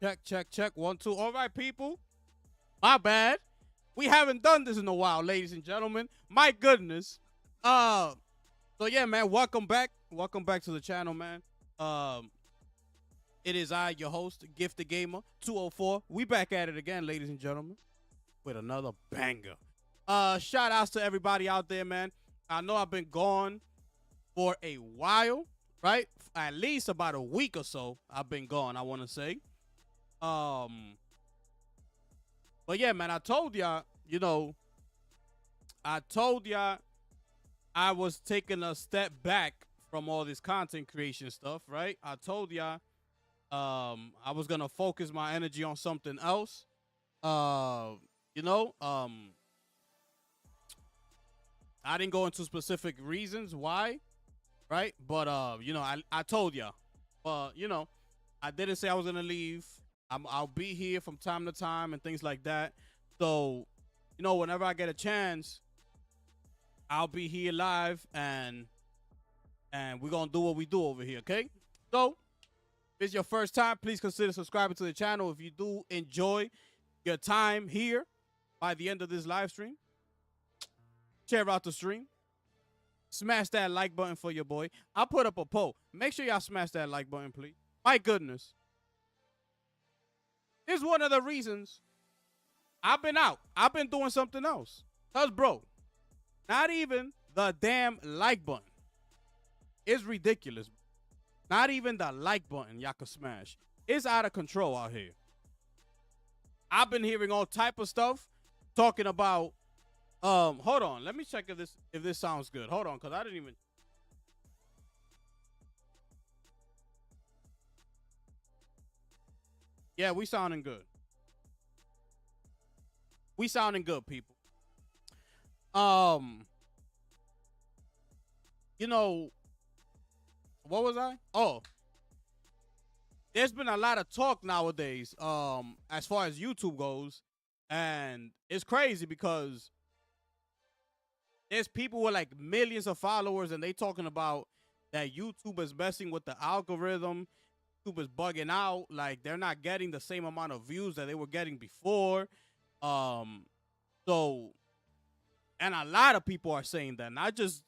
Check, check, check. 1, 2. All right, people. My bad. We haven't done this in a while, ladies and gentlemen. My goodness. So yeah, man. Welcome back. Welcome back to the channel, man. It is I, your host, Gift the Gamer 204. We back at it again, ladies and gentlemen, with another banger. Shout outs to everybody out there, man. I know I've been gone for a while, right? At least about a week or so. I've been gone, I want to say. But yeah, man, I told y'all, I was taking a step back from all this content creation stuff, right? I told y'all I was gonna focus my energy on something else. I didn't go into specific reasons why, right? But I told y'all. I didn't say I was gonna leave. I'll be here from time to time and things like that. So, whenever I get a chance, I'll be here live and we're gonna do what we do over here, okay? So, if it's your first time, please consider subscribing to the channel. If you do enjoy your time here by the end of this live stream, share out the stream. Smash that like button for your boy. I'll put up a poll. Make sure y'all smash that like button, please. My goodness. This is one of the reasons I've been out. I've been doing something else. Because, bro, not even the damn like button is ridiculous. Not even the like button y'all can smash. It's out of control out here. I've been hearing all type of stuff talking about hold on, let me check if this sounds good. Hold on, because I didn't even. Yeah, we sounding good. We sounding good, people. What was I? Oh. There's been a lot of talk nowadays, as far as YouTube goes, and it's crazy because there's people with like millions of followers and they talking about that YouTube is messing with the algorithm. YouTube is bugging out. Like they're not getting the same amount of views that they were getting before. So, and a lot of people are saying that, not just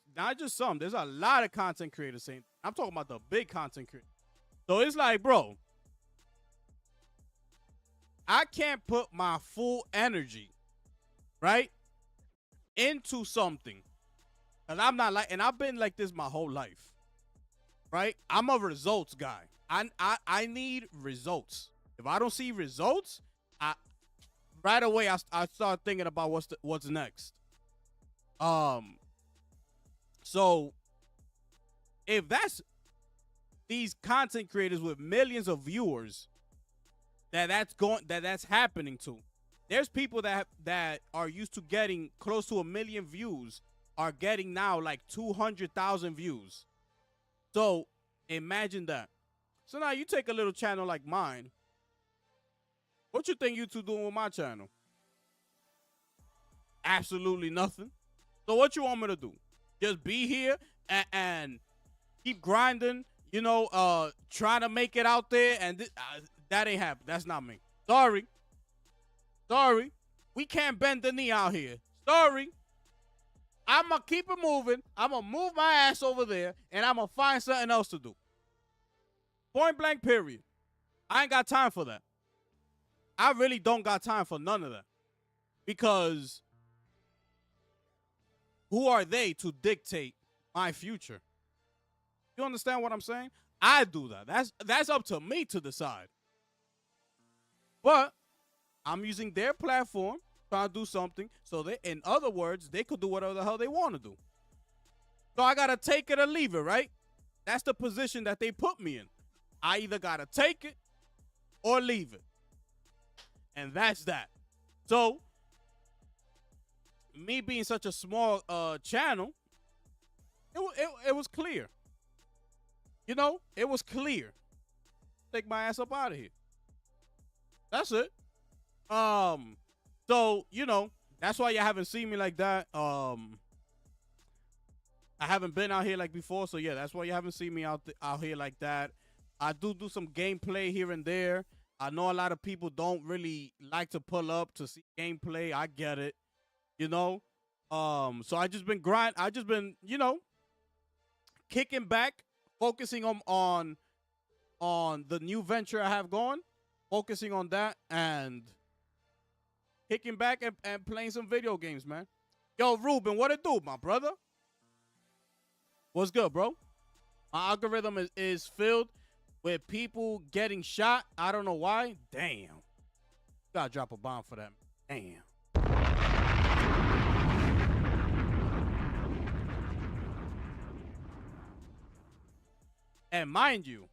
some. There's a lot of content creators saying. I'm talking about the big content creators. So it's like, bro, I can't put my full energy, right, into something. And I'm not like, and I've been like this my whole life, right? I'm a results guy. I need results. If I don't see results, right away I start thinking about what's next. So if that's these content creators with millions of viewers that's happening to, there's people that are used to getting close to 1 million views are getting now like 200,000 views. So imagine that. So now you take a little channel like mine. What you think you two doing with my channel? Absolutely nothing. So what you want me to do? Just be here and keep grinding, trying to make it out there, and that ain't happening. That's not me. Sorry. We can't bend the knee out here. Sorry. I'm going to keep it moving. I'm going to move my ass over there, and I'm going to find something else to do. Point blank, period. I ain't got time for that. I really don't got time for none of that. Because who are they to dictate my future? You understand what I'm saying? I do that. That's up to me to decide. But I'm using their platform trying to do something so that, in other words, they could do whatever the hell they want to do. So I got to take it or leave it, right? That's the position that they put me in. I either got to take it or leave it. And that's that. So, me being such a small channel, it was clear. It was clear. Take my ass up out of here. That's it. So, that's why you haven't seen me like that. I haven't been out here like before, so yeah, that's why you haven't seen me out here like that. I do some gameplay here and there. I know a lot of people don't really like to pull up to see gameplay. I get it, you know. So I just been I just been, kicking back, focusing on the new venture I have going, focusing on that and kicking back and playing some video games, man. Yo, Ruben, what it do, my brother? What's good, bro? My algorithm is filled with people getting shot. I don't know why. Damn. Gotta drop a bomb for that. Damn. And mind you,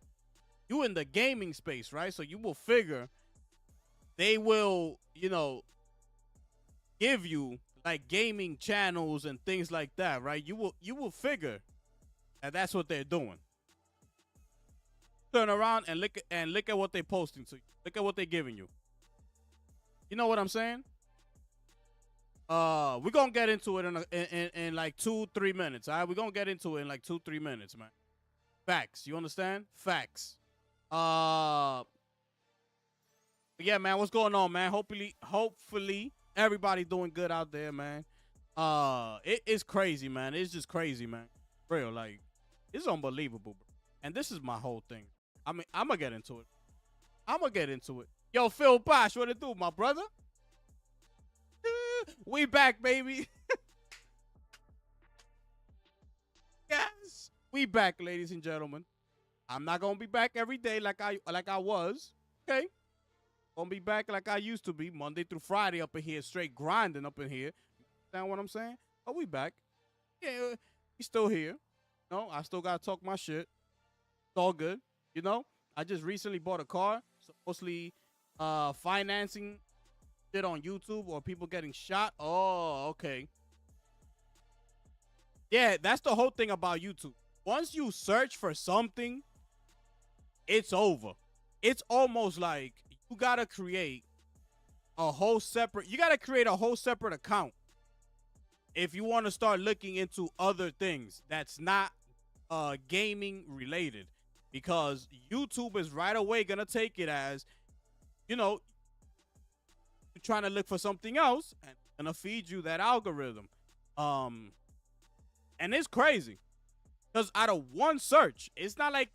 you in the gaming space, right? So you will figure they will, give you like gaming channels and things like that, right? You will figure that that's what they're doing. Turn around and look at what they're posting to you. Look at what they're giving you. You know what I'm saying? We're gonna get into it in like 2-3 minutes. All right, we're gonna get into it in like 2-3 minutes, man. Facts. You understand? Facts. Yeah, man. What's going on, man? Hopefully, everybody doing good out there, man. It's crazy, man. It's just crazy, man. Real, like, it's unbelievable, bro. And this is my whole thing. I mean, I'm gonna get into it. Yo, Phil Bosch, what it do, my brother? We back, baby. Yes, we back, ladies and gentlemen. I'm not gonna be back every day like I was. Okay, gonna be back like I used to be, Monday through Friday up in here, straight grinding up in here. Understand what I'm saying? Oh, we back. Yeah, we still here. No, I still gotta talk my shit. It's all good. I just recently bought a car, so mostly financing shit on YouTube or people getting shot. Oh, okay. Yeah, that's the whole thing about YouTube. Once you search for something, it's over. It's almost like you gotta create a whole separate account if you want to start looking into other things that's not gaming related, because YouTube is right away gonna take it as, you're trying to look for something else and gonna feed you that algorithm. And it's crazy because out of one search, it's not like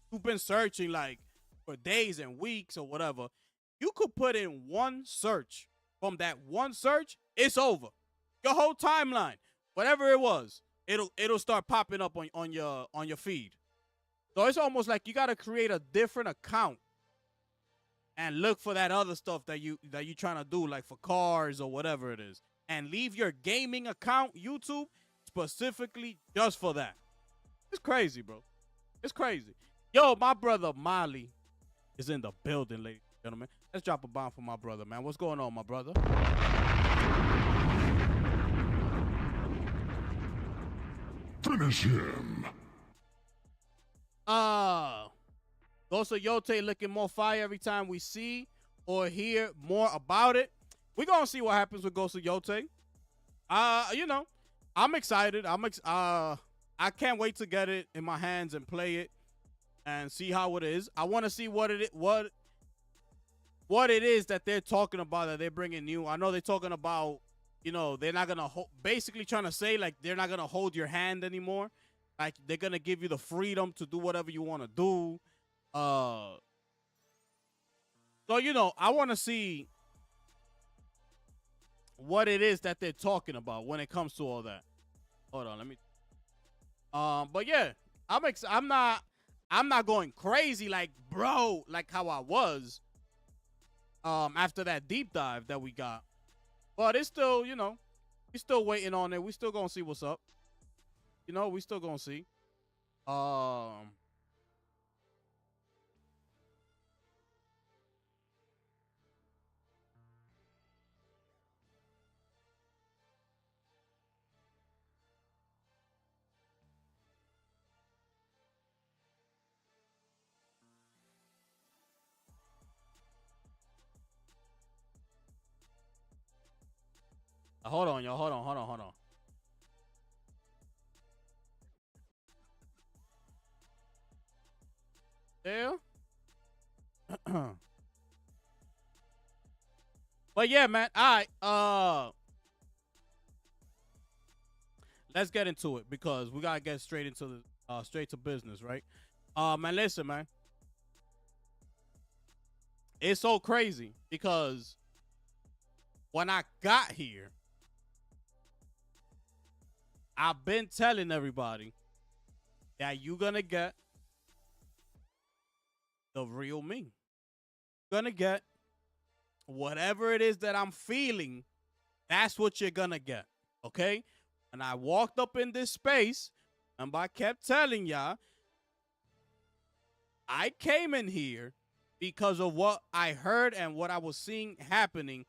you've been searching like for days and weeks or whatever. You could put in one search. From that one search, it's over. Your whole timeline, whatever it was, it'll start popping up on your feed. So it's almost like you gotta create a different account and look for that other stuff that you trying to do, like for cars or whatever it is, and leave your gaming account YouTube specifically just for that. It's crazy, bro. It's crazy. Yo, my brother Molly is in the building, ladies and gentlemen. Let's drop a bomb for my brother, man. What's going on, my brother? Finish him. Ghost of Yote looking more fire every time we see or hear more about it. We're gonna see what happens with Ghost of Yote. I'm excited. I can't wait to get it in my hands and play it and see how it is. I want to see what it is that they're talking about, that they're bringing new. I know they're talking about, they're not gonna basically trying to say like they're not gonna hold your hand anymore. Like they're gonna give you the freedom to do whatever you want to do. So I want to see what it is that they're talking about when it comes to all that. Hold on, let me. But yeah, I'm not going crazy like bro, like how I was. After that deep dive that we got, but it's still, we still waiting on it. We still gonna see what's up. We still gonna see. Hold on, y'all. Hold on. There. But yeah, man. All right. Let's get into it because we gotta get straight into the straight to business, right? Man, listen, man. It's so crazy because when I got here, I've been telling everybody that you're gonna get the real me. You're gonna get whatever it is that I'm feeling. That's what you're gonna get. Okay? And I walked up in this space, and I kept telling y'all, I came in here because of what I heard and what I was seeing happening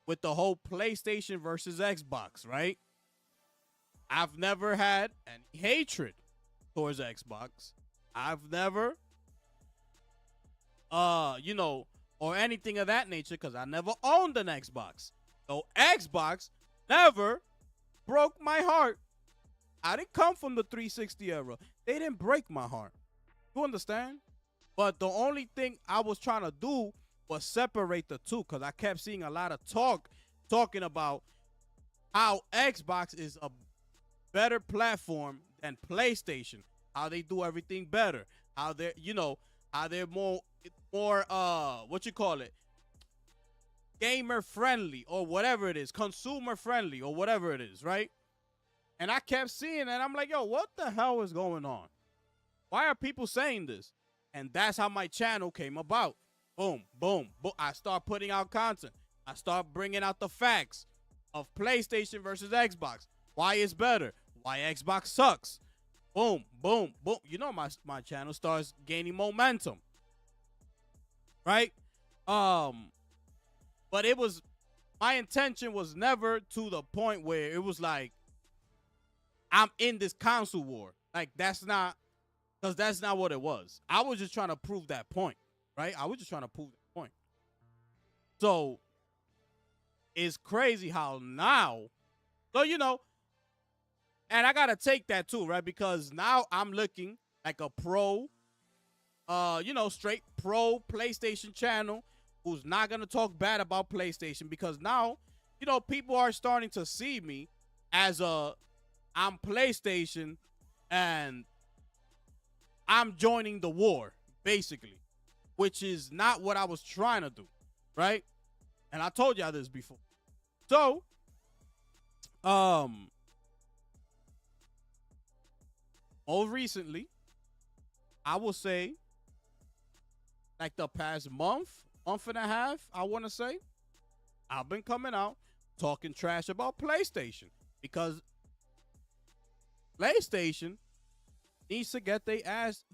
with the whole PlayStation versus Xbox, right? I've never had any hatred towards Xbox. I've never, or anything of that nature because I never owned an Xbox. So Xbox never broke my heart. I didn't come from the 360 era. They didn't break my heart. You understand? But the only thing I was trying to do was separate the two because I kept seeing a lot of talking about how Xbox is a better platform than PlayStation, how they do everything better, how they're more what you call it, gamer friendly or whatever it is, consumer friendly or whatever it is, right? And I kept seeing it and I'm like, yo, what the hell is going on? Why are people saying this? And that's how my channel came about. Boom, boom, boom. I start putting out content. I start bringing out the facts of PlayStation versus Xbox. Why it's better. Why Xbox sucks. Boom, boom, boom. You know my channel starts gaining momentum. Right? But it was, my intention was never to the point where it was like, I'm in this console war. Like, that's not what it was. I was just trying to prove that point, right? I was just trying to prove that point. So, it's crazy how now, so, and I got to take that too, right? Because now I'm looking like a pro, straight pro PlayStation channel who's not going to talk bad about PlayStation because now, people are starting to see me as I'm PlayStation and I'm joining the war, basically, which is not what I was trying to do, right? And I told y'all this before. So, more recently, I will say, like the past month and a half, I want to say, I've been coming out talking trash about PlayStation because PlayStation needs to get their ass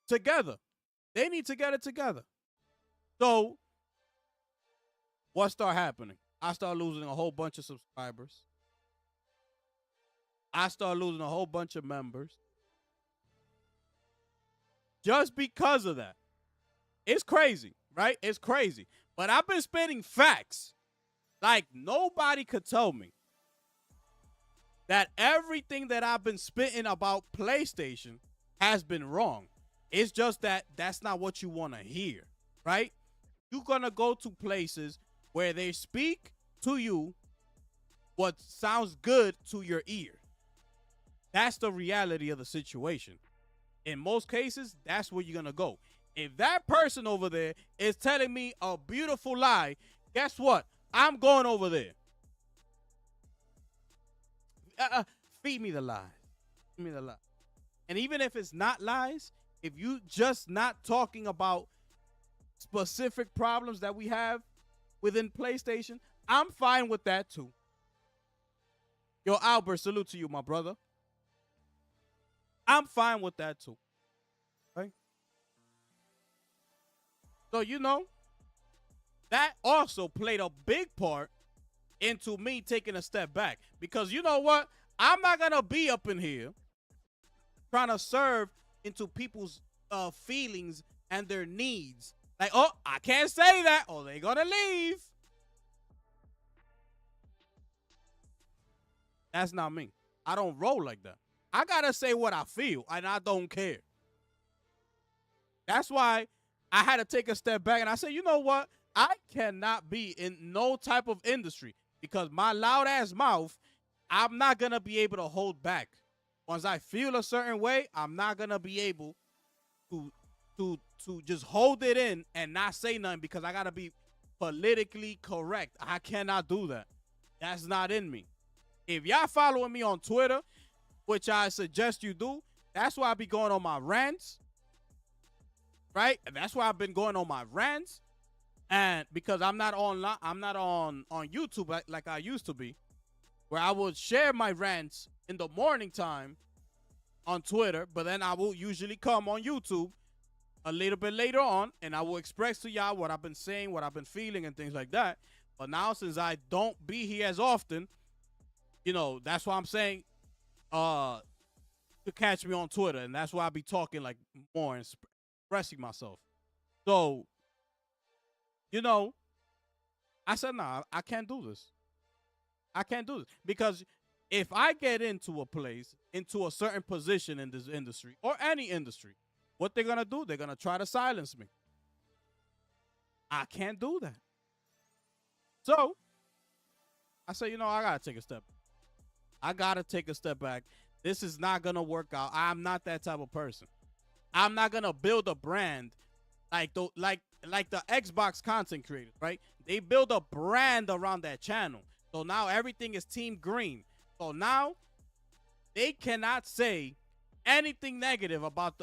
together. They need to get it together. So, what started happening? I started losing a whole bunch of subscribers. I started losing a whole bunch of members. Just because of that. It's crazy, right? It's crazy. But I've been spitting facts. Like, nobody could tell me that everything that I've been spitting about PlayStation has been wrong. It's just that that's not what you want to hear, right? You're going to go to places where they speak to you what sounds good to your ear. That's the reality of the situation. In most cases, that's where you're going to go. If that person over there is telling me a beautiful lie, guess what? I'm going over there. Feed me the lies. Feed me the lies. And even if it's not lies, if you just not talking about specific problems that we have within PlayStation, I'm fine with that too. Yo, Albert, salute to you, my brother. I'm fine with that too. Right? So, that also played a big part into me taking a step back. Because you know what? I'm not going to be up in here trying to serve into people's feelings and their needs. Like, oh, I can't say that or they're going to leave. That's not me. I don't roll like that. I got to say what I feel and I don't care. That's why I had to take a step back and I said, you know what? I cannot be in no type of industry because my loud ass mouth, I'm not gonna be able to hold back. Once I feel a certain way, I'm not gonna be able to to just hold it in and not say nothing because I gotta be politically correct. I cannot do that. That's not in me. If y'all following me on Twitter, which I suggest you do, that's why I be going on my rants, right? And that's why I've been going on my rants. And because I'm not on YouTube like I used to be, where I would share my rants in the morning time on Twitter, but then I will usually come on YouTube a little bit later on, and I will express to y'all what I've been saying, what I've been feeling, and things like that. But now, since I don't be here as often, that's why I'm saying to catch me on Twitter, and that's why I be talking like more and expressing myself. So, I said, nah, I can't do this. I can't do this because if I get into a place, into a certain position in this industry or any industry, what they're gonna do? They're gonna try to silence me. I can't do that. So I say, I gotta take a step. I gotta take a step back. This is not gonna work out. I'm not that type of person. I'm not gonna build a brand like the Xbox content creators, right? They build a brand around that channel. So now everything is Team Green. So now they cannot say anything negative about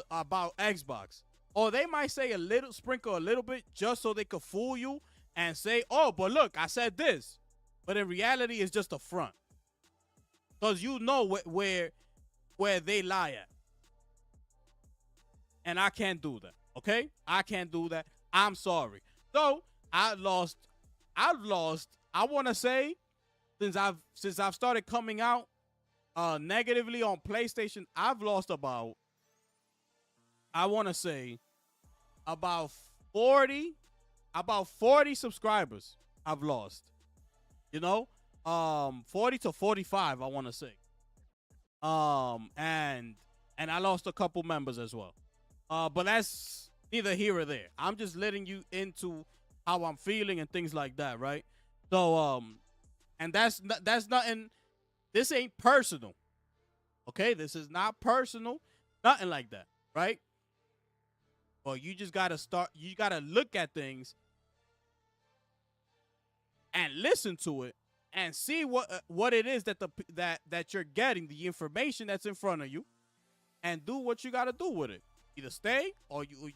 Xbox. Or they might say sprinkle a little bit just so they could fool you and say, oh, but look, I said this. But in reality, it's just a front. Because you know where they lie at. And I can't do that. Okay? I can't do that. I'm sorry. So I lost, I want to say, since I've started coming out negatively on PlayStation, I've lost about 40 subscribers. I've lost. 40 to 45, I want to say. And I lost a couple members as well. But that's neither here or there. I'm just letting you into how I'm feeling and things like that, right? So and that's nothing. This ain't personal. Okay, this is not personal. Nothing like that, right? But you just gotta start. You gotta look at things and listen to it and see what it is that you're getting, the information that's in front of you, and do what you gotta do with it. Either stay or you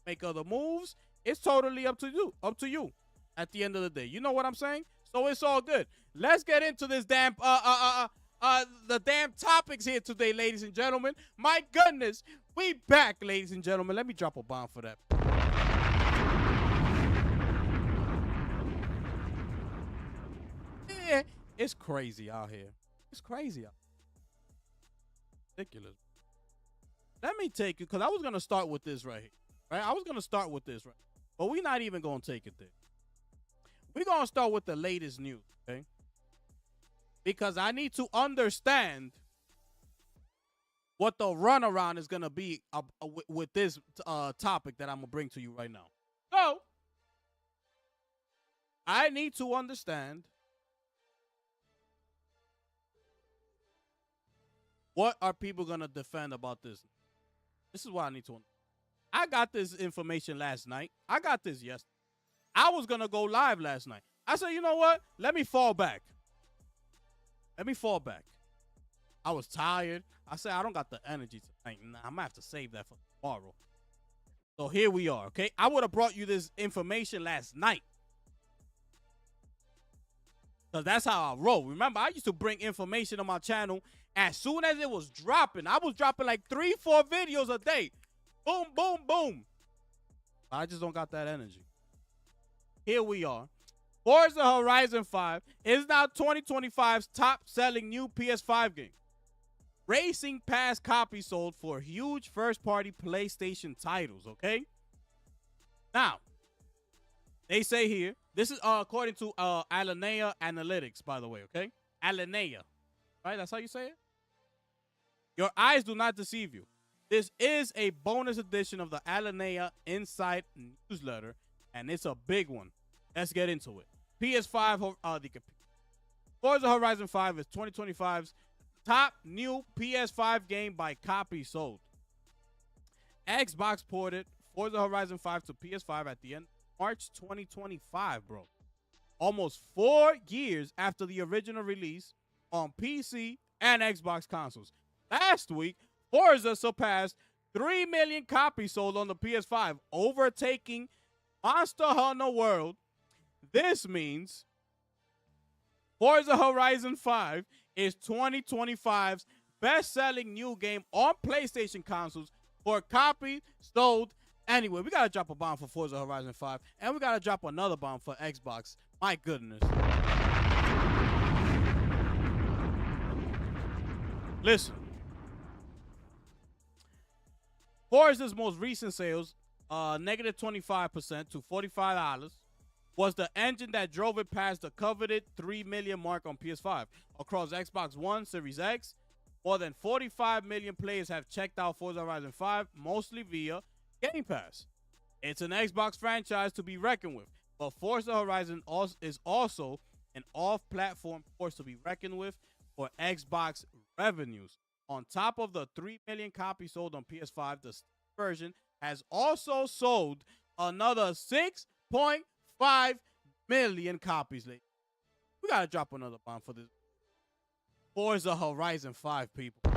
make other moves. It's totally up to you. Up to you. At the end of the day, you know what I'm saying? So it's all good. Let's get into this damn the damn topics here today, ladies and gentlemen. My goodness, we back, ladies and gentlemen. Let me drop a bomb for that. Yeah, it's crazy out here. It's crazy out here. Ridiculous. Let me take you, because I was going to start with this right here. Right? I was going to start with this, right? But we're not even going to take it there. We're going to start with the latest news, okay? Because I need to understand what the runaround is going to be with this topic that I'm going to bring to you right now. So, I need to understand what are people going to defend about this. This is what I need to understand. I got this information last night. I got this yesterday. I was going to go live last night. I said, you know what? Let me fall back. I was tired. I said, I don't got the energy tonight. Nah, I'm going to have to save that for tomorrow. So here we are, okay? I would have brought you this information last night. Because that's how I roll. Remember, I used to bring information on my channel as soon as it was dropping. I was dropping like 3-4 videos a day. Boom, boom, boom. I just don't got that energy. Here we are. Forza Horizon 5 is now 2025's top-selling new PS5 game. Racing past copies sold for huge first-party PlayStation titles, okay? Now, they say here, this is according to Alinea Analytics, by the way, okay? Alinea, right? That's how you say it? Your eyes do not deceive you. This is a bonus edition of the Alinea Insight newsletter, and it's a big one. let's get into it. PS5, Forza Horizon 5 is 2025's top new PS5 game by copy sold. Xbox ported Forza Horizon 5 to PS5 at the end of March 2025, bro. Almost 4 years after the original release on PC and Xbox consoles. Last week, Forza surpassed 3 million copies sold on the PS5, overtaking Monster Hunter World. This means Forza Horizon 5 is 2025's best-selling new game on PlayStation consoles for copies sold anyway. We got to drop a bomb for Forza Horizon 5, and we got to drop another bomb for Xbox. My goodness. Listen. Forza's most recent sales, negative 25% to $45, was the engine that drove it past the coveted 3 million mark on PS5. Across Xbox One, Series X, more than 45 million players have checked out Forza Horizon 5, mostly via Game Pass. It's an Xbox franchise to be reckoned with, but Forza Horizon is also an off-platform force to be reckoned with for Xbox revenues. On top of the 3 million copies sold on PS5, the version has also sold another 6.5 million copies. We got to drop another bomb for this. Forza Horizon 5, people.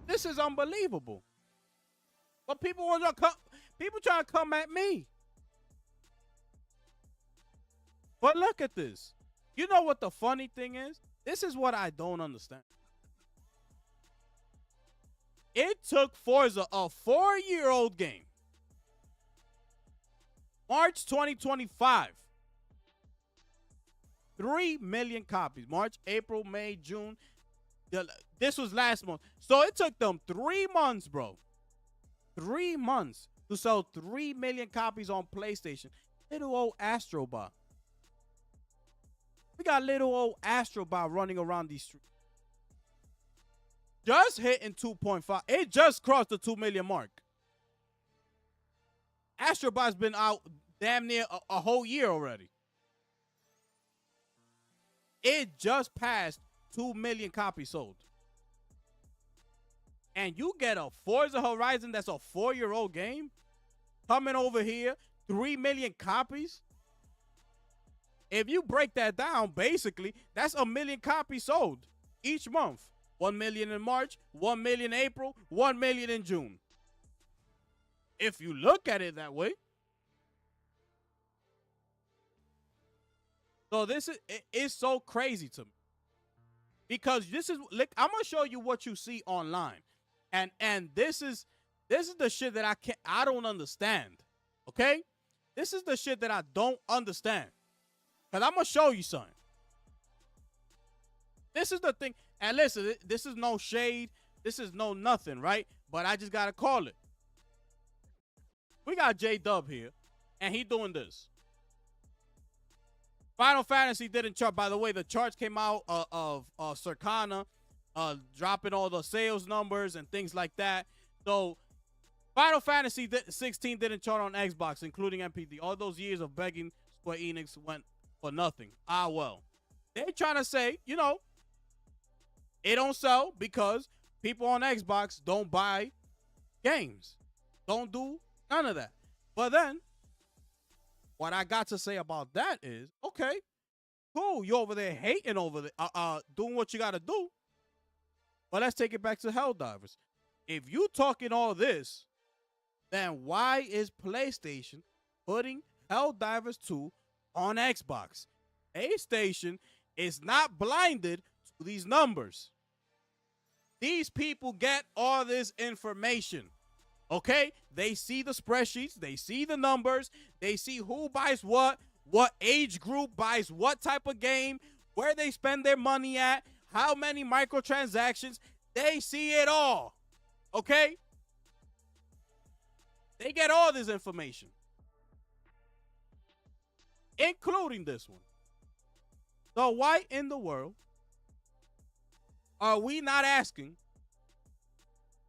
This is unbelievable. But people trying to come at me. But look at this. You know what the funny thing is? This is what I don't understand. It took Forza, a 4-year-old game, March 2025, 3 million copies. March, April, May, June. This was last month. So it took them 3 months, bro. 3 months to sell 3 million copies on PlayStation. Little old Astrobot. We got little old Astrobot running around these streets. Just hitting 2.5. It just crossed the 2 million mark. Astrobot's been out damn near a whole year already. It just passed 2 million copies sold. And you get a Forza Horizon that's a 4-year-old game coming over here, 3 million copies. If you break that down, basically, that's 1 million copies sold each month. 1 million in March, 1 million in April, 1 million in June. If you look at it that way. So it's so crazy to me. Because this is, look, I'm going to show you what you see online. And this is the shit that I don't understand. Okay? This is the shit that I don't understand. Because I'm going to show you something. This is the thing. And listen, this is no shade. This is no nothing, right? But I just got to call it. We got J-Dub here, and he doing this. Final Fantasy didn't chart. By the way, the charts came out of Circana, dropping all the sales numbers and things like that. So Final Fantasy 16 didn't chart on Xbox, including MPD. All those years of begging Square Enix went for nothing. Ah, well. They're trying to say, you know, it don't sell because people on Xbox don't buy games. Don't do none of that. But then, what I got to say about that is, okay, cool. You over there hating over there, doing what you got to do. But let's take it back to Helldivers. If you talking all this, then why is PlayStation putting Helldivers 2 on Xbox? PlayStation is not blinded to these numbers. These people get all this information. Okay? They see the spreadsheets. They see the numbers. They see who buys what age group buys what type of game, where they spend their money at, how many microtransactions. They see it all. Okay? They get all this information, including this one. So why in the world are we not asking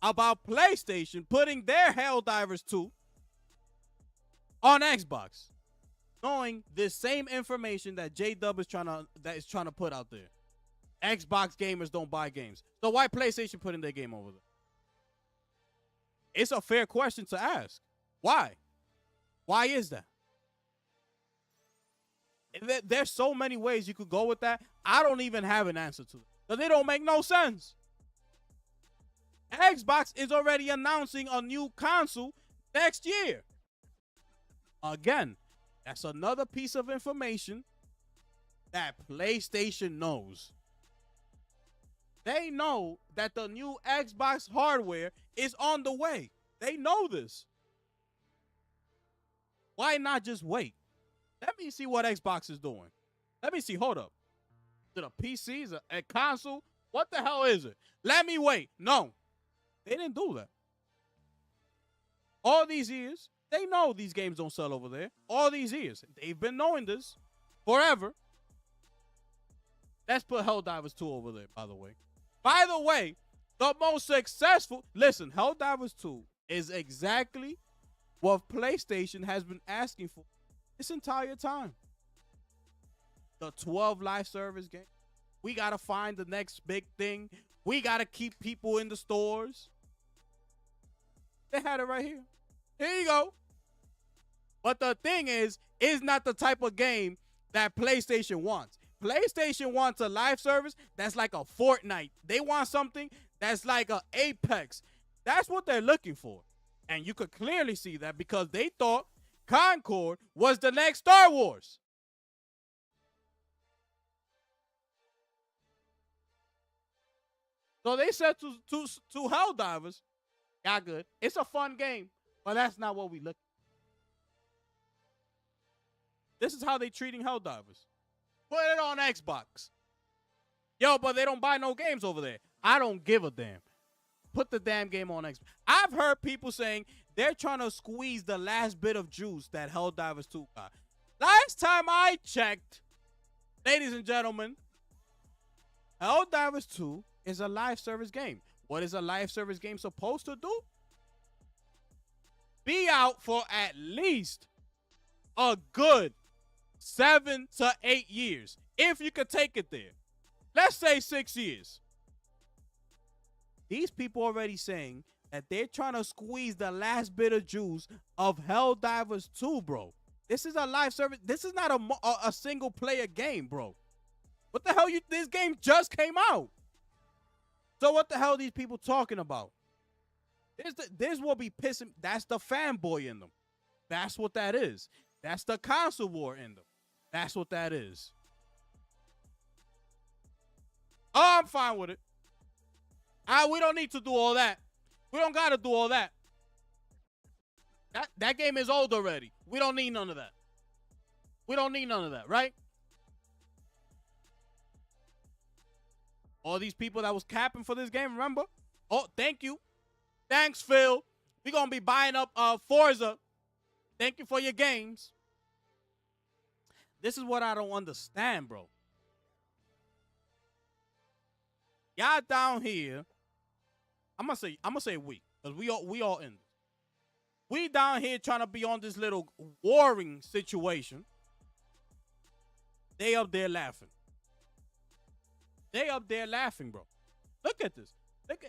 about PlayStation putting their Helldivers 2 on Xbox, knowing this same information that J-Dub is trying to put out there. Xbox gamers don't buy games. So why PlayStation putting their game over there? It's a fair question to ask. Why? Why is that? There's so many ways you could go with that. I don't even have an answer to it. Because they don't make no sense. Xbox is already announcing a new console next year. Again, that's another piece of information that PlayStation knows. They know that the new Xbox hardware is on the way. They know this. Why not just wait? Let me see what Xbox is doing. Let me see. Hold up. Is it a PC? Is it a console? What the hell is it? Let me wait. No. They didn't do that. All these years, they know these games don't sell over there. All these years. They've been knowing this forever. Let's put Helldivers 2 over there, by the way. By the way, the most successful... Listen, Helldivers 2 is exactly what PlayStation has been asking for this entire time. The 12 live service game. We got to find the next big thing. We got to keep people in the stores. They had it right here. Here you go. But the thing is not the type of game that PlayStation wants. PlayStation wants a live service that's like a Fortnite. They want something that's like a Apex. That's what they're looking for. And you could clearly see that because they thought Concord was the next Star Wars. So they said to Helldivers, yeah, good. It's a fun game, but that's not what we look. This is how they treating Helldivers. Put it on Xbox. Yo, but they don't buy no games over there. I don't give a damn. Put the damn game on Xbox. I've heard people saying they're trying to squeeze the last bit of juice that Helldivers 2 got. Last time I checked, ladies and gentlemen, Helldivers 2 is a live service game. What is a live service game supposed to do? Be out for at least a good 7 to 8 years. If you could take it there. Let's say 6 years. These people already saying that they're trying to squeeze the last bit of juice of Helldivers 2, bro. This is a live service. This is not a single player game, bro. What the hell? This game just came out. So what the hell are these people talking about? This will be pissing. That's the fanboy in them. That's what that is. That's the console war in them. That's what that is. Oh, I'm fine with it. We don't need to do all that. We don't got to do all that. That game is old already. We don't need none of that. We don't need none of that, right? All these people that was capping for this game, remember? Oh, thank you. Thanks, Phil. We're going to be buying up Forza. Thank you for your games. This is what I don't understand, bro. Y'all down here, I'm gonna say we, because we all in this. We down here trying to be on this little warring situation. They up there laughing. They up there laughing, bro. Look at this.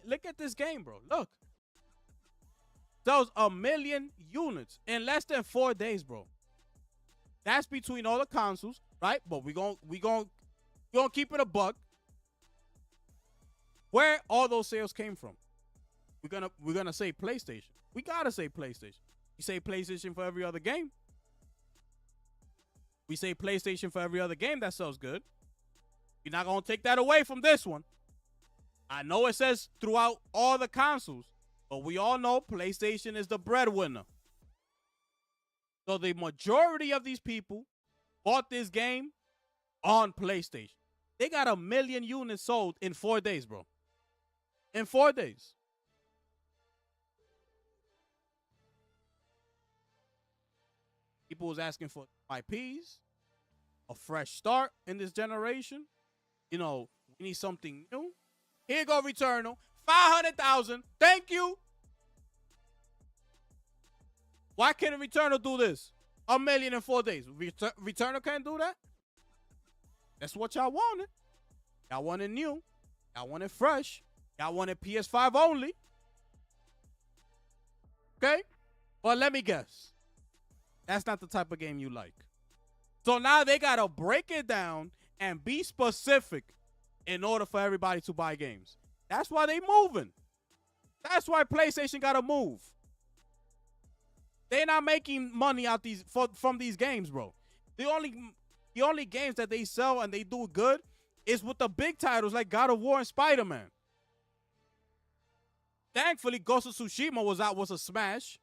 Look at this game, bro. Look. Sells 1 million units in less than 4 days, bro. That's between all the consoles, right? But we gonna keep it a buck. Where all those sales came from? We're gonna say PlayStation. We gotta say PlayStation. We say PlayStation for every other game. We say PlayStation for every other game that sells good. You're not gonna take that away from this one. I know it says throughout all the consoles, but we all know PlayStation is the breadwinner. So the majority of these people bought this game on PlayStation. They got 1 million units sold in 4 days, bro. In 4 days. People was asking for IPs, a fresh start in this generation. You know, we need something new. Here go Returnal. 500,000. Thank you. Why can't Returnal do this? 1 million in 4 days. Returnal can't do that? That's what y'all wanted. Y'all wanted new. Y'all wanted fresh. Y'all wanted PS5 only. Okay? But let me guess. That's not the type of game you like. So now they got to break it down and be specific in order for everybody to buy games. That's why they moving. That's why PlayStation got to move. They're not making money out from these games, bro. The only games that they sell and they do good is with the big titles like God of War and Spider-Man. Thankfully, Ghost of Tsushima was a smash.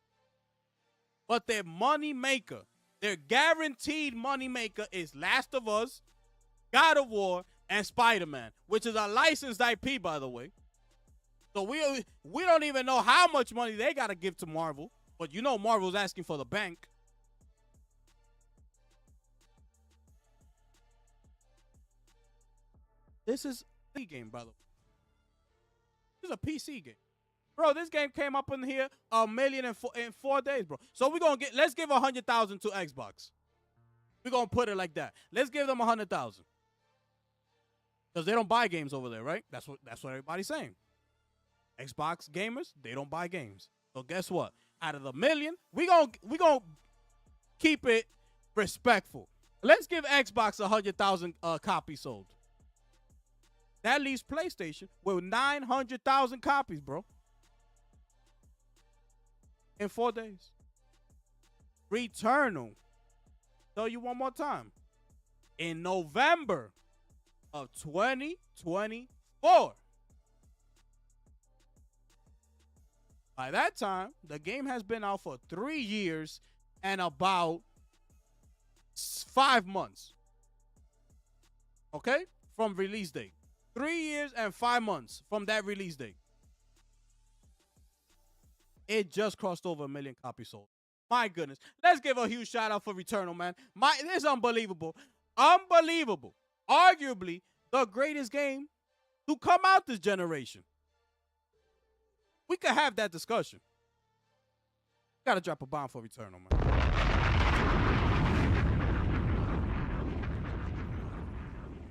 But their money maker, their guaranteed money maker is Last of Us, God of War, and Spider-Man, which is a licensed IP, by the way. So we don't even know how much money they got to give to Marvel. But you know Marvel's asking for the bank. This is a PC game, by the way. This is a PC game. Bro, this game came up in here 1 million in 4 days, bro. So let's give 100,000 to Xbox. We're gonna put it like that. Let's give them 100,000. Because they don't buy games over there, right? That's what everybody's saying. Xbox gamers, they don't buy games. So guess what? Out of the million, we gonna keep it respectful. Let's give Xbox 100,000 copies sold. That leaves PlayStation with 900,000 copies, bro. In 4 days. Returnal. Tell you one more time. In November of 2024. By that time, the game has been out for 3 years and about 5 months. Okay? From release date. 3 years and 5 months from that release date. It just crossed over 1 million copies sold. My goodness. Let's give a huge shout out for Returnal, man. This is unbelievable. Unbelievable. Arguably the greatest game to come out this generation. We could have that discussion. Gotta drop a bomb for Returnal, man.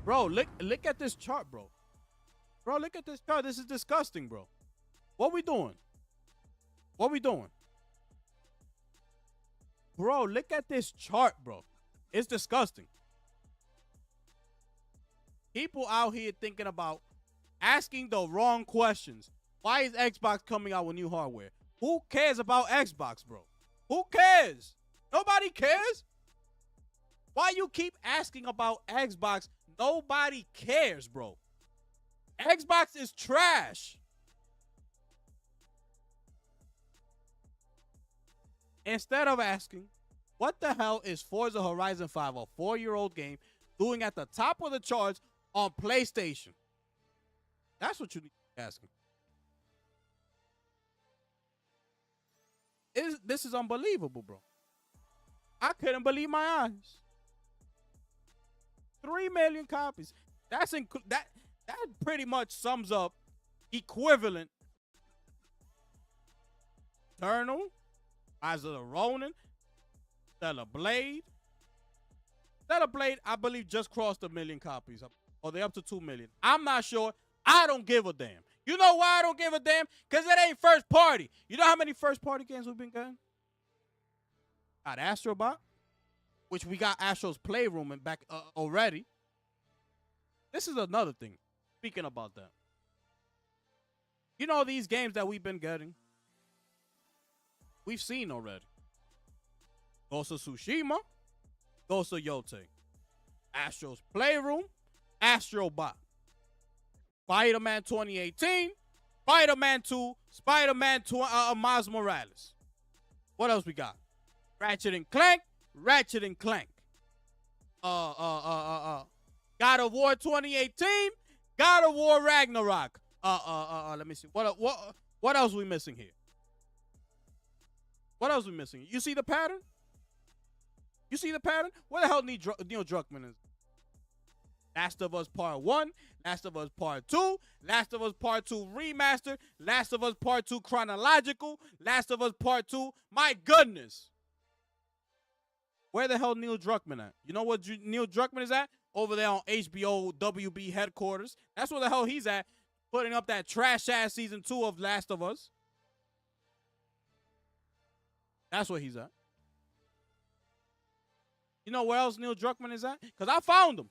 Bro, look at this chart, bro. Bro, look at this chart. This is disgusting, bro. What we doing? What we doing? Bro, look at this chart, bro. It's disgusting. People out here thinking about asking the wrong questions. Why is Xbox coming out with new hardware? Who cares about Xbox, bro? Who cares? Nobody cares? Why you keep asking about Xbox? Nobody cares, bro. Xbox is trash. Instead of asking, what the hell is Forza Horizon 5, a 4-year-old game, doing at the top of the charts on PlayStation? That's what you need to be asking. This is unbelievable, bro. I couldn't believe my eyes. 3 million copies. That pretty much sums up equivalent Eternal, Rise of the Ronin, Stellar Blade. Stellar Blade, I believe, just crossed 1 million copies. Or they're up to 2 million. I'm not sure. I don't give a damn. You know why I don't give a damn? Because it ain't first party. You know how many first party games we've been getting? Got Astrobot, which we got Astro's Playroom and back already. This is another thing. Speaking about that. You know these games that we've been getting? We've seen already. Ghost of Tsushima, Ghost of Yote, Astro's Playroom, Astrobot, Spider-Man 2018, Spider-Man 2, Spider-Man 2, Miles Morales. What else we got? Ratchet and Clank, Ratchet and Clank. God of War 2018, God of War Ragnarok. Let me see. What else we missing here? What else we missing? You see the pattern? You see the pattern? Where the hell Neil Druckmann is? Last of Us Part 1, Last of Us Part 2, Last of Us Part 2 Remastered, Last of Us Part 2 Chronological, Last of Us Part 2. My goodness. Where the hell Neil Druckmann at? You know what Neil Druckmann is at? Over there on HBO WB headquarters. That's where the hell he's at, putting up that trash-ass Season 2 of Last of Us. That's where he's at. You know where else Neil Druckmann is at? Because I found him.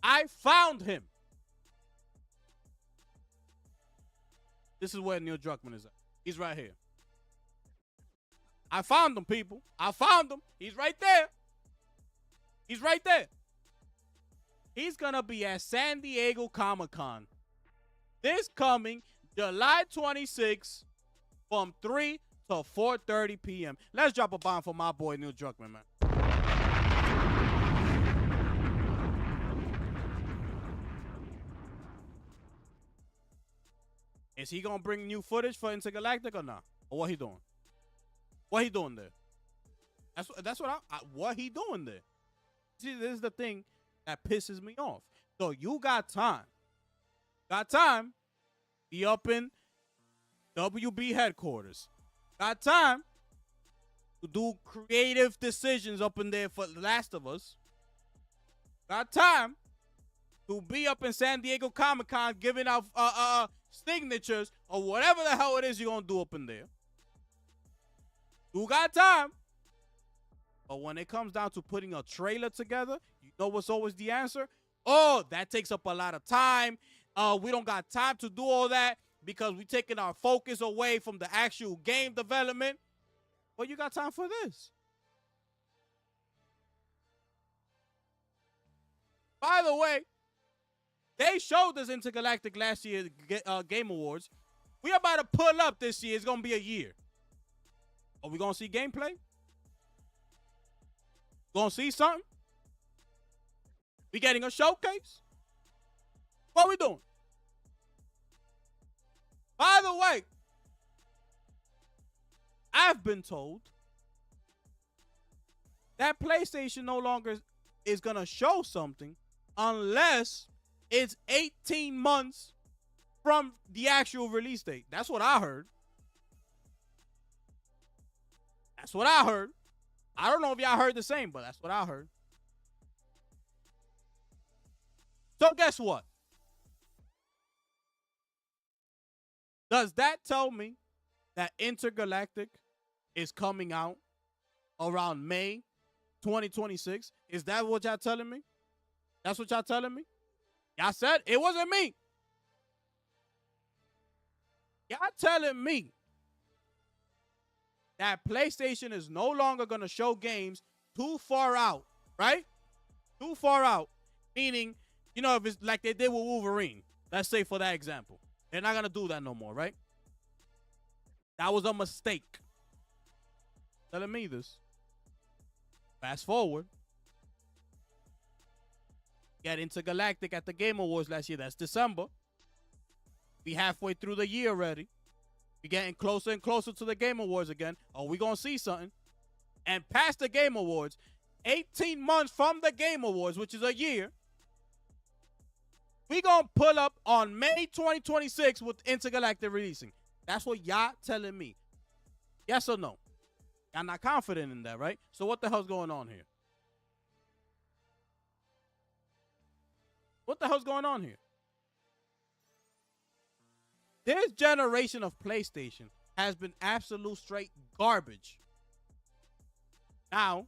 I found him. This is where Neil Druckmann is at. He's right here. I found him, people. I found him. He's right there. He's right there. He's going to be at San Diego Comic-Con this coming July 26th from 3 to 4:30 p.m. Let's drop a bomb for my boy Neil Druckmann, man. Is he going to bring new footage for Intergalactic or not? Or what he doing? What he doing there? That's what he doing there. See, this is the thing that pisses me off. So you got time. Got time. Be up in WB headquarters. Got time to do creative decisions up in there for The Last of Us. Got time to be up in San Diego Comic-Con giving out signatures or whatever the hell it is you're going to do up in there. You got time. But when it comes down to putting a trailer together, you know what's always the answer? Oh, that takes up a lot of time. We don't got time to do all that because we're taking our focus away from the actual game development. Well, you got time for this. By the way, they showed us Intergalactic last year Game Awards. We about to pull up this year. It's going to be a year. Are we going to see gameplay? Going to see something? We getting a showcase? What we doing? By the way, I've been told that PlayStation no longer is going to show something unless it's 18 months from the actual release date. That's what I heard. That's what I heard. I don't know if y'all heard the same, but that's what I heard. So guess what? Does that tell me that Intergalactic is coming out around May 2026? Is that what y'all telling me? That's what y'all telling me? Y'all said it wasn't me. Y'all telling me that PlayStation is no longer going to show games too far out, right? Too far out. Meaning, you know, if it's like they did with Wolverine. Let's say for that example. They're not going to do that no more, right? That was a mistake. Telling me this. Fast forward. Get Intergalactic at the Game Awards last year. That's December. We halfway through the year already. We getting closer and closer to the Game Awards again. Are we going to see something? And past the Game Awards, 18 months from the Game Awards, which is a year, we going to pull up on May 2026 with Intergalactic releasing. That's what y'all telling me. Yes or no? Y'all not confident in that, right? So what the hell's going on here? What the hell's going on here? This generation of PlayStation has been absolute straight garbage. Now,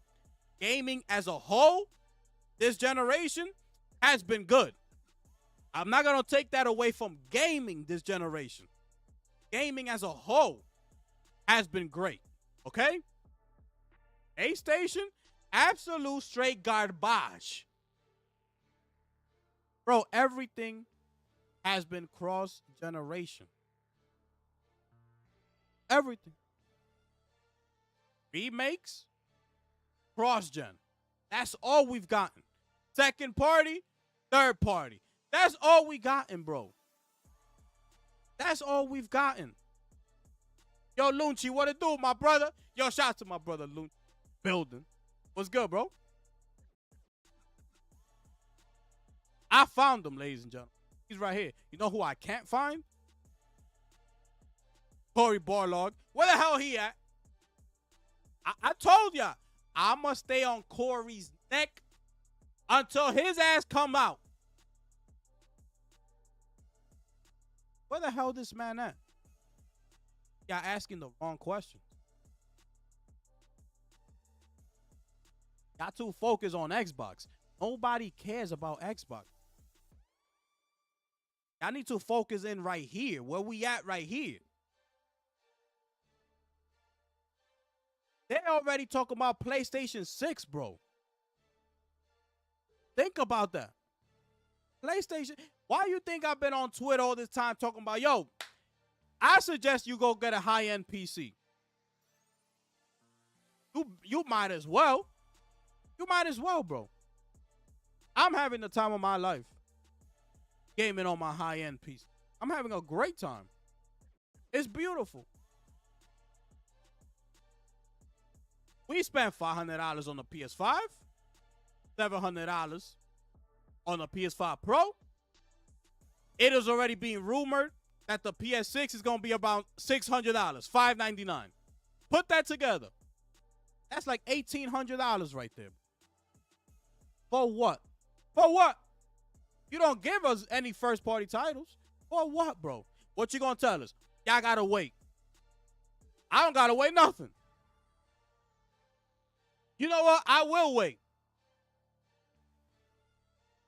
gaming as a whole, this generation has been good. I'm not going to take that away from gaming this generation. Gaming as a whole has been great. Okay? PlayStation, absolute straight garbage. Bro, everything has been cross-generation. Everything. Remakes, cross-gen. That's all we've gotten. Second party, third party. That's all we gotten, bro. That's all we've gotten. Yo, Lunchi, what it do, my brother? Yo, shout out to my brother, Lunchi. Building. What's good, bro? I found him, ladies and gentlemen. He's right here. You know who I can't find? Corey Barlog. Where the hell he at? I told ya, I'ma stay on Corey's neck until his ass come out. Where the hell this man at? Y'all asking the wrong question. Y'all too focused on Xbox. Nobody cares about Xbox. Y'all need to focus in right here. Where we at right here. They already talking about PlayStation 6, bro. Think about that. PlayStation. Why you think I've been on Twitter all this time talking about, yo, I suggest you go get a high-end PC. You might as well. You might as well, bro. I'm having the time of my life gaming on my high-end PC. I'm having a great time. It's beautiful. We spent $500 on the PS5, $700 on the PS5 Pro. It is already being rumored that the PS6 is going to be about $600, $599. Put that together. That's like $1,800 right there. For what? For what? You don't give us any first-party titles. For what, bro? What you going to tell us? Y'all got to wait. I don't got to wait nothing. You know what? I will wait.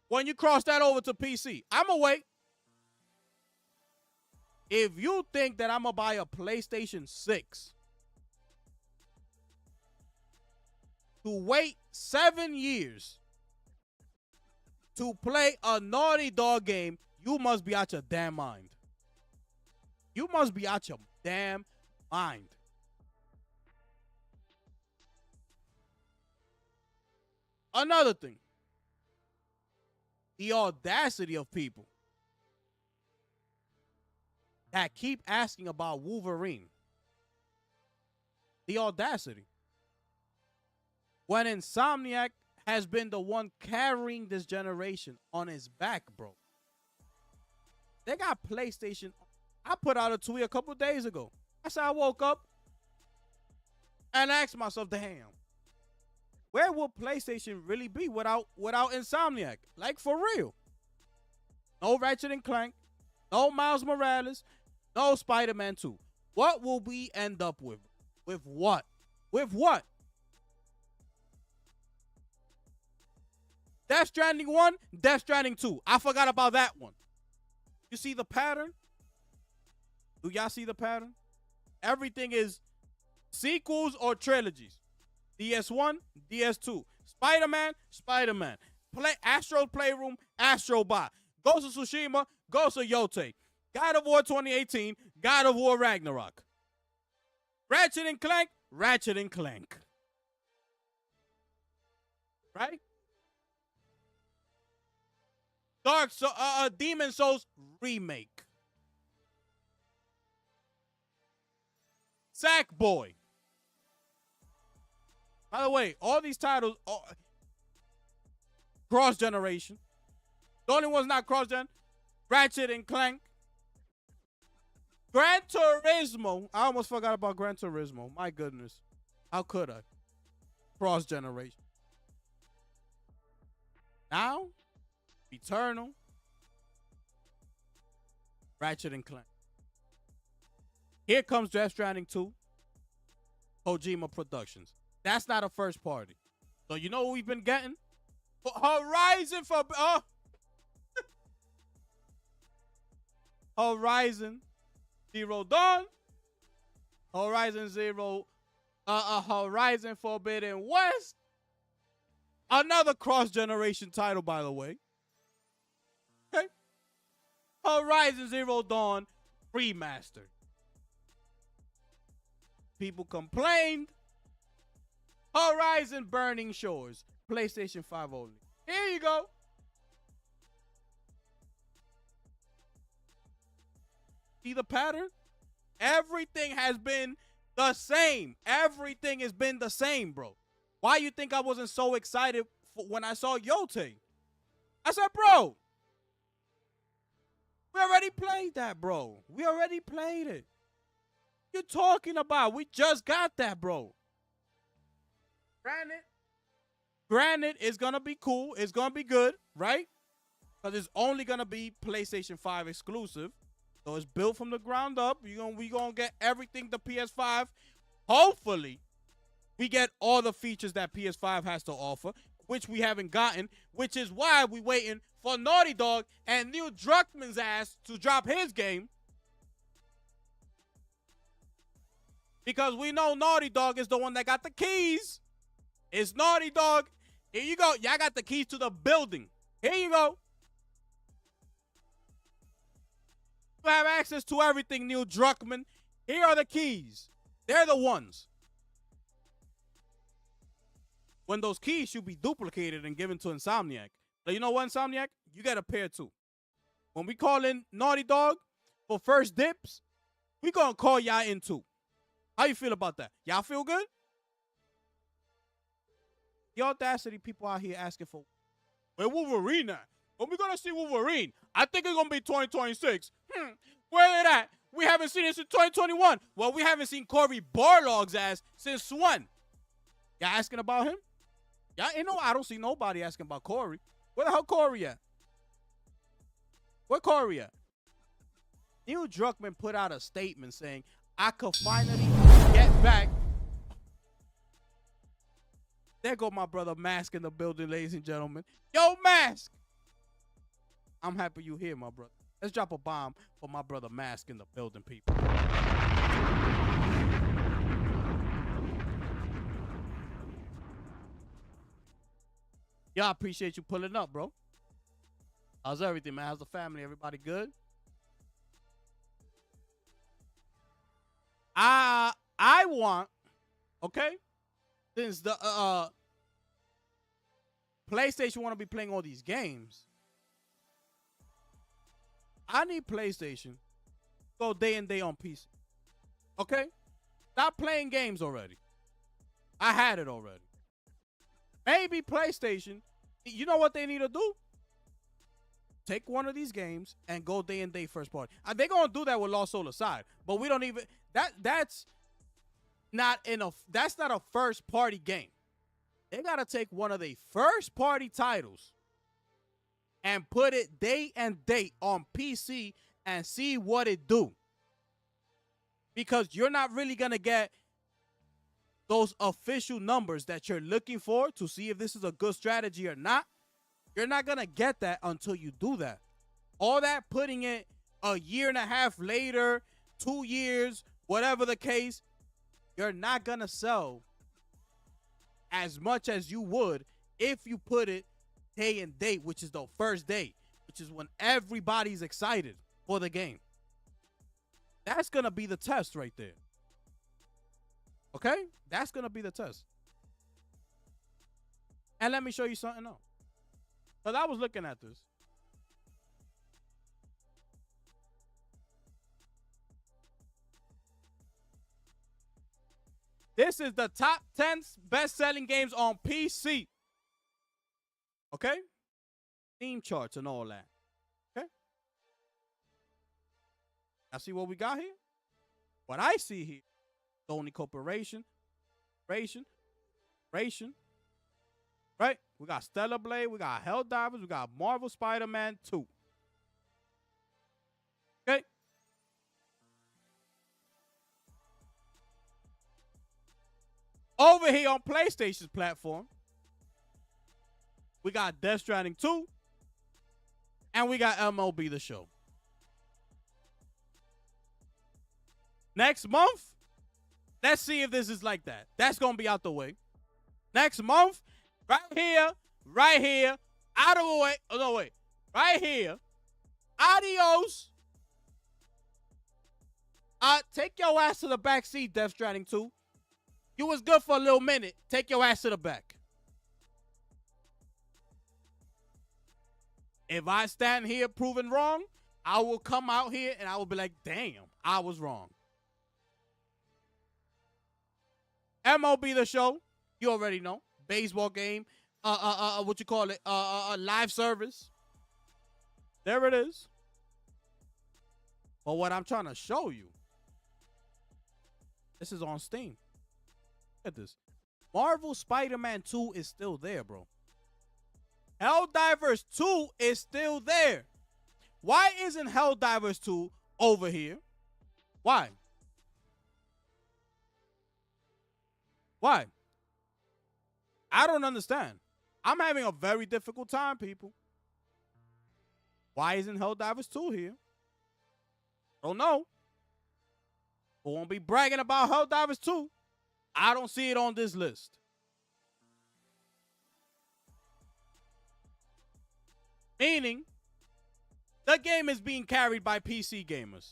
When you cross that over to PC, I'm going to wait. If you think that I'm going to buy a PlayStation 6 to wait 7 years to play a Naughty Dog game, you must be out your damn mind. You must be out your damn mind. Another thing, the audacity of people that keep asking about Wolverine. The audacity. When Insomniac has been the one carrying this generation on his back, bro. They got PlayStation. I put out a tweet a couple days ago. I said I woke up and asked myself, damn, where will PlayStation really be without Insomniac? Like, for real. No Ratchet and Clank. No Miles Morales. No Spider-Man 2. What will we end up with? With what? With what? Death Stranding 1, Death Stranding 2. I forgot about that one. You see the pattern? Do y'all see the pattern? Everything is sequels or trilogies. DS1, DS2. Spider-Man, Spider-Man. Astro Playroom, Astro Bot. Ghost of Tsushima, Ghost of Yote. God of War 2018, God of War Ragnarok. Ratchet and Clank, Ratchet and Clank. Right? Demon Souls remake. Sackboy. By the way, all these titles are cross-generation. The only one's not cross-gen, Ratchet and Clank. Gran Turismo. I almost forgot about Gran Turismo. My goodness. How could I? Cross-generation. Now, Eternal, Ratchet and Clank. Here comes Death Stranding 2, Kojima Productions. That's not a first party. So you know what we've been getting? Horizon for Horizon Zero Dawn, Horizon Horizon Forbidden West. Another cross-generation title, by the way. Okay. Horizon Zero Dawn remastered. People complained. Horizon Burning Shores, PlayStation 5 only. Here you go. See the pattern? Everything has been the same. Everything has been the same, bro. Why you think I wasn't so excited when I saw Yote? I said, bro, We already played that, bro. We already played it. You're talking about? We just got that, bro. Granted, it's gonna be cool. It's gonna be good, right? Because it's only gonna be PlayStation 5 exclusive. So it's built from the ground up. We gonna get everything the PS5. Hopefully, we get all the features that PS5 has to offer, which we haven't gotten, which is why we waiting for Naughty Dog and Neil Druckmann's ass to drop his game. Because we know Naughty Dog is the one that got the keys. It's Naughty Dog. Here you go. Y'all got the keys to the building. Here you go. You have access to everything, Neil Druckmann. Here are the keys. They're the ones. When those keys should be duplicated and given to Insomniac. So you know what, Insomniac? You got a pair too. When we call in Naughty Dog for first dips, we gonna call y'all in too. How you feel about that? Y'all feel good? The audacity people out here asking for, where Wolverine at? When we gonna see Wolverine? I think it's gonna be 2026. Where it at? We haven't seen it since 2021. Well, we haven't seen Cory Barlog's ass since when? Y'all asking about him? Y'all ain't no. I don't see nobody asking about Cory. Where the hell Cory at? Where Cory at? Neil Druckmann put out a statement saying, I could finally get back. There go my brother Mask in the building, ladies and gentlemen. Yo, Mask! I'm happy you here, my brother. Let's drop a bomb for my brother Mask in the building, people. Y'all appreciate you pulling up, bro. How's everything, man? How's the family? Everybody good? I want, okay, since the PlayStation want to be playing all these games, I need PlayStation to go day and day on PC. Okay? Stop playing games already. I had it already. Maybe PlayStation, you know what they need to do? Take one of these games and go day and day first party. They're going to do that with Lost Soul aside, but we don't even, that's not a first party game. They got to take one of the first party titles and put it day and date on PC and see what it do. Because you're not really going to get those official numbers that you're looking for to see if this is a good strategy or not. You're not going to get that until you do that. All that putting it a year and a half later, 2 years, whatever the case, you're not going to sell as much as you would if you put it day and date, which is the first day, which is when everybody's excited for the game. That's going to be the test right there. Okay? That's going to be the test. And let me show you something else. Because I was looking at this. This is the top 10 best-selling games on PC. Okay? Steam charts and all that. Okay? Now see what we got here? What I see here, Sony Corporation, right? We got Stellar Blade, we got Helldivers, we got Marvel Spider-Man 2. Okay? Over here on PlayStation's platform, we got Death Stranding 2, and we got MLB The Show. Next month, let's see if this is like that. That's going to be out the way. Next month, right here, out of the way. Oh, no, wait. Right here. Adios. Take your ass to the back seat, Death Stranding 2. You was good for a little minute. Take your ass to the back. If I stand here proven wrong, I will come out here and I will be like, damn, I was wrong. MLB The Show, you already know. Baseball game, what you call it, live service. There it is. But what I'm trying to show you, this is on Steam. Look at this. Marvel Spider-Man 2 is still there, bro. Helldivers 2 is still there. Why isn't Helldivers 2 over here? Why? Why? I don't understand. I'm having a very difficult time, people. Why isn't Helldivers 2 here? Don't know. But won't be bragging about Helldivers 2. I don't see it on this list. Meaning, the game is being carried by PC gamers.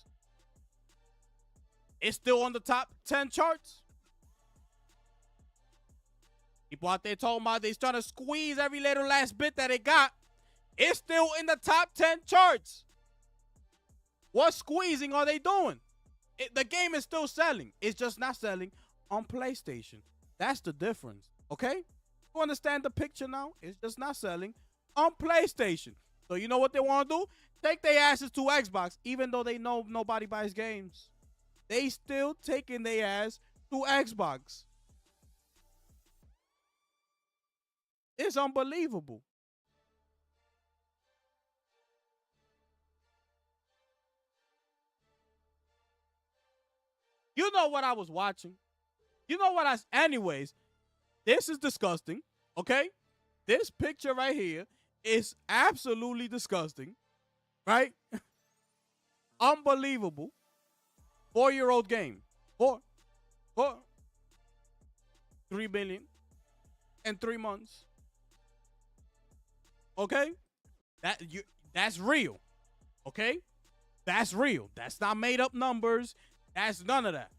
It's still on the top 10 charts. People out there talking about they're trying to squeeze every little last bit that it got. It's still in the top 10 charts. What squeezing are they doing? The game is still selling. It's just not selling on PlayStation. That's the difference, okay? You understand the picture now? It's just not selling on PlayStation. So you know what they want to do? Take their asses to Xbox, even though they know nobody buys games. They still taking their ass to Xbox. It's unbelievable. You know what I was watching? You know what anyways, this is disgusting, okay? This picture right here is absolutely disgusting, right? Unbelievable. 4-year-old game. 3 billion in 3 months. Okay? That's real. Okay? That's real. That's not made up numbers. That's none of that.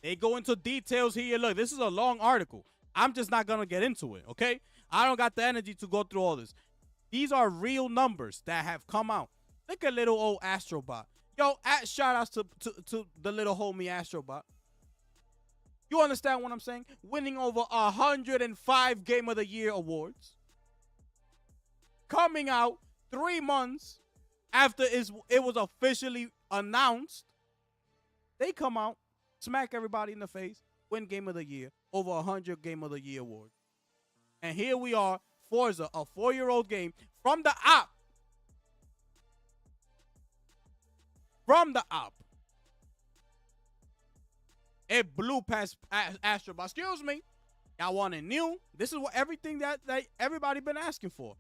They go into details here. Look, this is a long article. I'm just not going to get into it, okay? I don't got the energy to go through all this. These are real numbers that have come out. Look at little old Astrobot. Yo, shout outs to the little homie Astrobot. You understand what I'm saying? Winning over 105 Game of the Year awards. Coming out 3 months after it was officially announced. They come out, smack everybody in the face, win Game of the Year, over 100 Game of the Year awards. And here we are, Forza, a 4-year-old game from the op. From the op. It blew past Astrobot. Excuse me. Y'all want it new? This is what everything that everybody been asking for.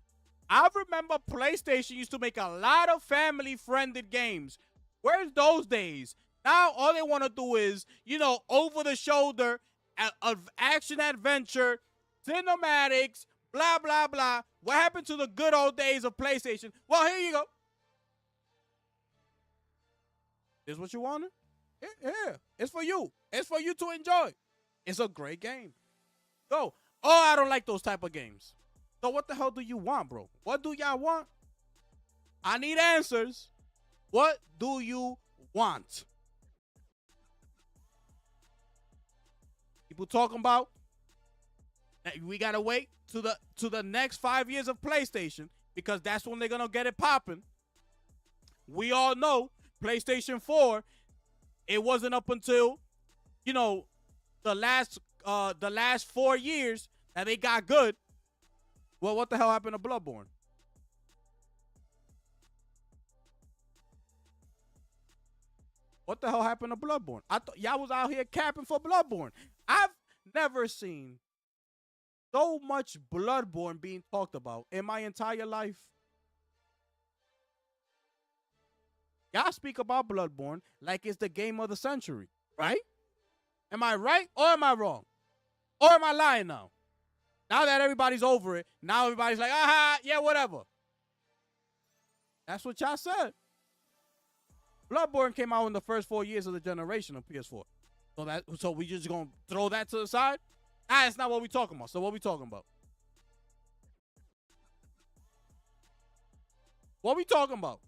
I remember PlayStation used to make a lot of family-friendly games. Where's those days? Now all they want to do is, over-the-shoulder, action-adventure, cinematics, blah, blah, blah. What happened to the good old days of PlayStation? Well, here you go. This is what you wanted? Yeah. It's for you. It's for you to enjoy. It's a great game. Go. Oh, I don't like those type of games. So what the hell do you want, bro? What do y'all want? I need answers. What do you want? People talking about that we gotta wait to the next 5 years of PlayStation because that's when they're gonna get it popping. We all know PlayStation 4. It wasn't up until the last 4 years that they got good. Well, what the hell happened to Bloodborne? What the hell happened to Bloodborne? I thought y'all was out here capping for Bloodborne. I've never seen so much Bloodborne being talked about in my entire life. Y'all speak about Bloodborne like it's the game of the century, right? Am I right or am I wrong? Or am I lying now? Now that everybody's over it, now everybody's like, aha, yeah, whatever. That's what y'all said. Bloodborne came out in the first 4 years of the generation of PS4. So we just gonna throw that to the side? That's not what we talking about. So what we talking about? What we talking about?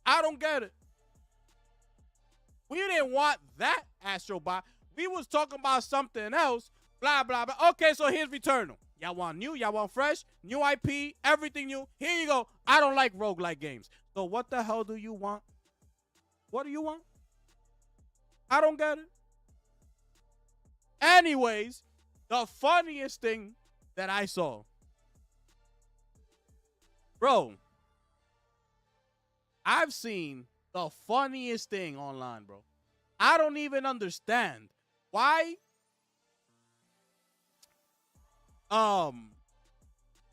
I don't get it. We didn't want that Astrobot. We was talking about something else. Blah, blah, blah. Okay, so here's Returnal. Y'all want new, y'all want fresh, new IP, everything new. Here you go. I don't like roguelike games. So what the hell do you want? What do you want? I don't get it. Anyways, the funniest thing that I saw. Bro, I've seen the funniest thing online, bro. I don't even understand why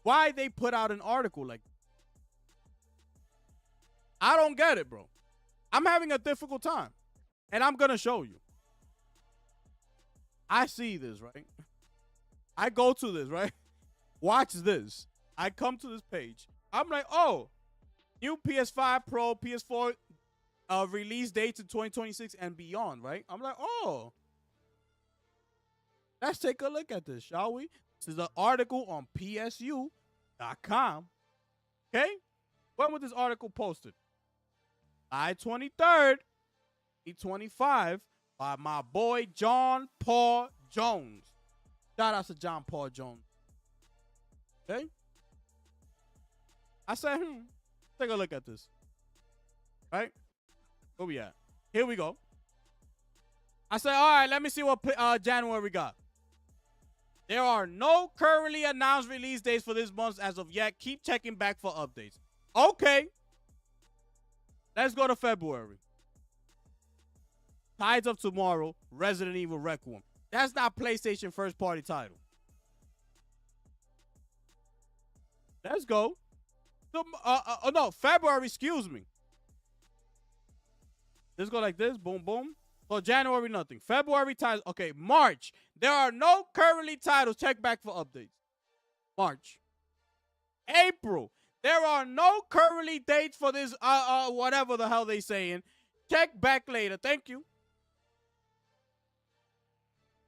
why they put out an article like I don't get it, bro. I'm having a difficult time. And I'm going to show you. I see this, right? I go to this, right? Watch this. I come to this page. I'm like, oh, new PS5 Pro, PS4 release dates in 2026 and beyond, right? I'm like, oh, let's take a look at this, shall we? This is an article on PSU.com. Okay? When was this article posted? July 23rd, 2025, by my boy John Paul Jones. Shout out to John Paul Jones. Okay? I said, take a look at this. Right? Where we at? Here we go. I said, all right, let me see what January we got. There are no currently announced release dates for this month as of yet. Keep checking back for updates. Okay. Let's go to February. Tides of Tomorrow, Resident Evil Requiem. That's not PlayStation first party title. Let's go. No, February, excuse me. Let's go like this. Boom, boom. So January, nothing. February titles. Okay, March. There are no currently titles. Check back for updates. March. April. There are no currently dates for this, whatever the hell they saying. Check back later. Thank you.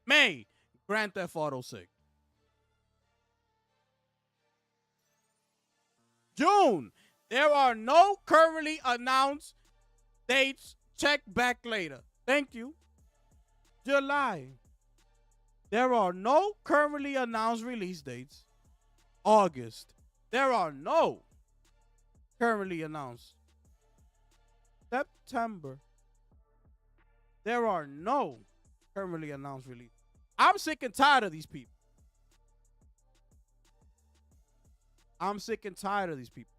May. Grand Theft Auto 6. June. There are no currently announced dates. Check back later. Thank you. July. There are no currently announced release dates. August. There are no currently announced. September. There are no currently announced release. I'm sick and tired of these people. I'm sick and tired of these people.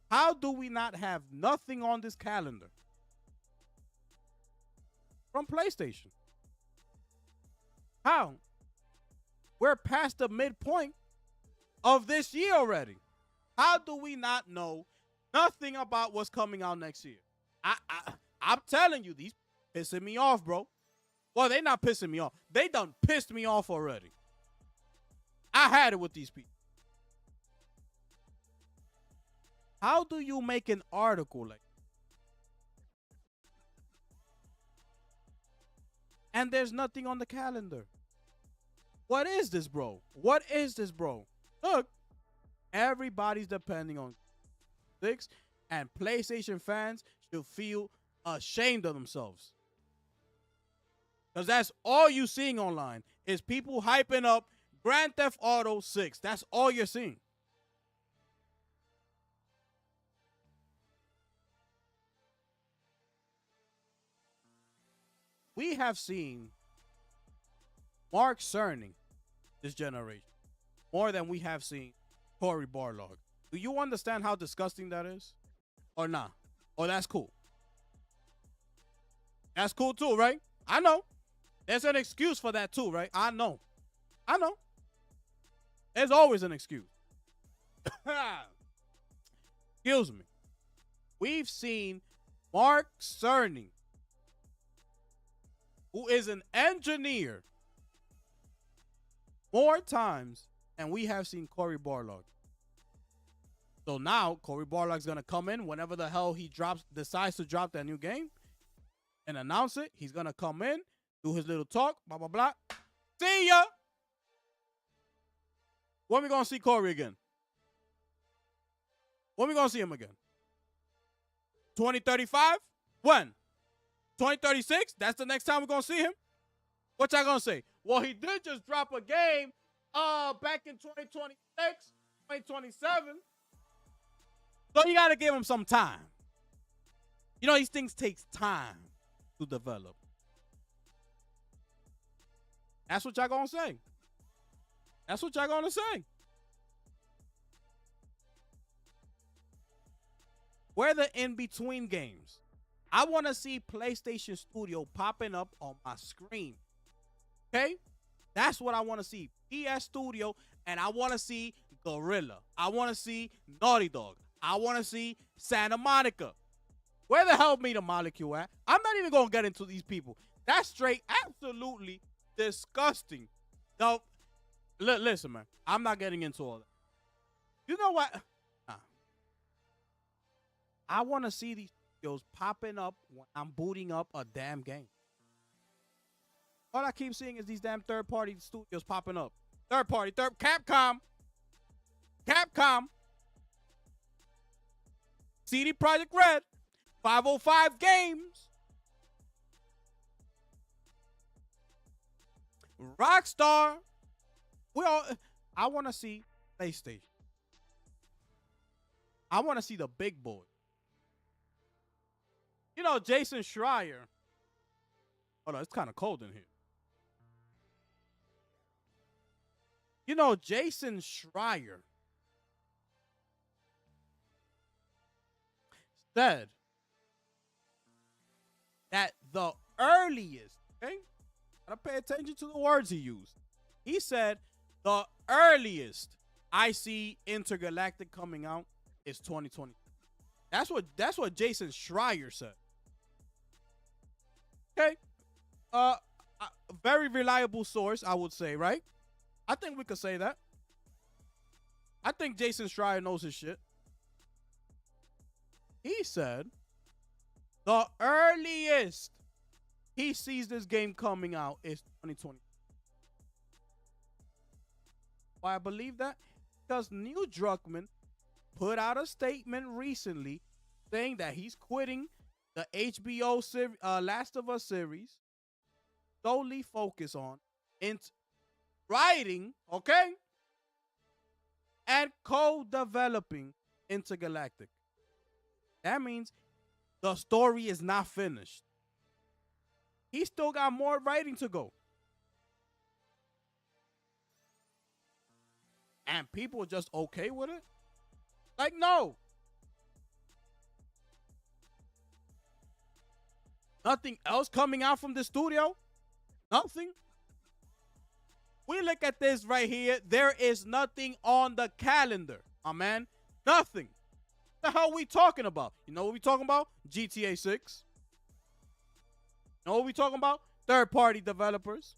How do we not have nothing on this calendar from PlayStation? How? We're past the midpoint of this year already. How do we not know nothing about what's coming out next year? I'm telling you, these pissing me off, bro. Well, they not pissing me off. They done pissed me off already. I had it with these people. How do you make an article like that? And there's nothing on the calendar? What is this, bro? What is this, bro? Look, everybody's depending on 6, and PlayStation fans should feel ashamed of themselves. Because that's all you seeing online is people hyping up Grand Theft Auto 6. That's all you're seeing. We have seen Mark Cerny this generation more than we have seen Cory Barlog. Do you understand how disgusting that is? Or not? Or that's cool? That's cool too, right? I know. There's an excuse for that too, right? I know. There's always an excuse. Excuse me. We've seen Mark Cerny, who is an engineer, more times than we have seen Cory Barlog. So now Cory Barlog's gonna come in whenever the hell he decides to drop that new game and announce it. He's gonna come in, do his little talk, blah blah blah. See ya. When we gonna see Cory again? When we gonna see him again? 2035? When? 2036? That's the next time we're gonna see him? What y'all gonna say? Well, he did just drop a game back in 2026, 2027. So you gotta give them some time. You know, these things takes time to develop. That's what y'all gonna say. That's what y'all gonna say. Where the in-between games? I want to see PlayStation Studio popping up on my screen. Okay? That's what I want to see. PS Studio, and I want to see Gorilla. I want to see Naughty Dog. I want to see Santa Monica. Where the hell Media Molecule at? I'm not even going to get into these people. That's straight absolutely disgusting. No, listen, man. I'm not getting into all that. You know what? I want to see these studios popping up when I'm booting up a damn game. All I keep seeing is these damn third-party studios popping up. Capcom. CD Projekt Red. 505 Games. Rockstar. I want to see PlayStation. I want to see the big boy. You know, Jason Schreier. Hold on, it's kind of cold in here. You know, Jason Schreier said that the earliest, okay? Gotta pay attention to the words he used. He said the earliest I see Intergalactic coming out is 2020. That's what Jason Schreier said. Okay. A very reliable source, I would say, right? I think we could say that. I think Jason Schreier knows his shit. He said the earliest he sees this game coming out is 2020. Why I believe that? Because Neil Druckmann put out a statement recently saying that he's quitting the HBO Last of Us series, solely focus on writing, okay, and co-developing Intergalactic. That means the story is not finished. He still got more writing to go. And people are just okay with it? Like, no. Nothing else coming out from the studio? Nothing. We look at this right here. There is nothing on the calendar, my man. Nothing. What the hell are we talking about? You know what we talking about? GTA 6. You know what we talking about? Third-party developers.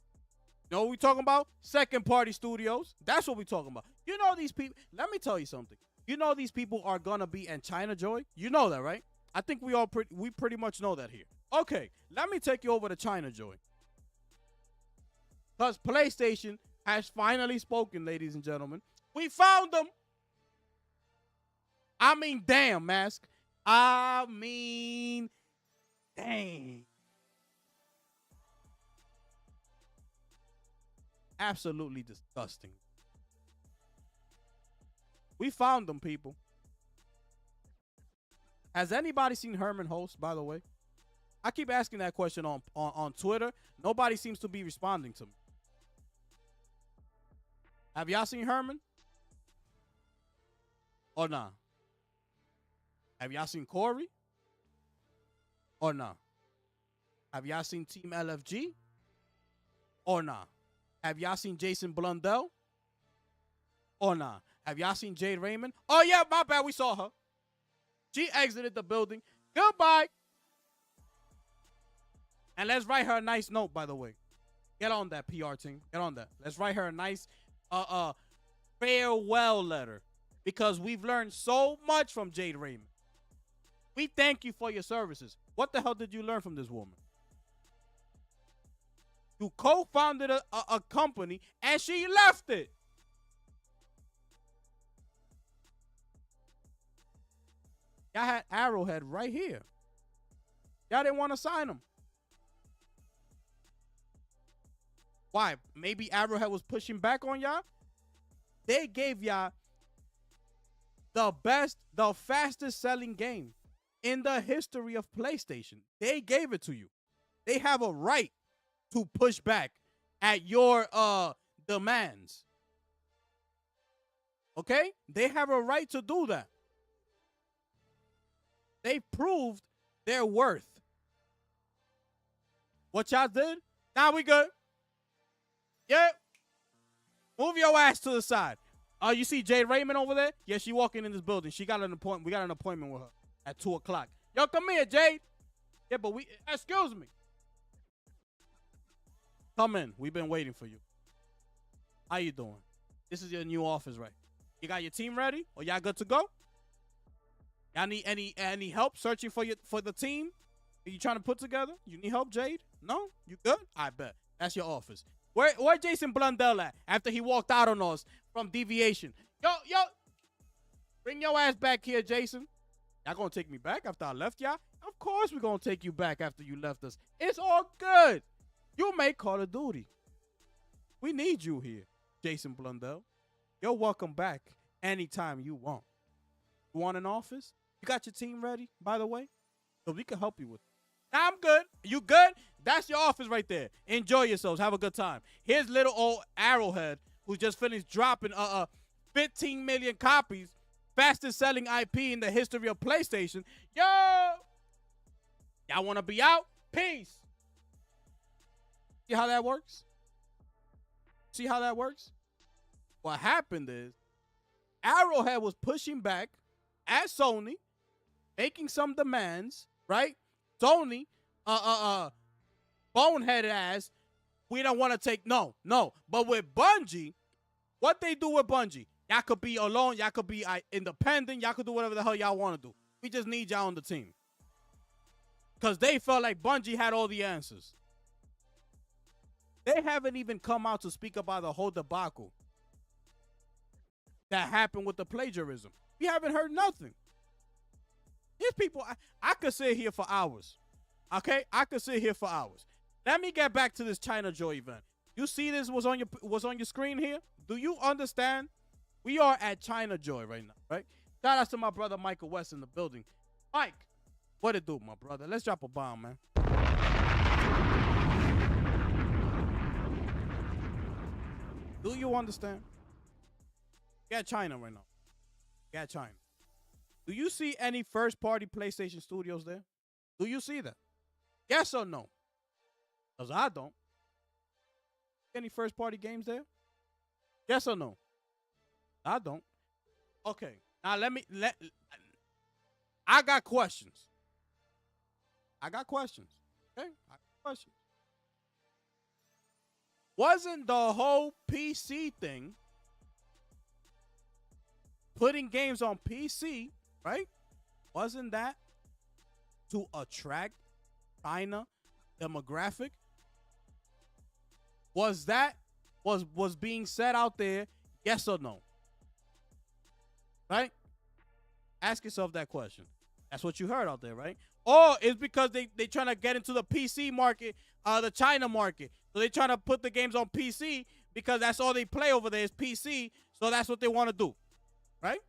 You know what we talking about? Second-party studios. That's what we talking about. You know these people. Let me tell you something. You know these people are gonna be in China Joy. You know that, right? I think we pretty much know that here. Okay, let me take you over to China Joy. Because PlayStation has finally spoken, ladies and gentlemen. We found them. I mean, damn, Mask. I mean, dang. Absolutely disgusting. We found them, people. Has anybody seen Herman Host, by the way? I keep asking that question on Twitter. Nobody seems to be responding to me. Have y'all seen Herman? Or nah? Have y'all seen Corey? Or nah? Have y'all seen Team LFG? Or nah? Have y'all seen Jason Blundell? Or nah? Have y'all seen Jade Raymond? Oh, yeah, my bad. We saw her. She exited the building. Goodbye. And let's write her a nice note, by the way. Get on that, PR team. Get on that. Let's write her a nice farewell letter. Because we've learned so much from Jade Raymond. We thank you for your services. What the hell did you learn from this woman? You co-founded a company and she left it. Y'all had Arrowhead right here. Y'all didn't want to sign him. Why? Maybe Arrowhead was pushing back on y'all? They gave y'all the fastest selling game in the history of PlayStation. They gave it to you. They have a right to push back at your demands. Okay? They have a right to do that. They proved their worth. What y'all did? Now we good. Yeah. Move your ass to the side. You see Jade Raymond over there? Yeah, she walking in this building. She got an appointment. We got an appointment with her at 2 o'clock. Yo, come here, Jade. Yeah, but excuse me. Come in. We've been waiting for you. How you doing? This is your new office, right? You got your team ready? Or y'all good to go? Y'all need any help searching for the team? Are you trying to put together? You need help, Jade? No? You good? I bet. That's your office. Where Jason Blundell at after he walked out on us from deviation? Yo, bring your ass back here, Jason. Y'all gonna take me back after I left y'all? Of course we're gonna take you back after you left us. It's all good. You make Call of Duty. We need you here, Jason Blundell. You're welcome back anytime you want. You want an office? You got your team ready, by the way? So we can help you with it. Nah, I'm good. You good? That's your office right there. Enjoy yourselves. Have a good time. Here's little old Arrowhead who just finished dropping 15 million copies, fastest selling IP in the history of PlayStation. Yo! Y'all want to be out? Peace. See how that works? See how that works? What happened is Arrowhead was pushing back at Sony, making some demands, right? Sony, boneheaded ass, we don't want to take, no. But with Bungie, what they do with Bungie, y'all could be alone, y'all could be independent, y'all could do whatever the hell y'all want to do. We just need y'all on the team. Because they felt like Bungie had all the answers. They haven't even come out to speak about the whole debacle that happened with the plagiarism. We haven't heard nothing. These people, I could sit here for hours. Okay? I could sit here for hours. Let me get back to this China Joy event. You see this was on your screen here? Do you understand? We are at China Joy right now, right? Shout out to my brother Michael West in the building. Mike, what it do, my brother? Let's drop a bomb, man. Do you understand? We're at China right now. We're at China. Do you see any first-party PlayStation studios there? Do you see that? Yes or no? Because I don't. Any first-party games there? Yes or no? I don't. Okay. Now I got questions. Okay? I got questions. Wasn't the whole PC thing, putting games on PC, right? Wasn't that to attract China demographic? Was that was being said out there? Yes or no? Right? Ask yourself that question. That's what you heard out there, right? Or it's because they trying to get into the PC market, the China market. So they trying to put the games on PC because that's all they play over there is PC. So that's what they want to do, right?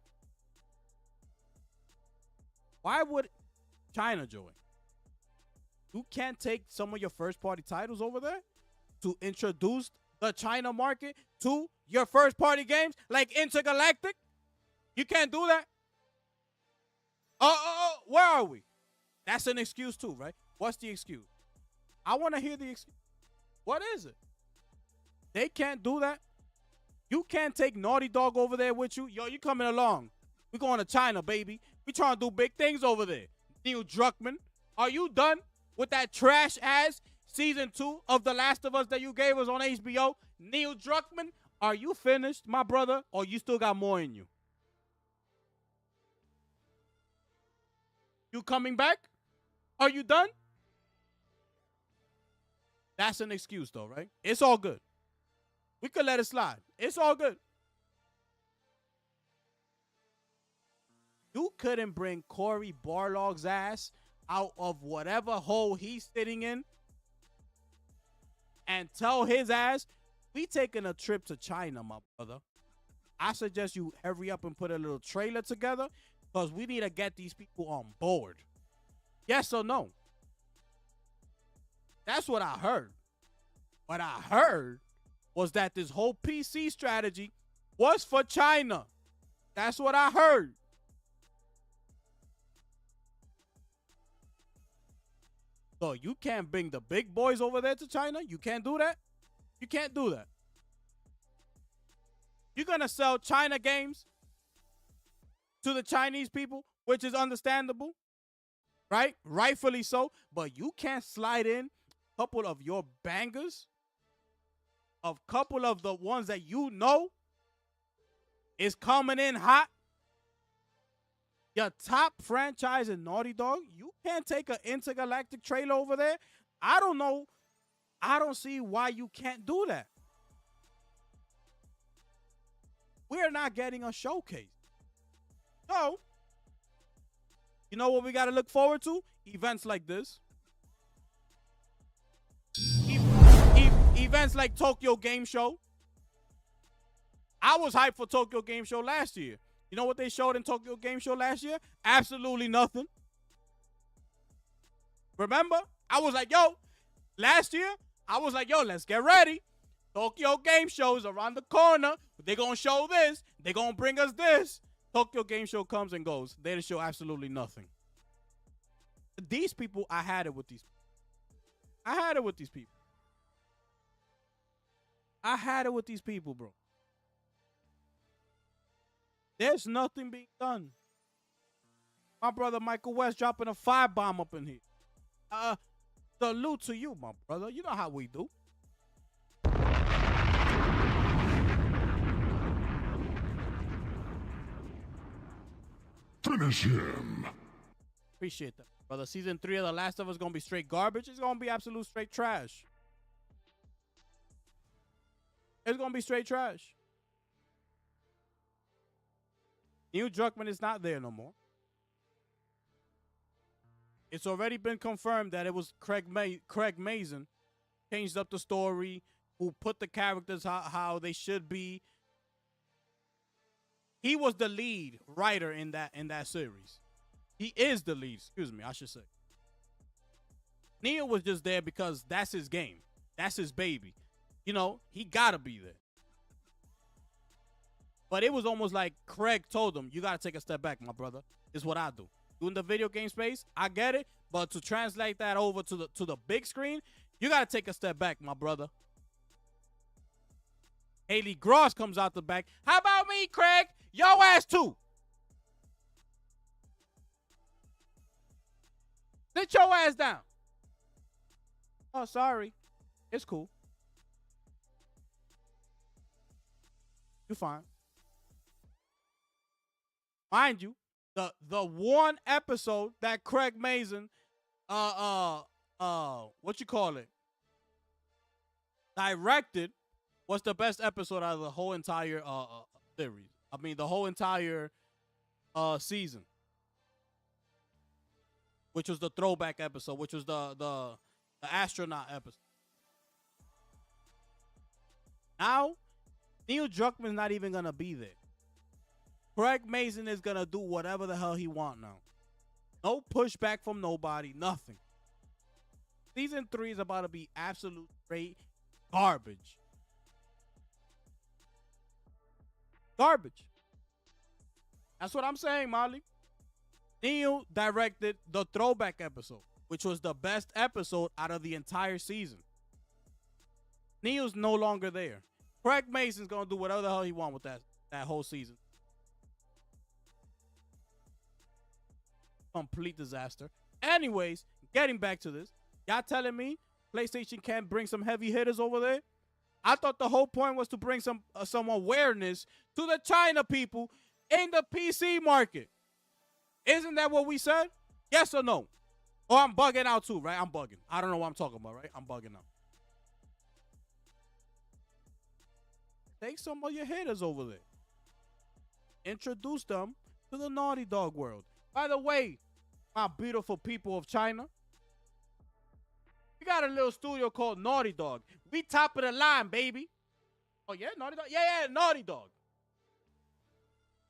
Why would China join? You can't take some of your first-party titles over there to introduce the China market to your first-party games like Intergalactic? You can't do that? Where are we? That's an excuse too, right? What's the excuse? I want to hear the excuse. What is it? They can't do that? You can't take Naughty Dog over there with you? Yo, you coming along. We going to China, baby. We trying to do big things over there. Neil Druckmann, are you done with that trash-ass season 2 of The Last of Us that you gave us on HBO? Neil Druckmann, are you finished, my brother, or you still got more in you? You coming back? Are you done? That's an excuse, though, right? It's all good. We could let it slide. It's all good. You couldn't bring Cory Barlog's ass out of whatever hole he's sitting in and tell his ass, we taking a trip to China, my brother. I suggest you hurry up and put a little trailer together because we need to get these people on board. Yes or no? That's what I heard. What I heard was that this whole PC strategy was for China. That's what I heard. So you can't bring the big boys over there to China? You can't do that? You can't do that. You're going to sell China games to the Chinese people, which is understandable, right? Rightfully so. But you can't slide in a couple of your bangers, a couple of the ones that you know is coming in hot. Your top franchise in Naughty Dog, you can't take an intergalactic trailer over there. I don't know. I don't see why you can't do that. We're not getting a showcase. So, you know what we got to look forward to? Events like this. Events like Tokyo Game Show. I was hyped for Tokyo Game Show last year. You know what they showed in Tokyo Game Show last year? Absolutely nothing. Remember? I was like, yo, last year, I was like, yo, let's get ready. Tokyo Game Show is around the corner. They're going to show this. They're going to bring us this. Tokyo Game Show comes and goes. They didn't show absolutely nothing. These people, I had it with these people. I had it with these people. I had it with these people, bro. There's nothing being done. My brother Michael West dropping a firebomb up in here. Salute to you, my brother. You know how we do. Finish him. Appreciate that, brother. Season 3 of The Last of Us is going to be straight garbage. It's going to be absolute straight trash. It's going to be straight trash. Neil Druckmann is not there no more. It's already been confirmed that it was Craig Mazin, changed up the story, who put the characters how they should be. He was the lead writer in that series. He is the lead, excuse me, I should say. Neil was just there because that's his game. That's his baby. You know, he gotta be there. But it was almost like Craig told him, you got to take a step back, my brother. It's what I do. Doing the video game space, I get it. But to translate that over to the big screen, you got to take a step back, my brother. Haley Gross comes out the back. How about me, Craig? Yo ass too. Sit your ass down. Oh, sorry. It's cool. You're fine. Mind you, the one episode that Craig Mazin, what you call it, directed was the best episode out of the whole entire series. I mean, the whole entire season, which was the throwback episode, which was the astronaut episode. Now, Neil Druckmann's not even gonna be there. Craig Mazin is going to do whatever the hell he want now. No pushback from nobody, nothing. Season 3 is about to be absolute straight garbage. Garbage. That's what I'm saying, Molly. Neil directed the throwback episode, which was the best episode out of the entire season. Neil's no longer there. Craig Mazin's going to do whatever the hell he want with that whole season. Complete disaster. Anyways, getting back to this. Y'all telling me PlayStation can't bring some heavy hitters over there? I thought the whole point was to bring some awareness to the China people in the PC market. Isn't that what we said? Yes or no? Or I'm bugging out too, right? I'm bugging. I don't know what I'm talking about, right? I'm bugging out. Take some of your hitters over there. Introduce them to the Naughty Dog world. By the way, my beautiful people of China, we got a little studio called Naughty Dog. We top of the line, baby. Oh, yeah, Naughty Dog? Yeah, Naughty Dog.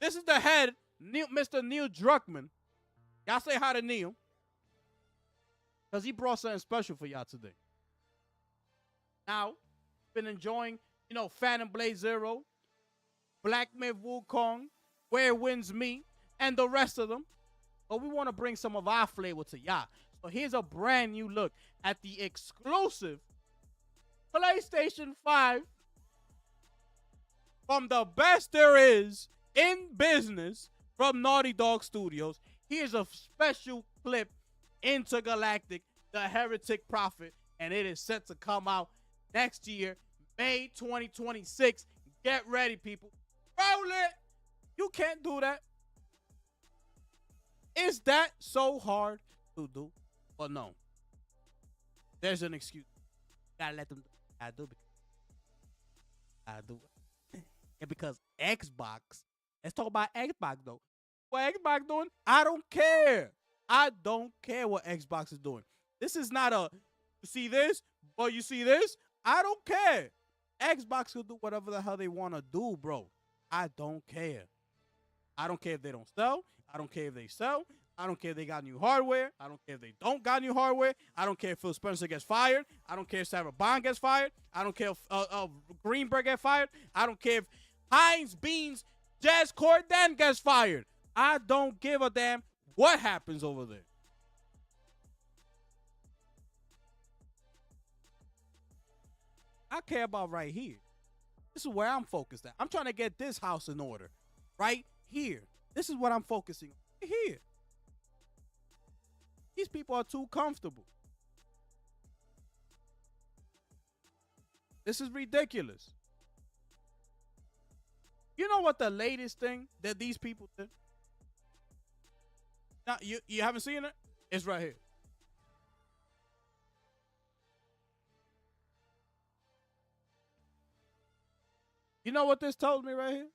This is the head, Mr. Neil Druckmann. Y'all say hi to Neil. Because he brought something special for y'all today. Now, been enjoying, Phantom Blade Zero, Black Myth Wukong, Where Winds Me, and the rest of them. But we want to bring some of our flavor to y'all. So here's a brand new look at the exclusive PlayStation 5 from the best there is in business from Naughty Dog Studios. Here's a special clip, Intergalactic, the Heretic Prophet, and it is set to come out next year, May 2026. Get ready, people. Roll it. You can't do that. Is that so hard to do? But no. There's an excuse. Gotta let them do it. I do it. And because Xbox, let's talk about Xbox though. What Xbox doing? I don't care. I don't care what Xbox is doing. This is not a, you see this, but you see this? I don't care. Xbox will do whatever the hell they want to do, bro. I don't care. I don't care if they don't sell. I don't care if they sell. I don't care if they got new hardware. I don't care if they don't got new hardware. I don't care if Phil Spencer gets fired. I don't care if Sarah Bond gets fired. I don't care if Greenberg gets fired. I don't care if Heinz Beans Jazz Corden gets fired. I don't give a damn what happens over there. I care about right here. This is where I'm focused at. I'm trying to get this house in order. Right here. This is what I'm focusing on. Right here. These people are too comfortable. This is ridiculous. You know what the latest thing that these people did? Now, you haven't seen it? It's right here. You know what this tells me right here?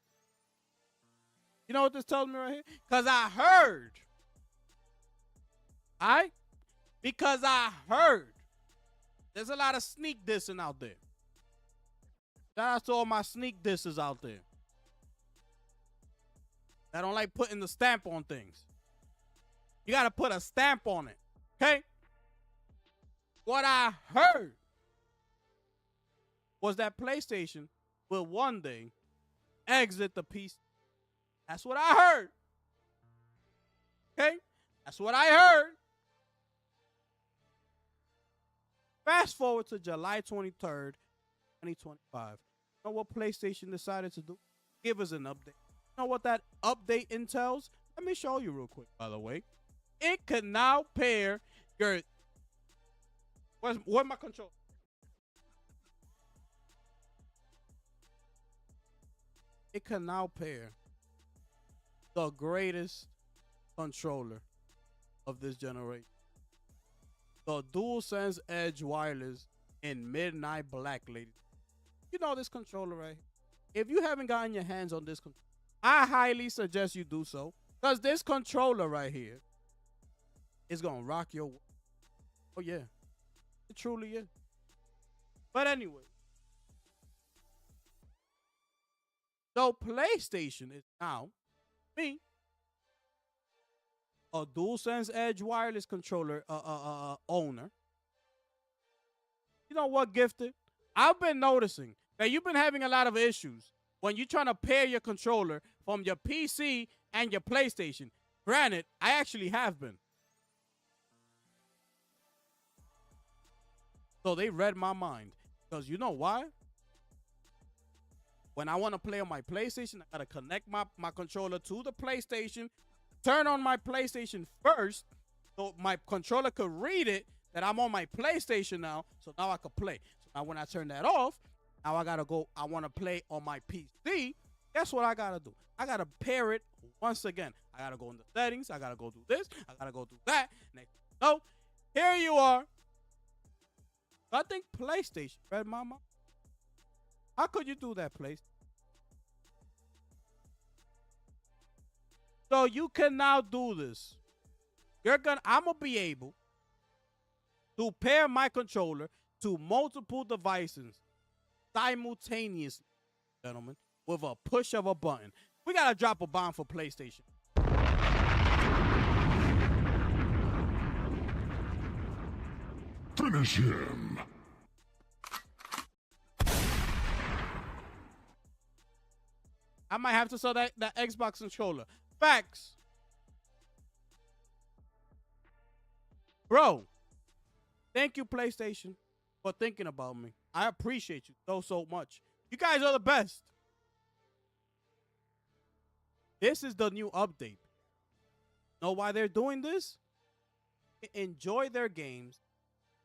You know what this tells me right here? Because I heard. Alright? Because I heard. There's a lot of sneak dissing out there. Shout out to all my sneak dissers out there. I don't like putting the stamp on things. You got to put a stamp on it. Okay? What I heard was that PlayStation will one day exit the PC. That's what I heard. Okay? That's what I heard. Fast forward to July 23rd, 2025. You know what PlayStation decided to do? Give us an update. You know what that update entails? Let me show you real quick, by the way. It can now pair your... Where's my controller? It can now pair the greatest controller of this generation. The DualSense Edge Wireless in Midnight Black, ladies. You know this controller right here. If you haven't gotten your hands on this controller, I highly suggest you do so. Because this controller right here is going to rock your... Oh, yeah. It truly is. But anyway. So PlayStation is now me a DualSense Edge wireless controller owner. You know what, Gifted? I've been noticing that you've been having a lot of issues when you're trying to pair your controller from your PC and your PlayStation. Granted, I actually have been. So they read my mind. Because you know why? When I want to play on my PlayStation, I got to connect my controller to the PlayStation, turn on my PlayStation first, so my controller could read it that I'm on my PlayStation now, so now I could play. So now when I turn that off, now I got to go, I want to play on my PC. Guess what I got to do? I got to pair it once again. I got to go in the settings. I got to go do this. I got to go do that. Next, no, here you are. I think PlayStation read my mind. How could you do that, PlayStation? So you can now do this. I'm gonna be able to pair my controller to multiple devices simultaneously, gentlemen, with a push of a button. We gotta drop a bomb for PlayStation. Finish him. I might have to sell that Xbox controller. Facts. Bro, thank you, PlayStation, for thinking about me. I appreciate you so much. You guys are the best. This is the new update. Know why they're doing this? Enjoy their games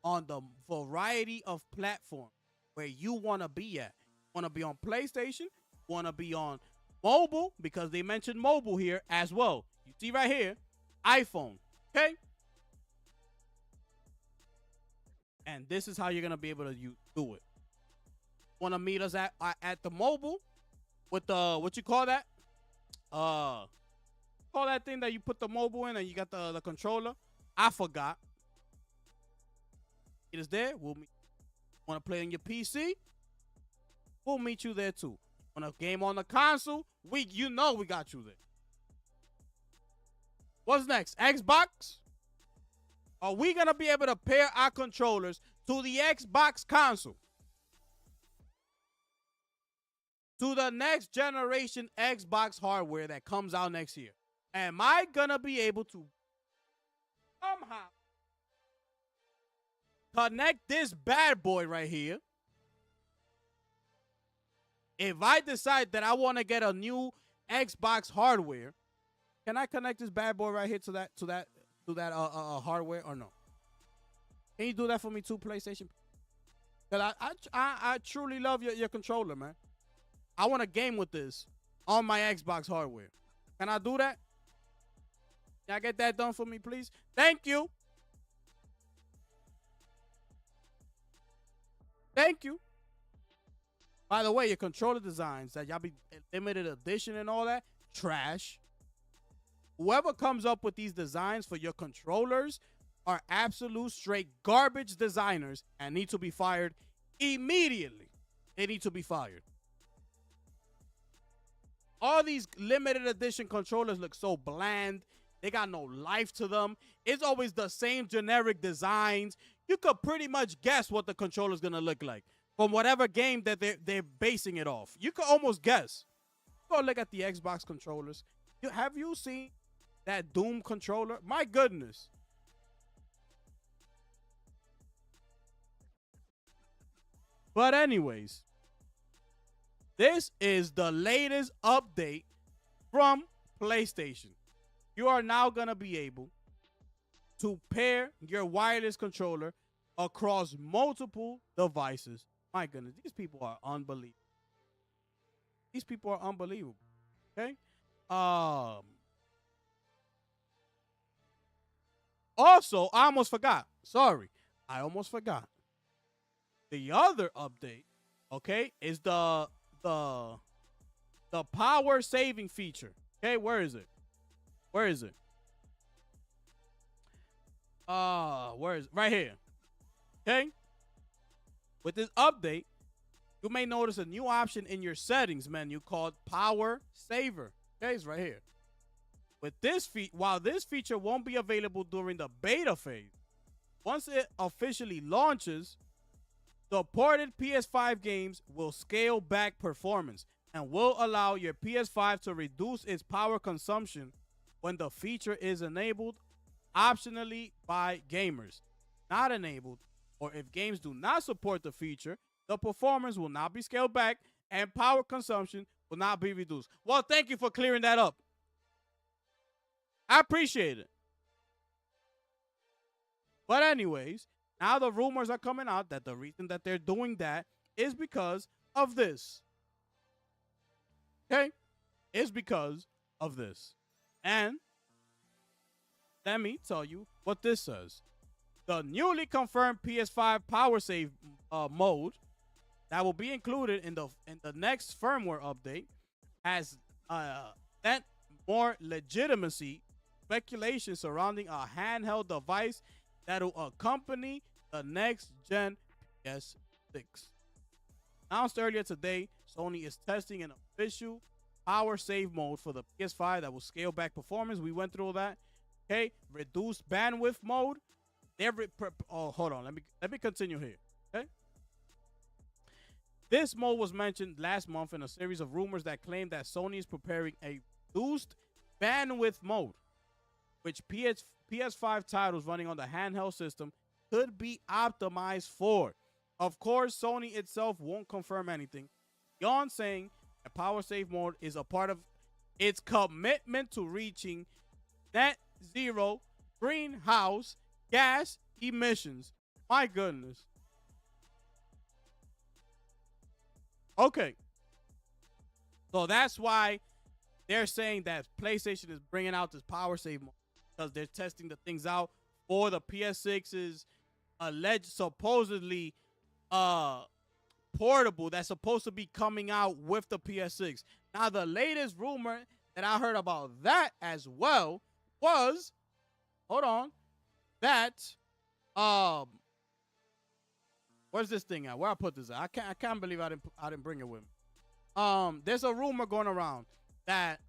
on the variety of platforms where you want to be at. Want to be on PlayStation? Want to be on mobile? Because they mentioned mobile here as well. You see right here, iPhone. Okay? And this is how you're going to be able to do it. Want to meet us at the mobile with the, what you call that? Call that thing that you put the mobile in and you got the controller. I forgot. It is there. We'll meet. Want to play on your PC? We'll meet you there too. Want a game on the console? We got you there. What's next? Xbox? Are we gonna be able to pair our controllers to the Xbox console? To the next generation Xbox hardware that comes out next year? Am I gonna be able to somehow connect this bad boy right here? If I decide that I want to get a new Xbox hardware, can I connect this bad boy right here to that hardware or no? Can you do that for me too, PlayStation? Because I truly love your controller, man. I want to game with this on my Xbox hardware. Can I do that? Can I get that done for me, please? Thank you. Thank you. By the way, your controller designs that y'all be limited edition and all that, trash. Whoever comes up with these designs for your controllers are absolute straight garbage designers and need to be fired immediately. They need to be fired. All these limited edition controllers look so bland. They got no life to them. It's always the same generic designs. You could pretty much guess what the controller's going to look like from whatever game that they're basing it off. You could almost guess. Go look at the Xbox controllers. Have you seen that Doom controller? My goodness. But anyways, this is the latest update from PlayStation. You are now going to be able to pair your wireless controller across multiple devices. My goodness, these people are unbelievable. These people are unbelievable. Okay? Also, I almost forgot. Sorry. I almost forgot. The other update, okay, is the power saving feature. Okay, where is it? Where is it? Where is it? Right here. Okay? With this update, you may notice a new option in your settings menu called Power Saver. Okay, it's right here. With this while this feature won't be available during the beta phase, once it officially launches, supported PS5 games will scale back performance and will allow your PS5 to reduce its power consumption when the feature is enabled optionally by gamers. Not enabled, or if games do not support the feature, the performance will not be scaled back and power consumption will not be reduced. Well, thank you for clearing that up. I appreciate it. But anyways, now the rumors are coming out that the reason that they're doing that is because of this. Okay? It's because of this. And let me tell you what this says. The newly confirmed PS5 power save mode that will be included in the next firmware update has that more legitimacy speculation surrounding a handheld device that will accompany the next gen PS6. Announced earlier today, Sony is testing an official power save mode for the PS5 that will scale back performance. We went through all that. Okay, reduced bandwidth mode. Hold on. Let me continue here. Okay. This mode was mentioned last month in a series of rumors that claimed that Sony is preparing a reduced bandwidth mode, which PS5 titles running on the handheld system could be optimized for. Of course, Sony itself won't confirm anything beyond saying a power save mode is a part of its commitment to reaching net zero greenhouse gas emissions. My goodness. Okay. So that's why they're saying that PlayStation is bringing out this power save mode, because they're testing the things out for the PS6's supposedly portable that's supposed to be coming out with the PS6. Now, the latest rumor that I heard about that as well was, where's this thing at? Where I put this at? I can't believe I didn't bring it with me. There's a rumor going around that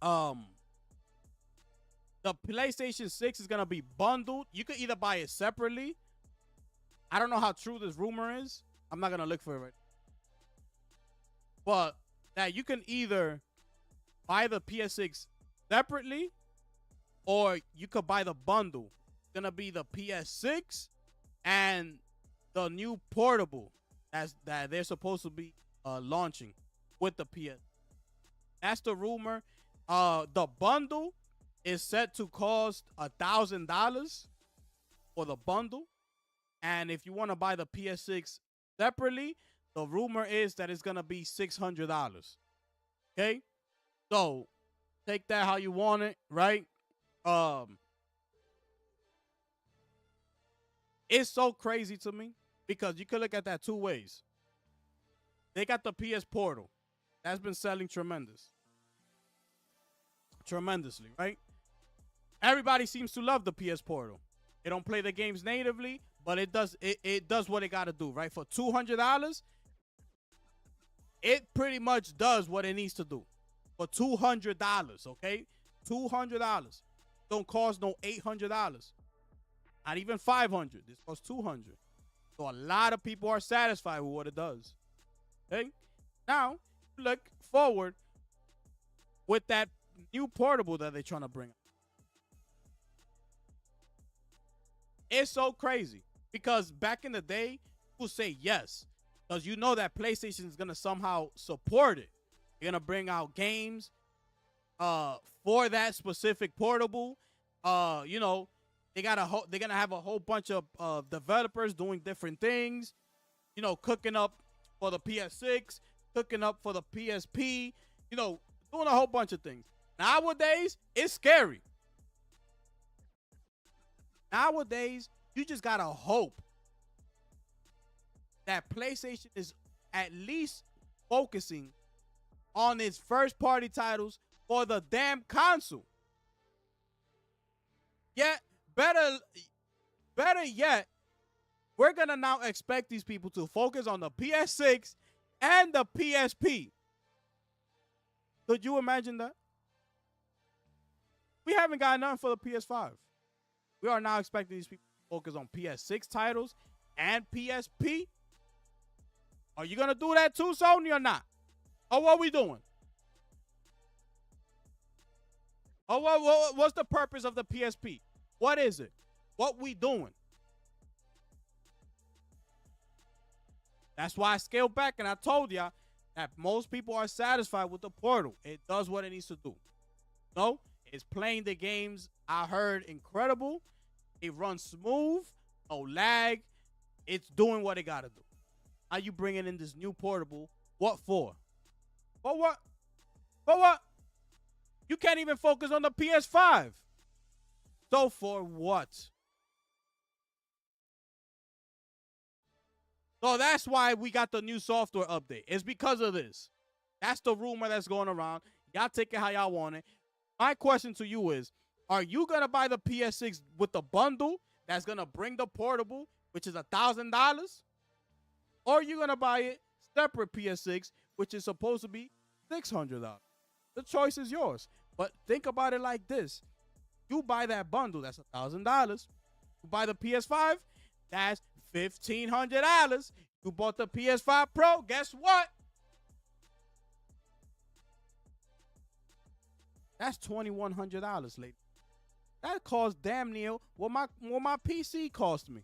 the PlayStation 6 is gonna be bundled. You could either buy it separately. I don't know how true this rumor is. I'm not gonna look for it right now. But that you can either buy the PS6 separately, or you could buy the bundle. It's gonna be the PS6 and the new portable that they're supposed to be launching with the PS. That's the rumor. The bundle is set to cost $1,000 for the bundle. And if you want to buy the PS6 separately, the rumor is that it's going to be $600. Okay? So, take that how you want it, right? It's so crazy to me because you can look at that two ways. They got the PS Portal. That's been selling tremendously, right? Everybody seems to love the PS Portal. It don't play the games natively, but it does what it got to do, right? For $200, it pretty much does what it needs to do. For $200, okay? $200. Don't cost no $800. Not even $500. This costs $200. So a lot of people are satisfied with what it does. Okay? Now, look forward with that new portable that they're trying to bring. It's so crazy because back in the day, people say yes because you know that PlayStation is gonna somehow support it. They're gonna bring out games for that specific portable. You know, they're gonna have a whole bunch of developers doing different things. You know, cooking up for the PS6, cooking up for the PSP. You know, doing a whole bunch of things. Nowadays, it's scary. Nowadays, you just gotta hope that PlayStation is at least focusing on its first-party titles for the damn console. Yet, better yet, we're gonna now expect these people to focus on the PS6 and the PSP. Could you imagine that? We haven't got nothing for the PS5. We are now expecting these people to focus on PS6 titles and PSP. Are you going to do that too, Sony, or not? Or what are we doing? Or what's the purpose of the PSP? What is it? What we doing? That's why I scaled back and I told y'all that most people are satisfied with the portal. It does what it needs to do. No, it's playing the games. I heard incredible. It runs smooth, no lag. It's doing what it got to do. Now you bringing in this new portable. What for? For what? For what? You can't even focus on the PS5. So for what? So that's why we got the new software update. It's because of this. That's the rumor that's going around. Y'all take it how y'all want it. My question to you is, are you going to buy the PS6 with the bundle that's going to bring the portable, which is $1,000? Or are you going to buy it separate PS6, which is supposed to be $600. The choice is yours. But think about it like this. You buy that bundle, that's $1,000. You buy the PS5, that's $1,500. You bought the PS5 Pro, guess what? That's $2,100, lady. That cost damn near what my PC cost me.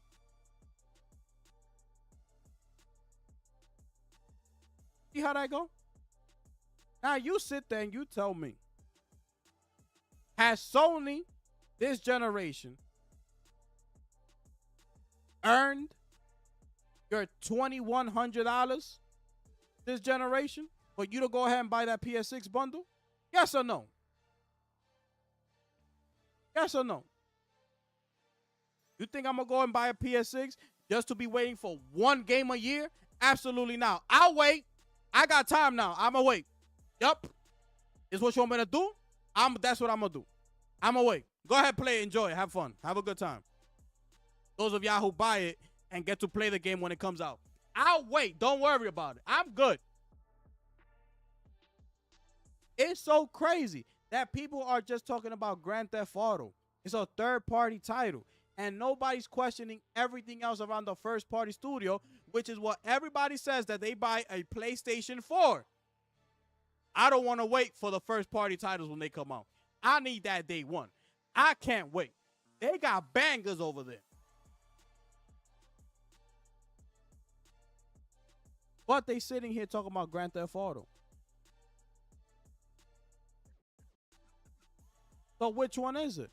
See how that go? Now you sit there and you tell me, has Sony this generation earned your $2,100 this generation for you to go ahead and buy that PS6 bundle? Yes or no? Yes or no? You think I'm going to go and buy a PS6 just to be waiting for one game a year? Absolutely not. I'll wait. I got time now. I'm going to wait. Yup. Is what you want me to do? That's what I'm going to do. I'm going to wait. Go ahead, play it, enjoy it, have fun. Have a good time. Those of y'all who buy it and get to play the game when it comes out. I'll wait. Don't worry about it. I'm good. It's so crazy that people are just talking about Grand Theft Auto. It's a third-party title. And nobody's questioning everything else around the first-party studio, which is what everybody says that they buy a PlayStation 4. I don't want to wait for the first-party titles when they come out. I need that day one. I can't wait. They got bangers over there. But they sitting here talking about Grand Theft Auto. So which one is it?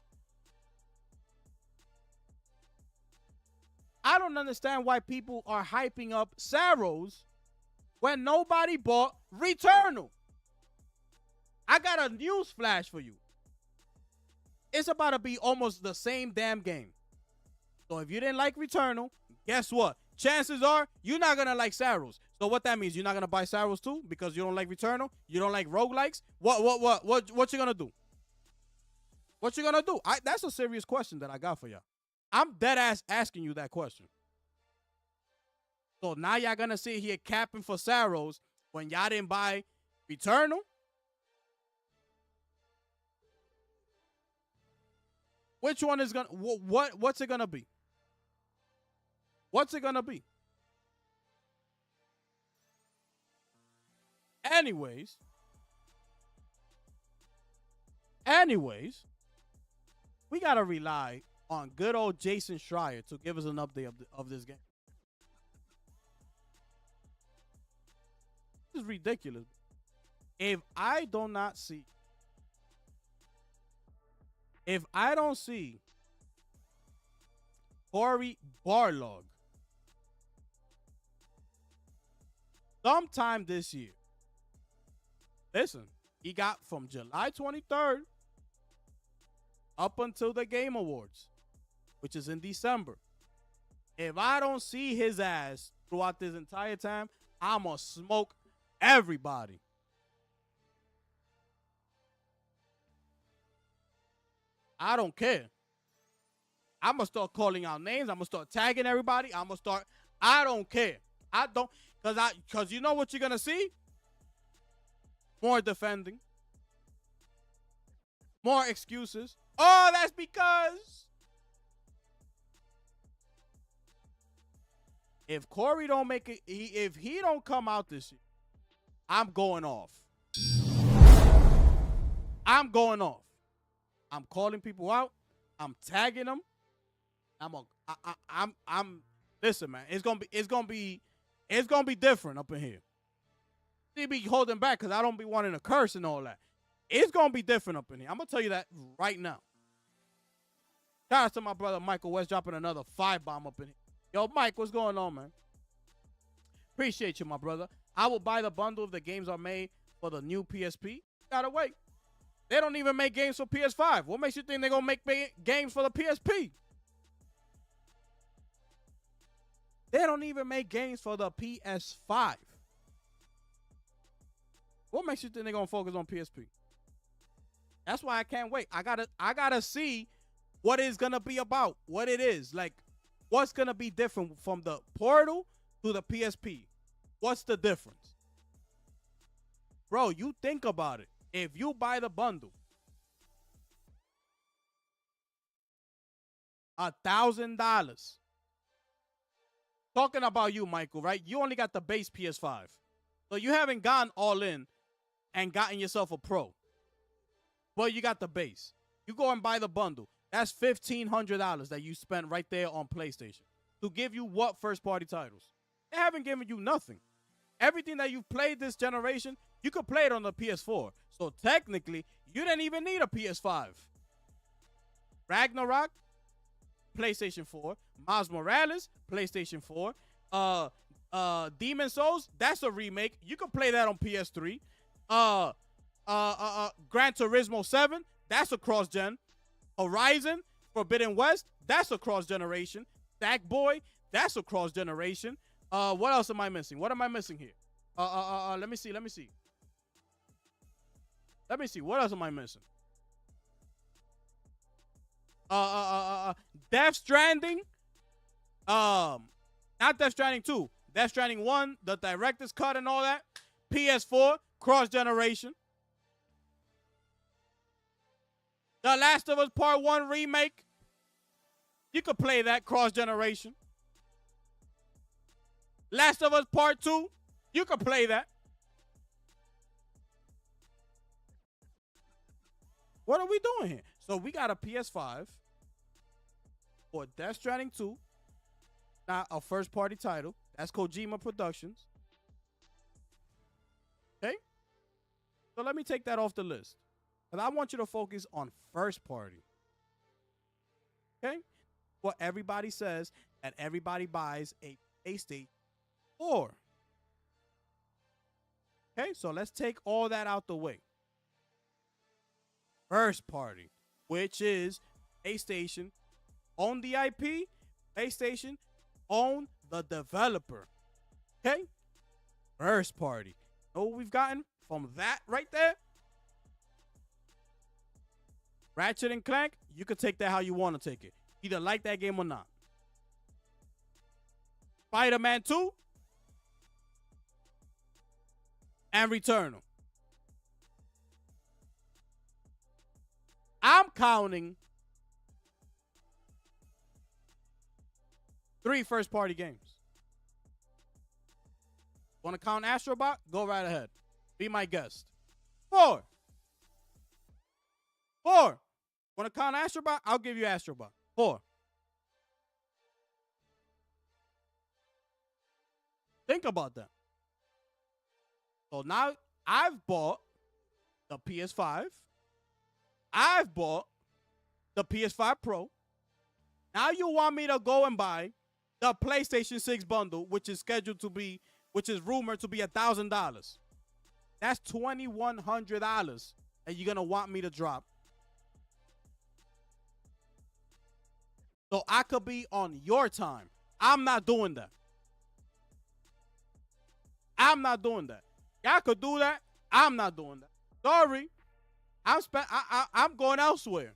I don't understand why people are hyping up Saros when nobody bought Returnal. I got a news flash for you. It's about to be almost the same damn game. So if you didn't like Returnal, guess what? Chances are you're not going to like Saros. So what that means, you're not going to buy Saros too because you don't like Returnal? You don't like roguelikes? What you going to do? What you going to do? That's a serious question that I got for y'all. I'm dead ass asking you that question. So now y'all going to sit here capping for Saros when y'all didn't buy Returnal? Which one is going to, what's it going to be? What's it going to be? Anyways, we got to rely on good old Jason Schreier to give us an update of this game. This is ridiculous. If I don't see Cory Barlog sometime this year, listen, he got from July 23rd up until the Game Awards, which is in December. If I don't see his ass throughout this entire time, I'm going to smoke everybody. I don't care. I'm going to start calling out names. I'm going to start tagging everybody. I don't care. I don't, because you know what you're going to see? More defending. More excuses. Oh, that's because. If Cory don't make it, if he don't come out this year, I'm going off. I'm going off. I'm calling people out. I'm tagging them. Listen, man. It's gonna be different up in here. They be holding back because I don't be wanting to curse and all that. It's gonna be different up in here. I'm gonna tell you that right now. Shout out to my brother Michael West dropping another 5-bomb up in here. Yo, Mike, what's going on, man? Appreciate you, my brother. I will buy the bundle if the games are made for the new PSP. Gotta wait. They don't even make games for PS5. What makes you think they're going to make games for the PSP? They don't even make games for the PS5. What makes you think they're going to focus on PSP? That's why I can't wait. I gotta see what it's going to be about, what it is. Like, what's going to be different from the Portal to the PSP? What's the difference? Bro, you think about it. If you buy the bundle, $1,000. Talking about you, Michael, right? You only got the base PS5. So you haven't gone all in and gotten yourself a pro. But you got the base. You go and buy the bundle. That's $1,500 that you spent right there on PlayStation. To give you what first party titles? They haven't given you nothing. Everything that you've played this generation, you could play it on the PS4. So technically, you didn't even need a PS5. Ragnarok, PlayStation 4. Miles Morales, PlayStation 4. Demon Souls, that's a remake. You can play that on PS3. Gran Turismo 7, that's a cross-gen. Horizon, Forbidden West, that's a cross-generation. Sackboy, that's a cross-generation. What else am I missing? What am I missing here? Let me see. Let me see. What else am I missing? Death Stranding. Not Death Stranding 2. Death Stranding 1, the director's cut and all that. PS4, cross-generation. The Last of Us Part 1 remake. You could play that cross-generation. Last of Us Part 2, you could play that. What are we doing here? So we got a PS5 for Death Stranding 2. Not a first-party title. That's Kojima Productions. Okay? So let me take that off the list. Because I want you to focus on first party. Okay? What everybody says that everybody buys a PlayStation 4. Okay? So let's take all that out the way. First party, which is PlayStation own the IP, PlayStation own the developer. Okay? First party. Know what we've gotten from that right there? Ratchet and Clank, you can take that how you want to take it. Either like that game or not. Spider-Man 2 and Returnal. I'm counting 3 first-party games. Want to count Astrobot? Go right ahead. Be my guest. 4. Want to count Astrobot? I'll give you Astrobot. 4. Think about that. So now I've bought the PS5. I've bought the PS5 Pro. Now you want me to go and buy the PlayStation 6 bundle, which is rumored to be $1,000. That's $2,100 that you're gonna want me to drop. So I could be on your time. I'm not doing that. Y'all could do that. I'm not doing that. Sorry. I'm going elsewhere.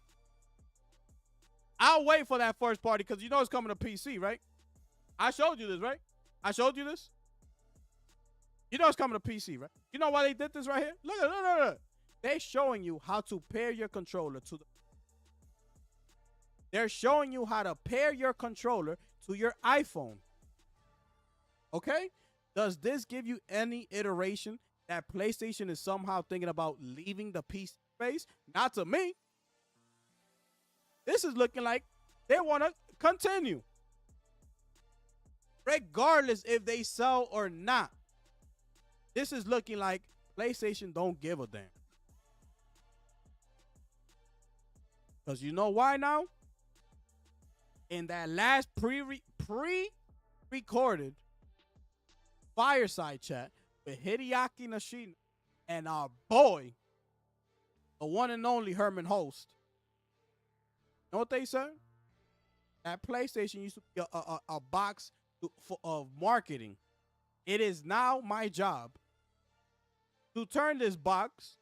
I'll wait for that first party because you know it's coming to PC, right? I showed you this, right? I showed you this. You know it's coming to PC, right? You know why they did this right here? Look. They're showing you how to pair your controller to the... They're showing you how to pair your controller to your iPhone. Okay? Does this give you any iteration that PlayStation is somehow thinking about leaving the PC space? Not to me. This is looking like they want to continue. Regardless if they sell or not. This is looking like PlayStation don't give a damn. Because you know why now? In that last pre-recorded fireside chat with Hideaki Nishino and our boy, the one and only Herman Host, you know what they said? That PlayStation used to be a box of marketing. It is now my job to turn this box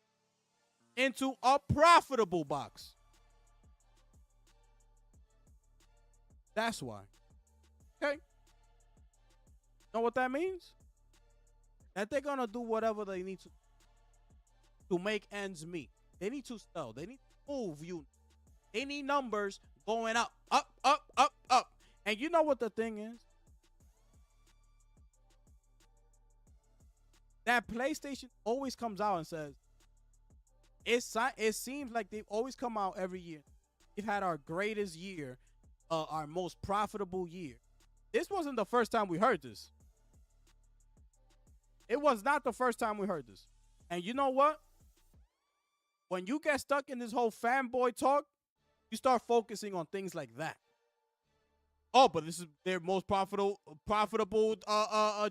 into a profitable box. That's why. Okay? Know what that means? That they're going to do whatever they need to to make ends meet. They need to sell. They need to move you. They need numbers going up, up, up, up, up. And you know what the thing is? That PlayStation always comes out and says, it seems like they always come out every year. We've had our greatest year, our most profitable year. This wasn't the first time we heard this. It was not the first time we heard this. And you know what? When you get stuck in this whole fanboy talk, you start focusing on things like that. Oh, but this is their most profitable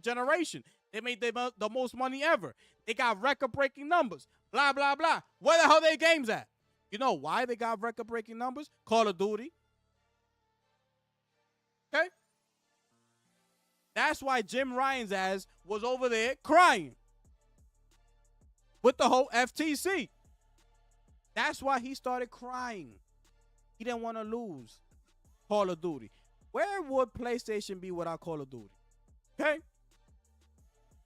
generation. They made the most money ever. They got record-breaking numbers. Blah, blah, blah. Where the hell they games at? You know why they got record-breaking numbers? Call of Duty. Okay? That's why Jim Ryan's ass was over there crying with the whole FTC. That's why he started crying. He didn't want to lose Call of Duty. Where would PlayStation be without Call of Duty? Okay?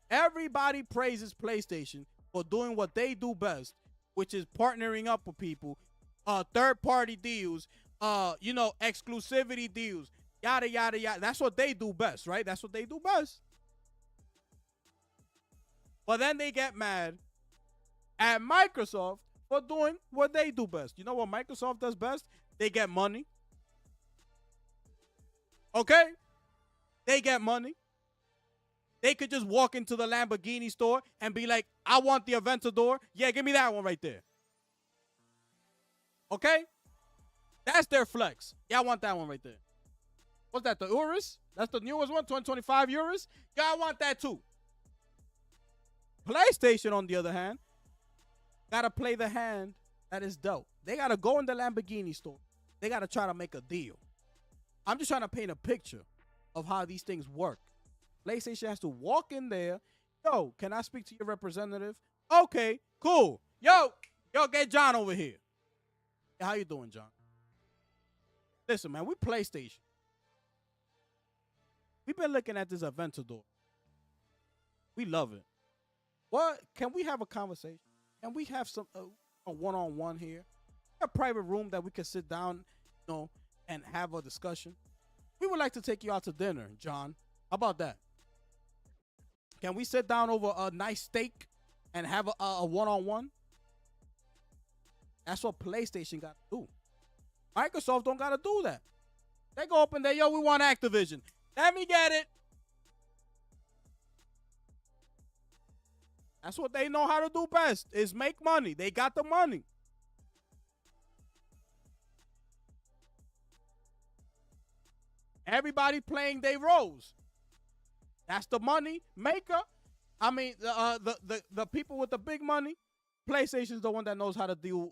Everybody praises PlayStation for doing what they do best, which is partnering up with people, third-party deals, exclusivity deals, yada, yada, yada. That's what they do best, right? That's what they do best. But then they get mad at Microsoft for doing what they do best. You know what Microsoft does best? They get money. Okay? They get money. They could just walk into the Lamborghini store and be like, I want the Aventador. Yeah, give me that one right there. Okay? That's their flex. Yeah, I want that one right there. What's that, the Urus? That's the newest one, 2025 Urus? Yeah, I want that too. PlayStation, on the other hand, got to play the hand that is dealt. They got to go in the Lamborghini store. They got to try to make a deal. I'm just trying to paint a picture of how these things work. PlayStation has to walk in there. Yo, can I speak to your representative? Okay, cool. Yo, get John over here. Hey, how you doing, John? Listen, man, we PlayStation. We've been looking at this Aventador. We love it. What? Can we have a conversation? Can we have some a one-on-one here? A private room that we can sit down, and have a discussion. We would like to take you out to dinner, John. How about that? Can we sit down over a nice steak and have a one-on-one? That's what PlayStation got to do. Microsoft don't got to do that. They go up in there, yo, we want Activision. Let me get it. That's what they know how to do best, is make money. They got the money. Everybody playing their roles. That's the money maker. I mean, the people with the big money. PlayStation's the one that knows how to do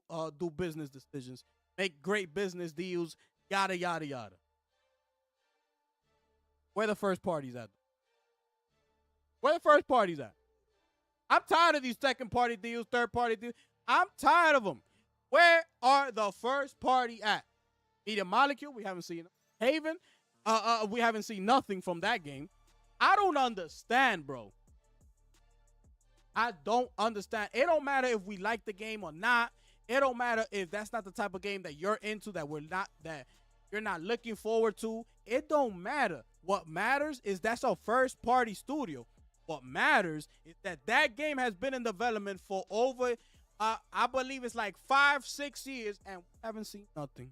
business decisions, make great business deals, yada, yada, yada. Where the first parties at? Where the first parties at? I'm tired of these second party deals, third party deals. I'm tired of them. Where are the first party at? Media Molecule, we haven't seen. Haven, we haven't seen nothing from that game. I don't understand, bro. I don't understand. It don't matter if we like the game or not. It don't matter if that's not the type of game that you're into, that you're not looking forward to. It don't matter. What matters is that's a first party studio. What matters is that game has been in development for over, I believe it's like 5-6 years, and we haven't seen nothing.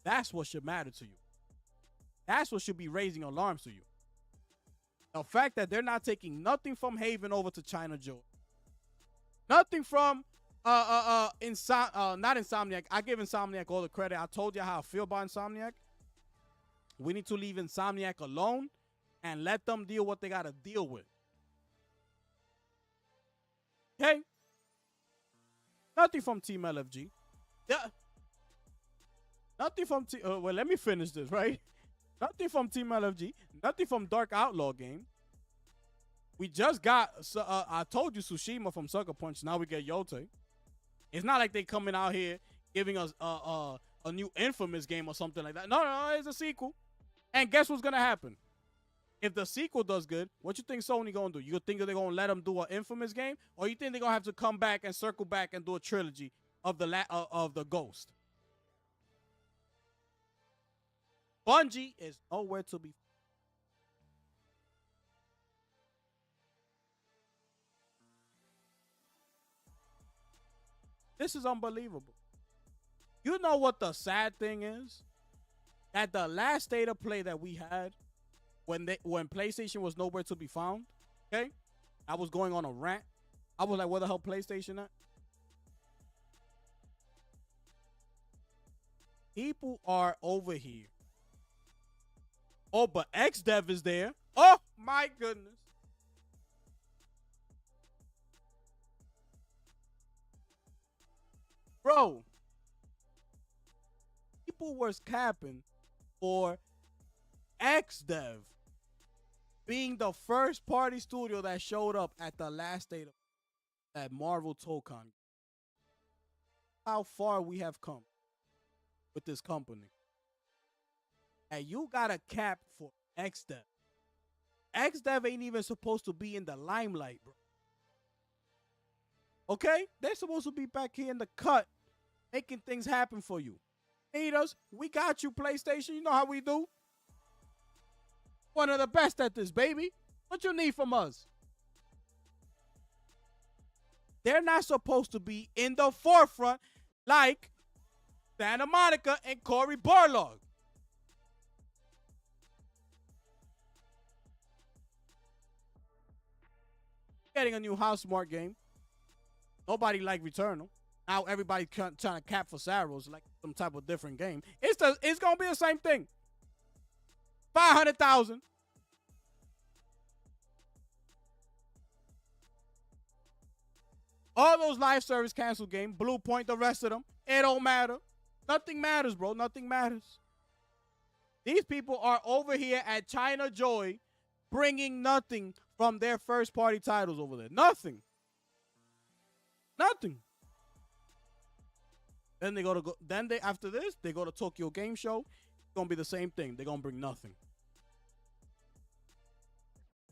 That's what should matter to you. That's what should be raising alarms to you. The fact that they're not taking nothing from Haven over to China Joe. Nothing from not Insomniac. I give Insomniac all the credit. I told you how I feel about Insomniac. We need to leave Insomniac alone and let them deal what they got to deal with. Okay? Nothing from Team LFG. Yeah. Nothing from well, let me finish this, right? Nothing from Team LFG. Nothing from Dark Outlaw game. We just got, I told you, Tsushima from Sucker Punch. Now we get Yote. It's not like they coming out here giving us a new Infamous game or something like that. No, it's a sequel. And guess what's going to happen? If the sequel does good, what you think Sony gonna do? You think that they're gonna let them do an Infamous game, or you think they're gonna have to come back and circle back and do a trilogy of the Ghost? Bungie is nowhere to be. This is unbelievable. You know what the sad thing is? That the last state of play that we had when PlayStation was nowhere to be found, okay? I was going on a rant. I was like, where the hell PlayStation at? People are over here. Oh, but XDev is there. Oh, my goodness. Bro, people was capping for XDev being the first party studio that showed up at the last state of that Marvel Tokon. How far we have come with this company. And you got a cap for XDev. XDev ain't even supposed to be in the limelight, bro. Okay? They're supposed to be back here in the cut, making things happen for you. Need us? We got you, PlayStation. You know how we do. One of the best at this, baby. What you need from us? They're not supposed to be in the forefront like Santa Monica and Cory Barlog. Getting a new House Smart game. Nobody like Returnal. Now everybody trying to cap for Saros like some type of different game. It's gonna be the same thing. 500,000. All those live service canceled game, Blue Point, the rest of them, it don't matter. Nothing matters, bro. Nothing matters. These people are over here at China Joy bringing nothing from their first party titles over there. Nothing. Nothing. Then they after this, they go to Tokyo Game Show. It's gonna be the same thing. They're gonna bring nothing.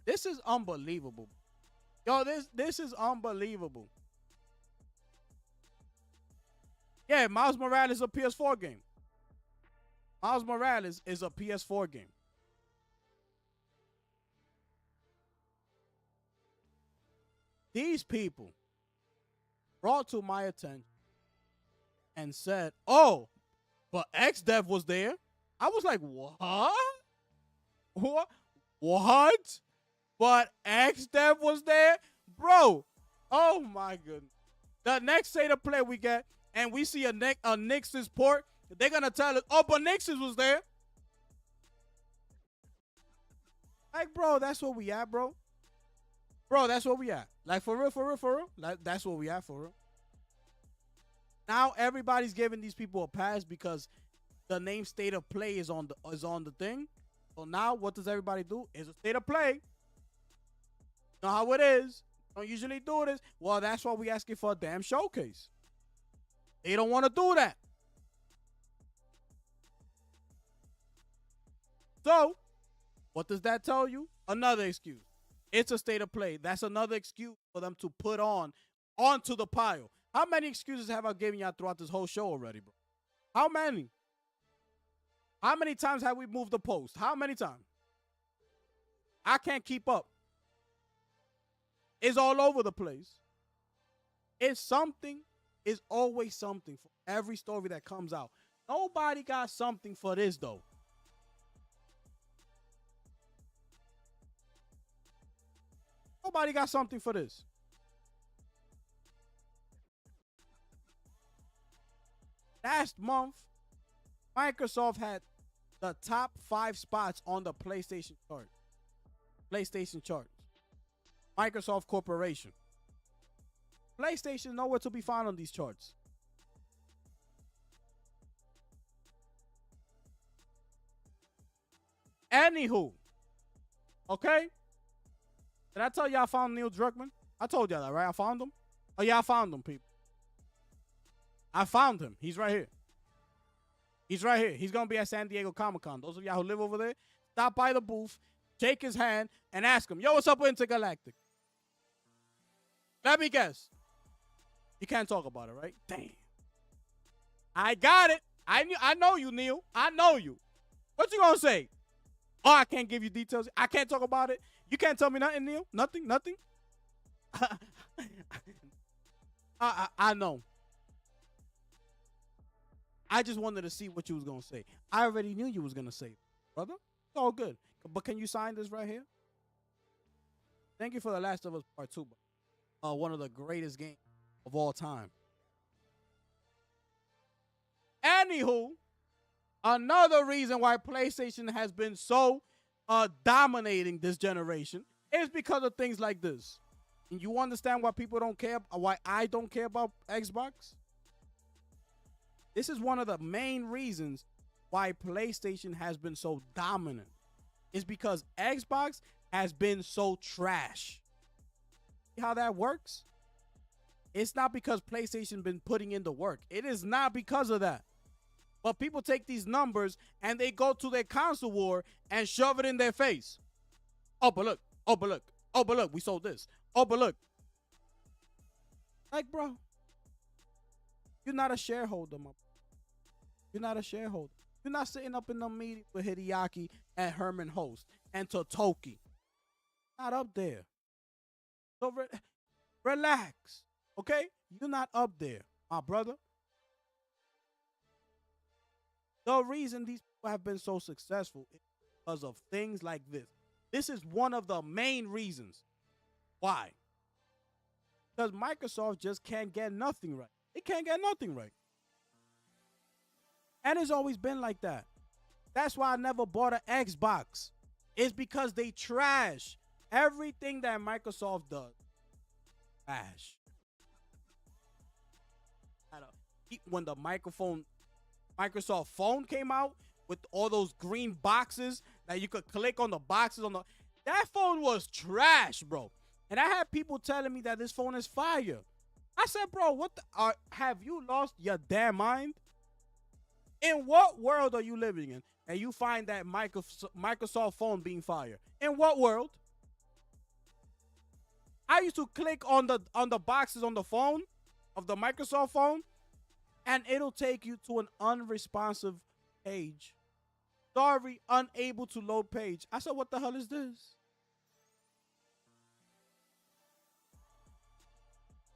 This is unbelievable. Yo, this is unbelievable. Yeah, Miles Morales is a PS4 game. Miles Morales is a PS4 game. These people brought to my attention and said, oh, but XDev was there. I was like, what? What? But XDev was there? Bro, oh my goodness. The next state of play we get, and we see a Nix's port, they're going to tell us, oh, but Nix's was there. Like, bro, that's where we at, bro. Bro, that's where we at. Like, for real. Like, that's where we at, for real. Now everybody's giving these people a pass because the name state of play is on the thing. So now what does everybody do? It's a state of play. You know how it is. Don't usually do this. Well, that's why we asking for a damn showcase. They don't want to do that. So, what does that tell you? Another excuse. It's a state of play. That's another excuse for them to put onto the pile. How many excuses have I given y'all throughout this whole show already, bro? How many? How many times have we moved the post? How many times? I can't keep up. It's all over the place. It's something. It's always something for every story that comes out. Nobody got something for this, though. Nobody got something for this. Last month, Microsoft had the top 5 spots on the PlayStation chart. PlayStation charts. Microsoft Corporation. PlayStation nowhere to be found on these charts. Anywho. Okay? Did I tell you I found Neil Druckmann? I told y'all that, right? I found him. Oh, yeah, I found him, people. I found him. He's right here. He's right here. He's going to be at San Diego Comic-Con. Those of y'all who live over there, stop by the booth. shake his hand, and ask him, yo, what's up with Intergalactic? Let me guess. You can't talk about it, right? Damn. I got it. I know you, Neil. I know you. What you gonna say? Oh, I can't give you details. I can't talk about it. You can't tell me nothing, Neil. Nothing. I know. I just wanted to see what you was gonna say. I already knew you was gonna say, brother. It's all good. But can you sign this right here? Thank you for The Last of Us Part 2. One of the greatest games of all time. Anywho, another reason why PlayStation has been so dominating this generation is because of things like this. And you understand why people don't care, why I don't care about Xbox? This is one of the main reasons why PlayStation has been so dominant. It's because Xbox has been so trash. See how that works? It's not because PlayStation been putting in the work. It is not because of that. But people take these numbers and they go to their console war and shove it in their face. Oh, but look. Oh, but look. Oh, but look. We sold this. Oh, but look. Like, bro, you're not a shareholder, my. You're not a shareholder. You're not sitting up in the meeting with Hideaki and Herman Host and Totoki. Not up there. So relax, okay? You're not up there, my brother. The reason these people have been so successful is because of things like this. This is one of the main reasons. Why? Because Microsoft just can't get nothing right. It can't get nothing right. And it's always been like that. That's why I never bought an Xbox. It's because they trash everything that Microsoft does. Trash. When the Microsoft phone came out with all those green boxes that you could click on the boxes on that phone was trash, bro. And I had people telling me that this phone is fire. I said, bro, what the, have you lost your damn mind? In what world are you living in and you find that Microsoft phone being fire? In what world? I used to click on the boxes on the phone of the Microsoft phone, and it'll take you to an unresponsive page. Sorry, unable to load page. I said, what the hell is this?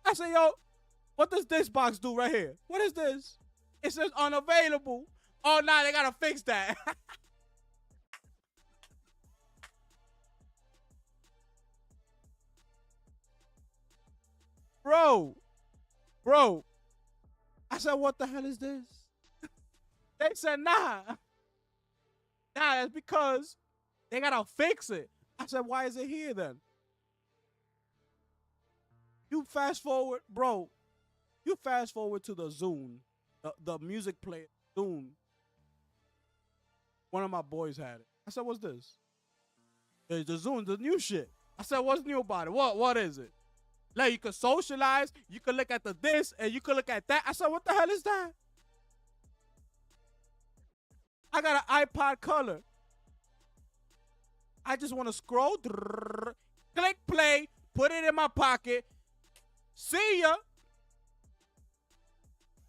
I said, yo, what does this box do right here? What is this? It says unavailable. Oh, nah, they gotta fix that. Bro. I said, what the hell is this? They said, nah, that's because they gotta fix it. I said, why is it here then? You fast forward, bro. You fast forward to the Zune. The music player, Zune. One of my boys had it. I said, what's this? It's the Zune, the new shit. I said, what's new about it? What is it? Like, you can socialize, you can look at this, and you can look at that. I said, what the hell is that? I got an iPod Color. I just want to scroll, click play, put it in my pocket. See ya.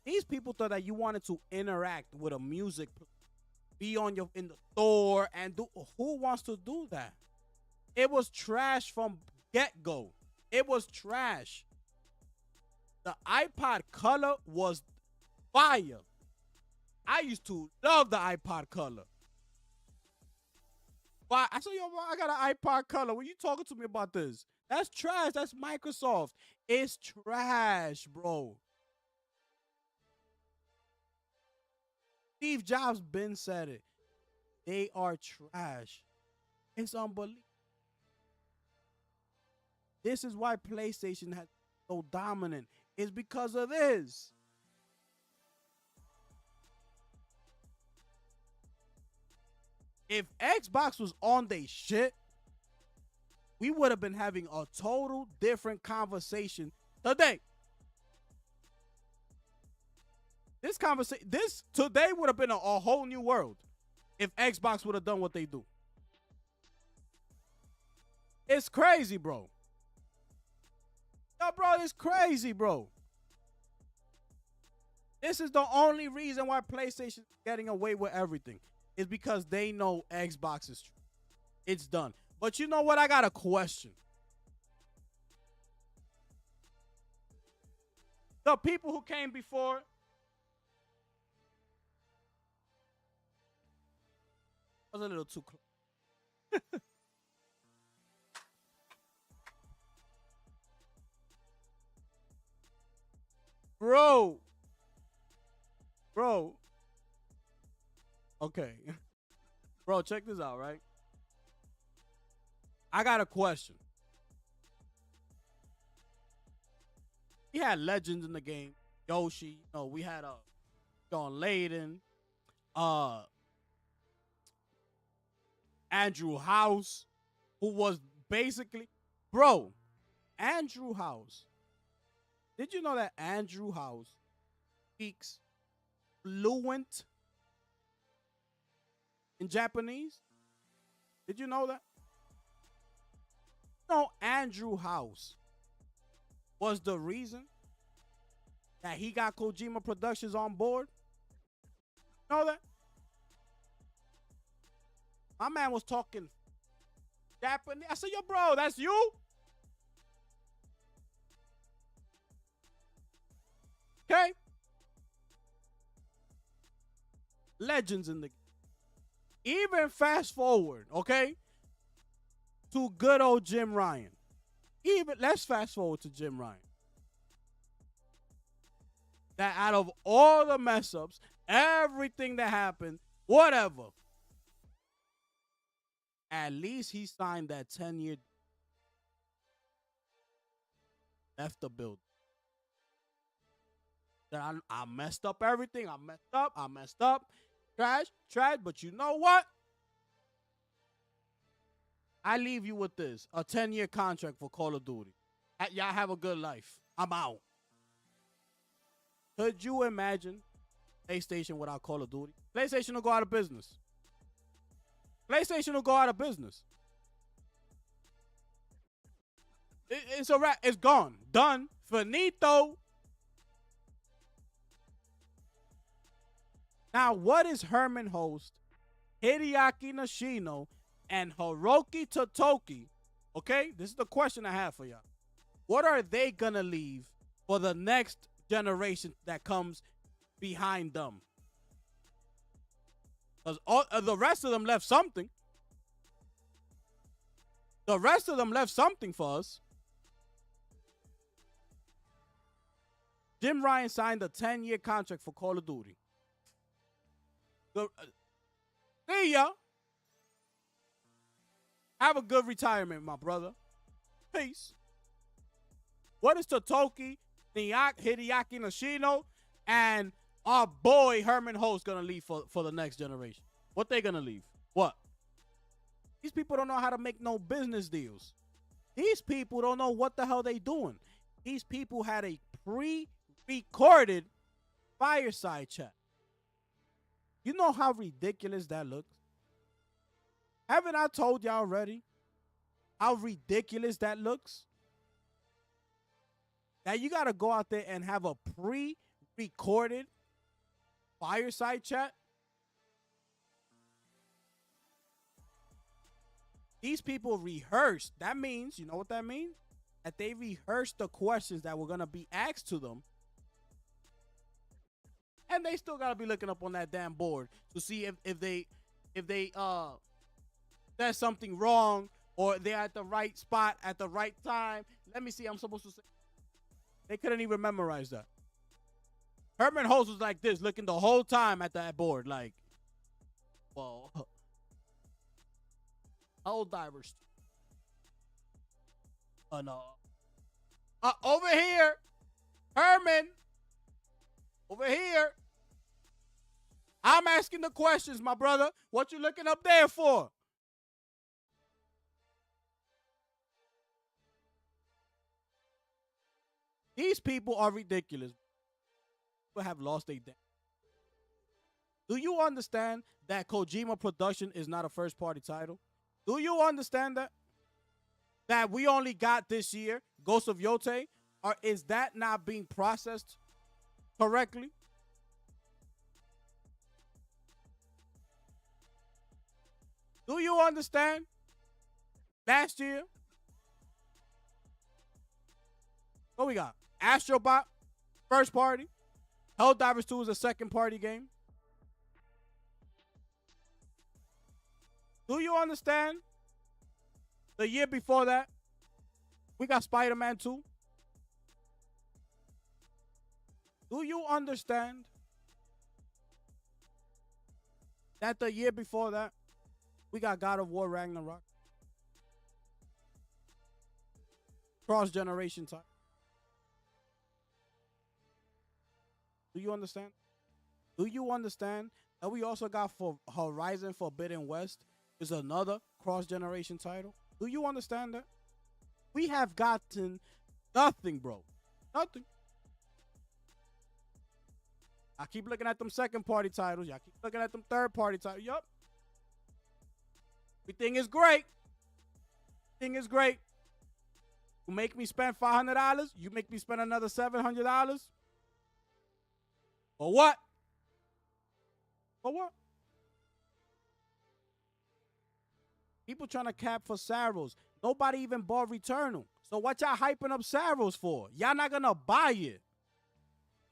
These people thought that you wanted to interact with a music, be on in the store and do. Who wants to do that? It was trash from get-go. It was trash. The iPod Color was fire. I used to love the iPod Color. But I said, yo, bro, I got an iPod Color. What you talking to me about this? That's trash. That's Microsoft. It's trash, bro. Steve Jobs been said it. They are trash. It's unbelievable. This is why PlayStation has so dominant. It's because of this. If Xbox was on their shit, we would have been having a total different conversation today. This today would have been a whole new world if Xbox would have done what they do. It's crazy, bro. Yo, bro, it's crazy, bro. This is the only reason why PlayStation is getting away with everything. Is because they know Xbox is true. It's done. But you know what? I got a question. The people who came before was a little too close. Bro. Bro. Okay. Bro, check this out, right? I got a question. We had legends in the game. Yoshi, we had John Layden, uh Andrew House, who was basically, bro, Andrew House. Did you know that Andrew House speaks fluent in Japanese? Did you know that? No, Andrew House was the reason that he got Kojima Productions on board. Know that? My man was talking Japanese. I said, yo, bro, that's you? Okay? Legends in the game. Even fast forward, okay, to good old Jim Ryan. Let's fast forward to Jim Ryan. That out of all the mess ups, everything that happened, whatever, at least he signed that 10-year, left the building. That I messed up everything. I messed up. Trash. But you know what? I leave you with this. A 10-year contract for Call of Duty. Y'all have a good life. I'm out. Could you imagine PlayStation without Call of Duty? PlayStation will go out of business. PlayStation will go out of business. It's a wrap. It's gone. Done. Finito. Now, what is Herman Host, Hideaki Nishino, and Hiroki Totoki? Okay, this is the question I have for y'all. What are they gonna leave for the next generation that comes behind them? Because the rest of them left something. The rest of them left something for us. Jim Ryan signed a 10-year contract for Call of Duty. See ya. Have a good retirement, my brother. Peace. What is Totoki, Hideaki Nishino, and our boy Herman Host gonna leave for the next generation? What they gonna leave? What? These people don't know how to make no business deals. These people don't know what the hell they doing. These people had a pre-recorded fireside chat. You know how ridiculous that looks? Haven't I told y'all already how ridiculous that looks? That you got to go out there and have a pre-recorded fireside chat? These people rehearsed. That means, you know what that means? That they rehearsed the questions that were going to be asked to them. And they still gotta be looking up on that damn board to see if they said something wrong or they're at the right spot at the right time. Let me see. I'm supposed to say. They couldn't even memorize that. Herman Host was like this, looking the whole time at that board, like, well, old divers. No. Over here, Herman. Over here. I'm asking the questions, my brother. What you looking up there for? These people are ridiculous. People have lost their damn. Do you understand that Kojima Production is not a first-party title? Do you understand that? that we only got this year, Ghost of Yote, or is that not being processed correctly? Do you understand? Last year, what we got? Astrobot, first party. Helldivers 2 is a second party game. Do you understand? The year before that, we got Spider-Man 2. Do you understand that the year before that, we got God of War Ragnarok? Cross-generation time. Do you understand? Do you understand that we also got for Horizon Forbidden West is another cross-generation title? Do you understand that? We have gotten nothing, bro. Nothing. I keep looking at them second-party titles. Y'all keep looking at them third-party titles. Yup. Everything is great. Everything is great. You make me spend $500. You make me spend another $700. For what? For what? People trying to cap for Saros. Nobody even bought Returnal. So what y'all hyping up Saros for? Y'all not gonna buy it.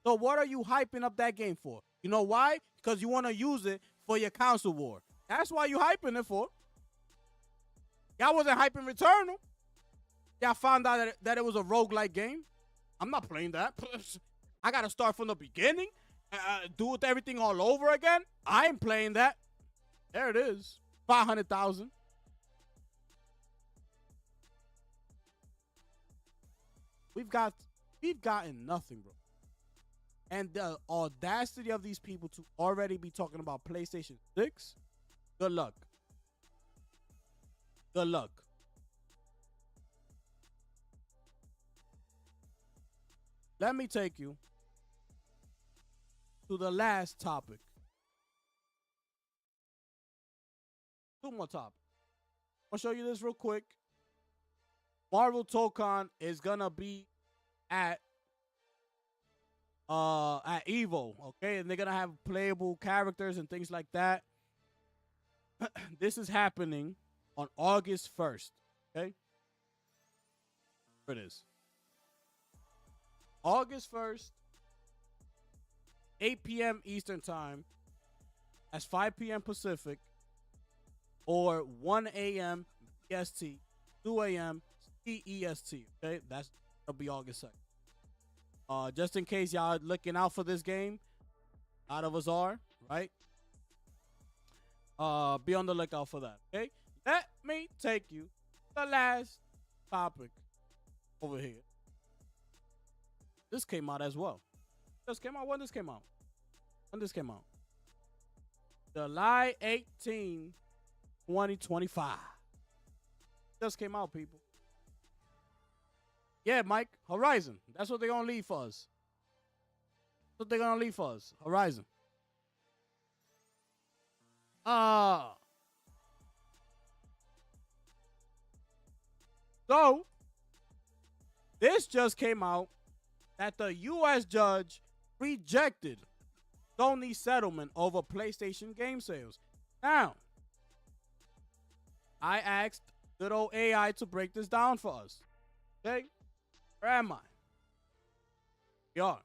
So what are you hyping up that game for? You know why? Because you want to use it for your console war. That's why you hyping it for. Y'all wasn't hyping Returnal. Y'all found out that it was a roguelike game. I'm not playing that. I got to start from the beginning. Do it everything all over again. I ain't playing that. There it is. 500,000. We've gotten nothing, bro. And the audacity of these people to already be talking about PlayStation 6, good luck. Good luck. Let me take you to the last topic. Two more topics. I'll show you this real quick. Marvel Tokon is gonna be at Evo, okay? And they're gonna have playable characters and things like that. This is happening on August 1st, okay? Here it is. August 1st, 8 p.m. Eastern Time. That's 5 p.m. Pacific. Or 1 a.m. EST, 2 a.m. CEST, okay? That'll be August 2nd. Just in case y'all looking out for this game, a lot of us are, right? Be on the lookout for that, okay? Let me take you to the last topic over here. This came out as well. This came out when this came out. When this came out. July 18, 2025. Just came out, people. Yeah, Mike, Horizon. That's what they're going to leave for us. That's what they're going to leave for us. Horizon. So, this just came out that the U.S. judge rejected Sony's settlement over PlayStation game sales. Now, I asked good old AI to break this down for us. Okay? Where am I? We are.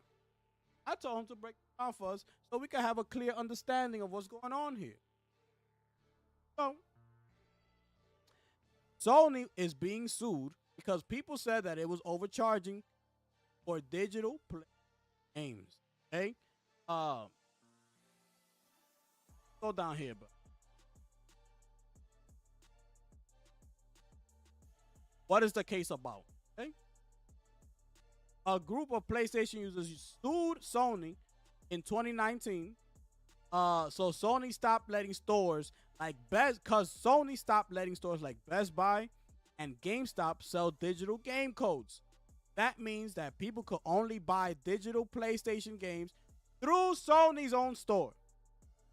I told him to break it down for us so we can have a clear understanding of what's going on here. So, Sony is being sued because people said that it was overcharging for digital games. Okay? Go down here, bro. What is the case about? Okay? A group of PlayStation users sued Sony in 2019. So Sony stopped letting stores like Best Buy and GameStop sell digital game codes. That means that people could only buy digital PlayStation games through Sony's own store,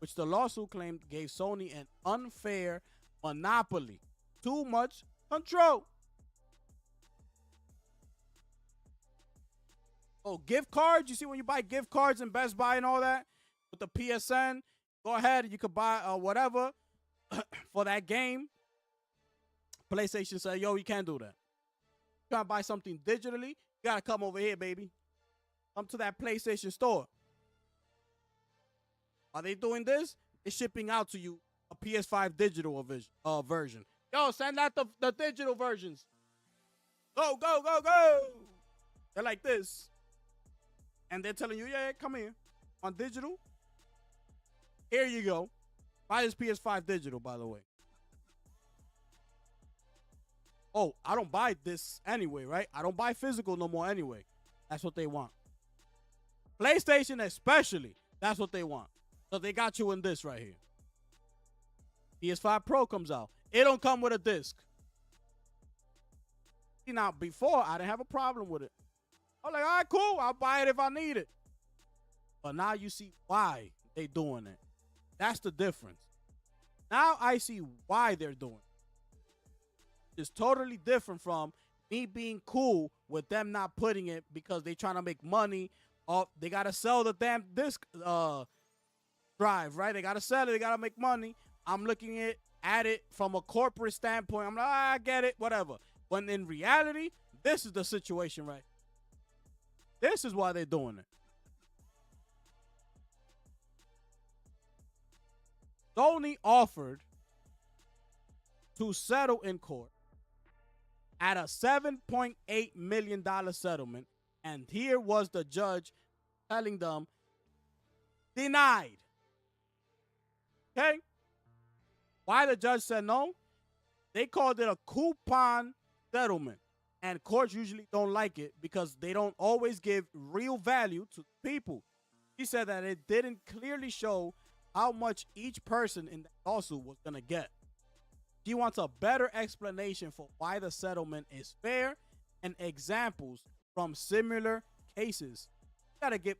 which the lawsuit claimed gave Sony an unfair monopoly. Too much control. Oh, gift cards. You see when you buy gift cards in Best Buy and all that with the PSN, go ahead. You could buy whatever for that game. PlayStation said, yo, you can't do that. You trying to buy something digitally, you got to come over here, baby. Come to that PlayStation store. Are they doing this? They're shipping out to you a PS5 digital version. Yo, send out the digital versions. Go, go, go, go. They're like this. And they're telling you, yeah, come here. On digital, here you go. Buy this PS5 digital, by the way. Oh, I don't buy this anyway, right? I don't buy physical no more anyway. That's what they want. PlayStation especially, that's what they want. So they got you in this right here. PS5 Pro comes out. It don't come with a disc. See, now, before, I didn't have a problem with it. I was like, all right, cool. I'll buy it if I need it. But now you see why they doing it. That's the difference. Now I see why they're doing it. It's totally different from me being cool with them not putting it because they trying to make money off. They got to sell the damn disc drive, right? They got to sell it. They got to make money. I'm looking at it from a corporate standpoint. I'm like, I get it, whatever. When in reality, this is the situation, right? This is why they're doing it. Sony offered to settle in court at a $7.8 million settlement, and here was the judge telling them, denied. Okay? Why the judge said no? They called it a coupon settlement, and courts usually don't like it because they don't always give real value to people. He said that it didn't clearly show how much each person in the lawsuit was going to get. He wants a better explanation for why the settlement is fair and examples from similar cases.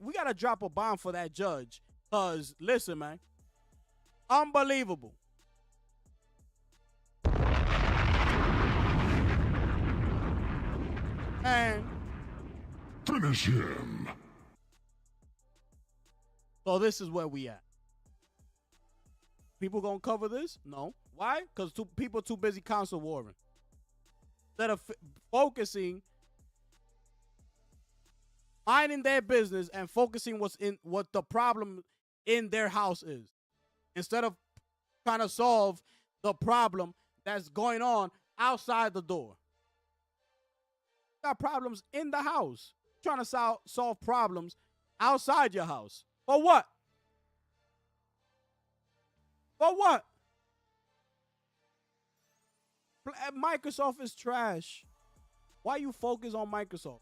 We gotta drop a bomb for that judge. Cause listen, man. Unbelievable. And Finish him. So this is where we at. People gonna cover this? No. Why? Because people too busy console warring. Instead of focusing, minding their business and focusing what the problem in their house is. Instead of trying to solve the problem that's going on outside the door. Got problems in the house. Trying to solve problems outside your house. For what? For what? Microsoft is trash. Why you focus on Microsoft?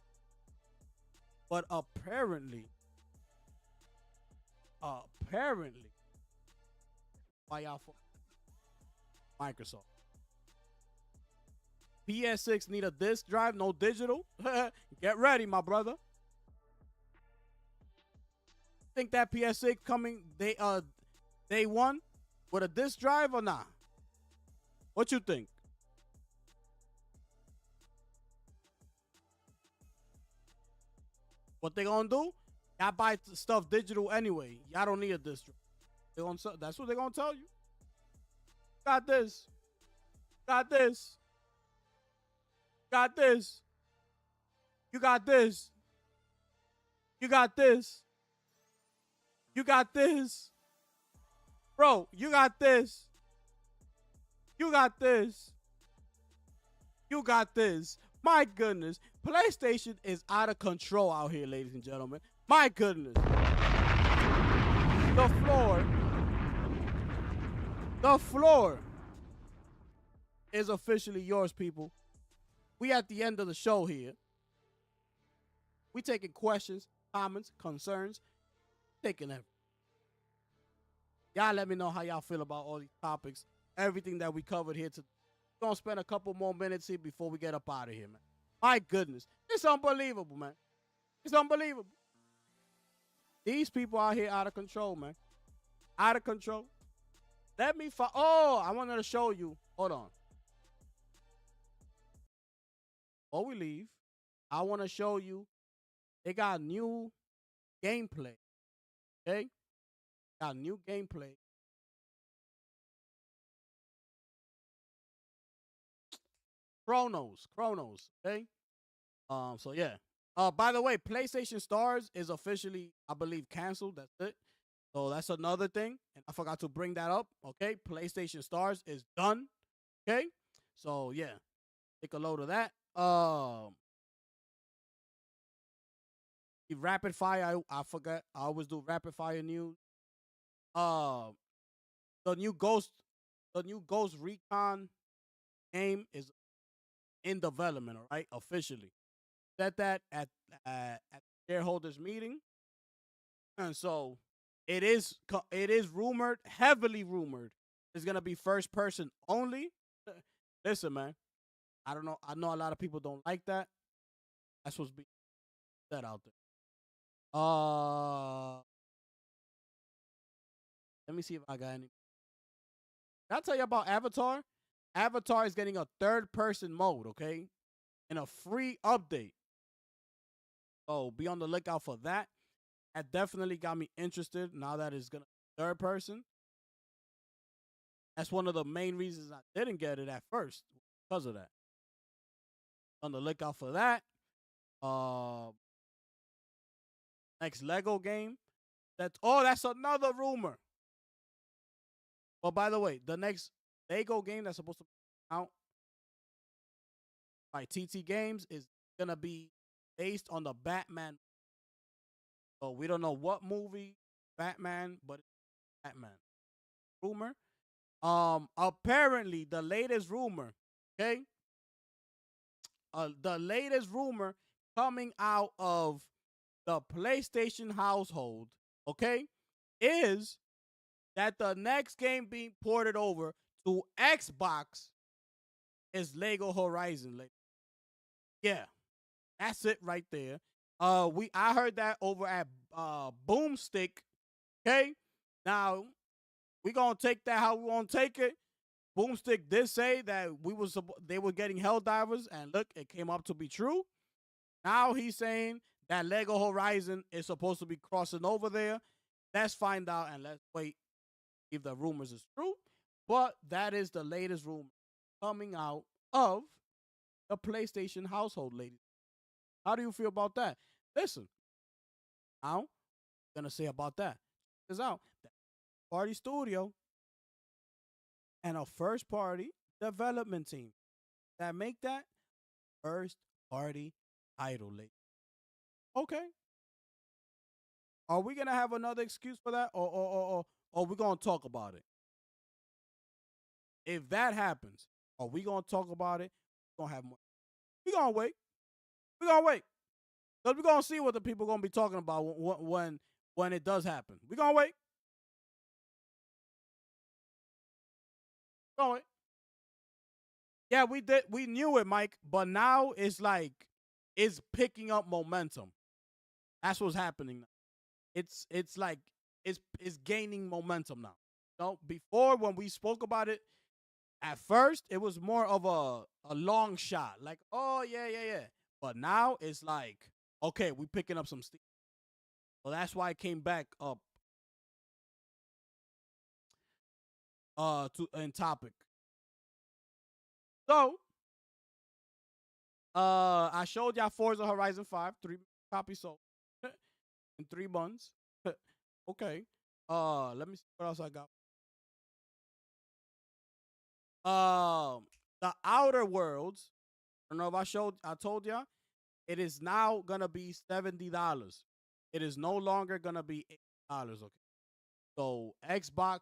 But apparently, why y'all Microsoft? PS6 need a disk drive, no digital. Get ready, my brother. Think that PS6 coming day one with a disk drive or not? What you think? What they gonna do? Y'all buy stuff digital anyway. Y'all don't need a disk drive. That's what they gonna tell you. Got this. Got this. Got this. You got this. You got this. You got this. Bro, you got this. You got this. You got this. My goodness. PlayStation is out of control out here, ladies and gentlemen. My goodness. The floor is officially yours, people. We at the end of the show here. We taking questions, comments, concerns, taking everything. Y'all let me know how y'all feel about all these topics, everything that we covered here today. We're going to spend a couple more minutes here before we get up out of here, man. My goodness. It's unbelievable, man. It's unbelievable. These people out here out of control, man. Out of control. Let me I wanted to show you. Hold on. Before we leave, I want to show you they got new gameplay. Okay, got new gameplay. Chronos. Okay. So yeah. By the way, PlayStation Stars is officially, I believe, canceled. That's it. So that's another thing, and I forgot to bring that up. Okay, PlayStation Stars is done. Okay, so yeah, take a load of that. The rapid fire. I forgot. I always do rapid fire news. Uh, the new Ghost Recon game is in development. All right, officially said that at the shareholders meeting, and so it is rumored, heavily rumored, it's gonna be first person only. Listen, man, I don't know. I know a lot of people don't like that. That's what's being said out there. Let me see if I got any. Can I tell you about Avatar? Avatar is getting a third person mode, okay, and a free update. So be on the lookout for that. That definitely got me interested. Now that it's gonna be third person, that's one of the main reasons I didn't get it at first because of that. On the lookout for that. Uh, Next Lego game. That's another rumor. But by the way, the next Lego game that's supposed to be out by TT Games is gonna be based on the Batman. So we don't know what movie Batman, but it's Batman. Rumor. Apparently the latest rumor, okay? The latest rumor coming out of the PlayStation household, okay, is that the next game being ported over to Xbox is Lego Horizon. Yeah, that's it right there. I heard that over at Boomstick. Okay, now we gonna take that how we gonna take it. Boomstick did say that they were getting Helldivers, and look, it came up to be true. Now he's saying that Lego Horizon is supposed to be crossing over there. Let's find out and let's wait if the rumors is true. But that is the latest rumor coming out of the PlayStation household, ladies. How do you feel about that? Listen, now I'm gonna say about that. Is out that party studio and a first party development team that make that first party title, ladies. Okay, are we gonna have another excuse for that, or we gonna talk about it? If that happens, are we gonna talk about it? We're gonna have more. We gonna wait. We gonna wait. Cause we're gonna see what the people gonna be talking about when it does happen. We gonna wait. Gonna wait. Yeah, we did. We knew it, Mike. But now it's like it's picking up momentum. That's what's happening now. It's like it's gaining momentum now. No, before when we spoke about it at first, it was more of a long shot. Like, oh yeah. But now it's like, okay, we picking up some steam. So that's why it came back up to in topic. So I showed y'all Forza Horizon 5, 3 copies sold in 3 months. Okay. Let me see what else I got. The Outer Worlds. I don't know if I told y'all. It is now gonna be $70. It is no longer gonna be $80. Okay. So Xbox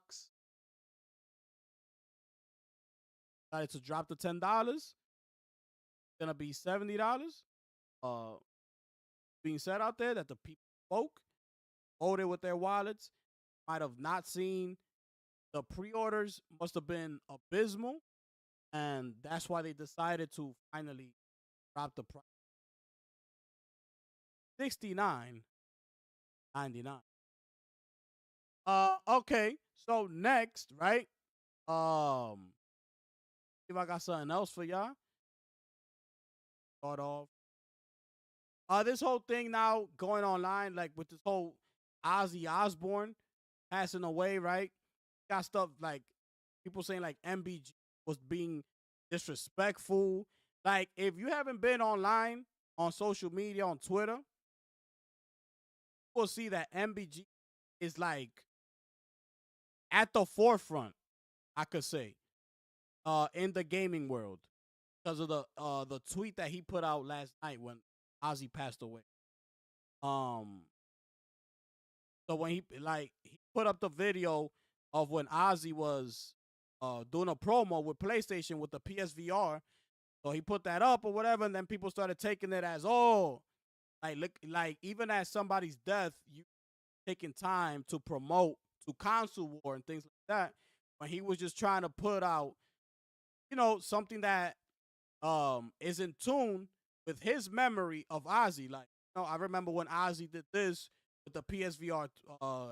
decided to drop to $10. Gonna be $70. Uh, Being said out there that the people spoke, voted with their wallets, might have not seen the pre-orders, must have been abysmal, and that's why they decided to finally drop the price. 69.99. Okay. So next, right? If I got something else for y'all, start off. This whole thing now going online, like with this whole Ozzy Osbourne passing away, right? Got stuff like people saying like MBG was being disrespectful. Like, if you haven't been online on social media, on Twitter, you'll see that MBG is like at the forefront, I could say, in the gaming world because of the tweet that he put out last night when Ozzy passed away. Um, so when he put up the video of when Ozzy was doing a promo with PlayStation with the PSVR. So he put that up or whatever, and then people started taking it as, oh, like look, like even at somebody's death, you taking time to promote to console war and things like that. When he was just trying to put out, something that is in tune with his memory of Ozzy. Like, I remember when Ozzy did this with the PSVR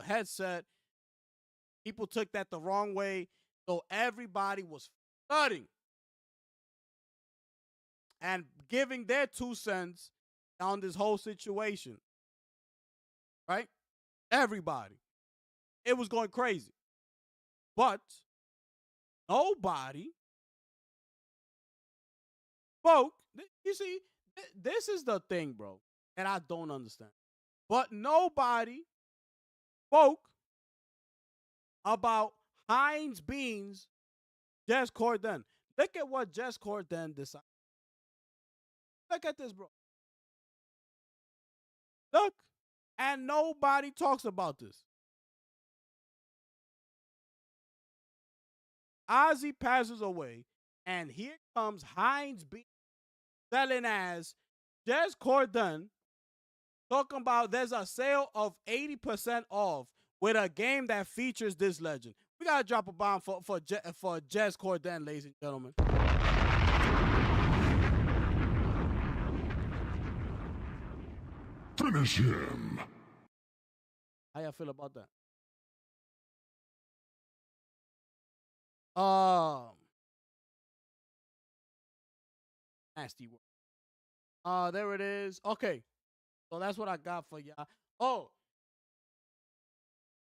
headset. People took that the wrong way, so everybody was flooding and giving their 2 cents on this whole situation. Right? Everybody. It was going crazy. But nobody spoke. You see, this is the thing, bro, and I don't understand. But nobody spoke about Heinz Beans, Jess Corden. Look at what Jess Corden decided. Look at this, bro. Look. And nobody talks about this. Ozzy passes away, and here comes Heinz Beans selling as Jess Corden talking about there's a sale of 80% off with a game that features this legend. We gotta drop a bomb for Jess Corden, ladies and gentlemen. Finish him. How y'all feel about that? Nasty word. There it is. Okay. So that's what I got for y'all. Oh,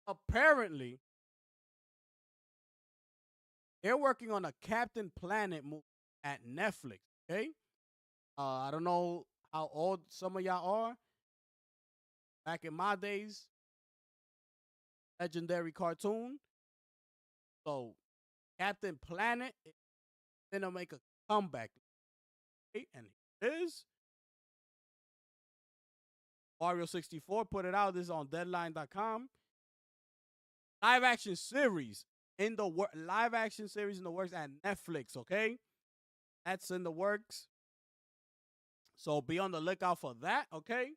apparently they're working on a Captain Planet movie at Netflix. Okay. I don't know how old some of y'all are. Back in my days, legendary cartoon. So Captain Planet is gonna make a comeback. Okay? And it is Mario 64 put it out. This is on Deadline.com. Live action series in the works at Netflix. Okay, that's in the works. So be on the lookout for that. Okay.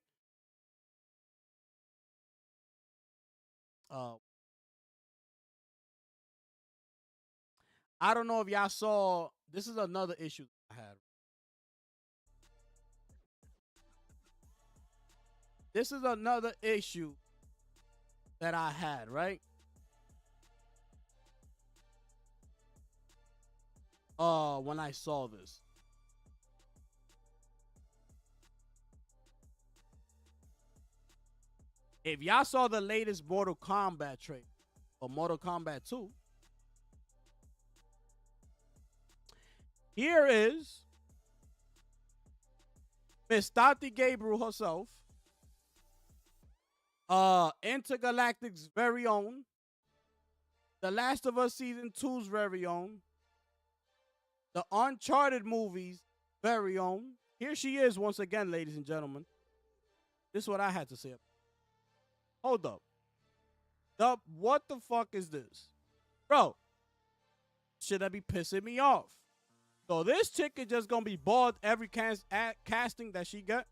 I don't know if y'all saw. This is another issue I had. This is another issue that I had, right? When I saw this. If y'all saw the latest Mortal Kombat trailer or Mortal Kombat 2, here is Miss Tati Gabriel herself, Intergalactic's very own, The Last of Us Season 2's very own, the Uncharted movies very own. Here she is once again, ladies and gentlemen. This is what I had to say. Hold up. What the fuck is this? Bro, should I be pissing me off? So this chick is just going to be bald every casting that she got.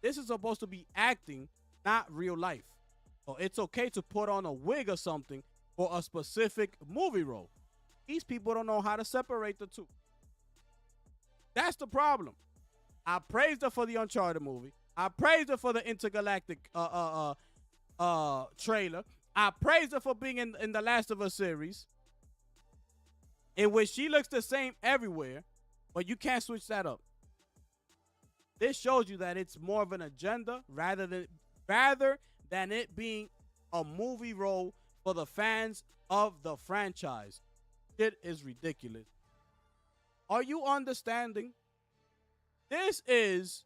This is supposed to be acting, not real life. So it's okay to put on a wig or something for a specific movie role. These people don't know how to separate the two. That's the problem. I praised her for the Uncharted movie. I praised her for the Intergalactic trailer. I praised her for being in the Last of Us series, in which she looks the same everywhere, but you can't switch that up. This shows you that it's more of an agenda rather than it being a movie role for the fans of the franchise. It is ridiculous. Are you understanding? This is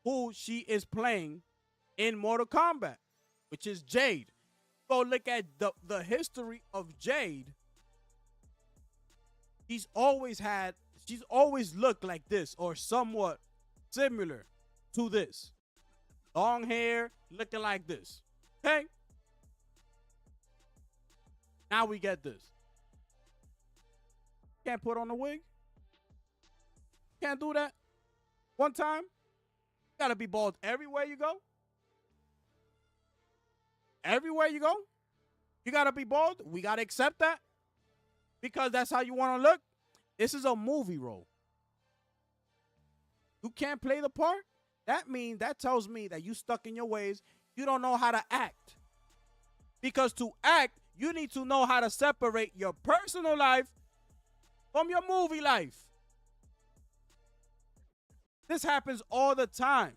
who she is playing in Mortal Kombat, which is Jade. Go look at the history of Jade. She's always looked like this or somewhat similar to this. Long hair, looking like this. Okay? Now we get this. Can't put on a wig. Can't do that. One time. You gotta be bald everywhere you go. Everywhere you go. You gotta be bald. We gotta accept that. Because that's how you wanna look. This is a movie role. You can't play the part. That tells me that you stuck in your ways. You don't know how to act. Because to act, you need to know how to separate your personal life from your movie life. This happens all the time.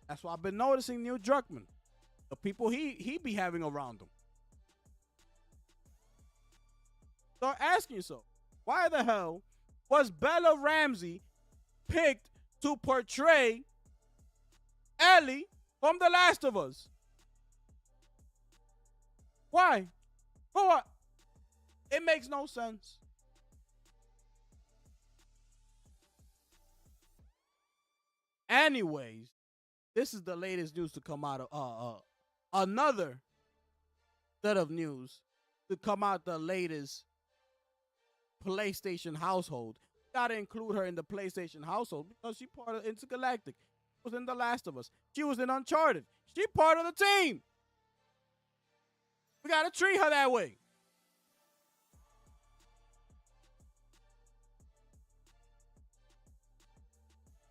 That's why I've been noticing Neil Druckmann. The people he be having around him. Start asking yourself, why the hell was Bella Ramsey picked to portray Ellie from The Last of Us? Why? For what? It makes no sense. Anyways, this is the latest news to come out of another set of news to come out the latest PlayStation household. Gotta include her in the PlayStation household because she part of Intergalactic. She was in The Last of Us. She was in Uncharted. She part of the team. We gotta treat her that way.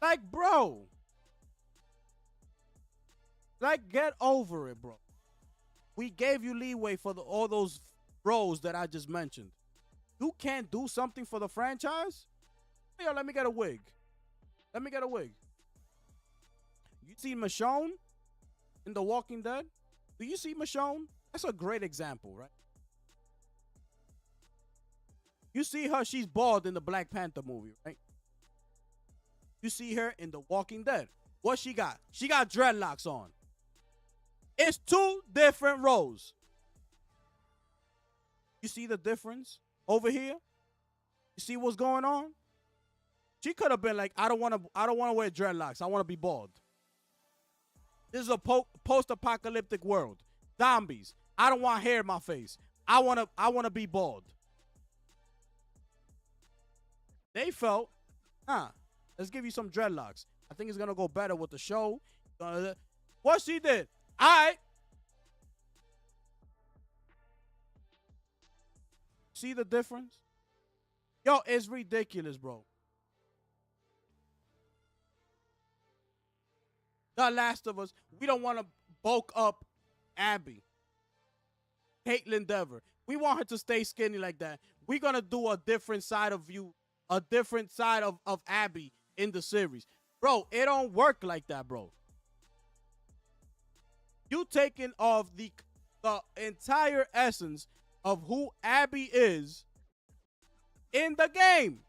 Like, bro. Like, get over it, bro. We gave you leeway for all those roles that I just mentioned. You can't do something for the franchise? Yo, let me get a wig. Let me get a wig. You see Michonne in The Walking Dead? Do you see Michonne? That's a great example, right? You see her, she's bald in the Black Panther movie, right? You see her in The Walking Dead. What she got? She got dreadlocks on. It's two different roles. You see the difference over here? You see what's going on? She could have been like, I don't want to wear dreadlocks. I want to be bald. This is a post-apocalyptic world. Zombies. I don't want hair in my face. I want to be bald. They felt, let's give you some dreadlocks. I think it's going to go better with the show. What she did? See the difference? Yo, it's ridiculous, bro. The Last of Us, we don't want to bulk up Abby. Caitlin Dever. We want her to stay skinny like that. We're going to do a different side of you, a different side of Abby in the series. Bro, it don't work like that, bro. You taking off the entire essence of who Abby is in the game.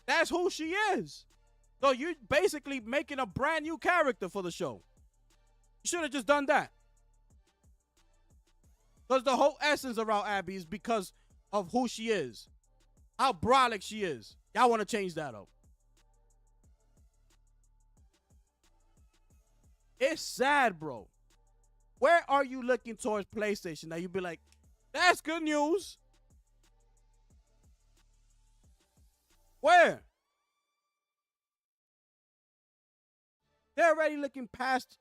That's who she is. So you're basically making a brand new character for the show. You should have just done that. Because the whole essence around Abby is because of who she is. How brolic she is. Y'all want to change that up. It's sad, bro. Where are you looking towards PlayStation that you'd be like, that's good news? Where? They're already looking past.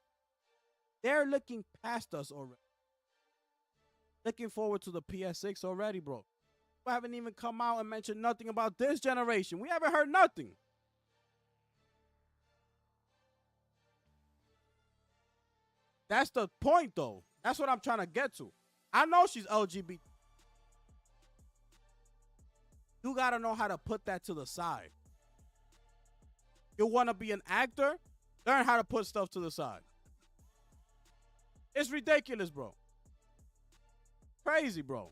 They're looking past us already. Looking forward to the PS6 already, bro. We haven't even come out and mentioned nothing about this generation. We haven't heard nothing. That's the point, though. That's what I'm trying to get to. I know she's LGBT. You got to know how to put that to the side. You want to be an actor? Learn how to put stuff to the side. It's ridiculous, bro. Crazy, bro.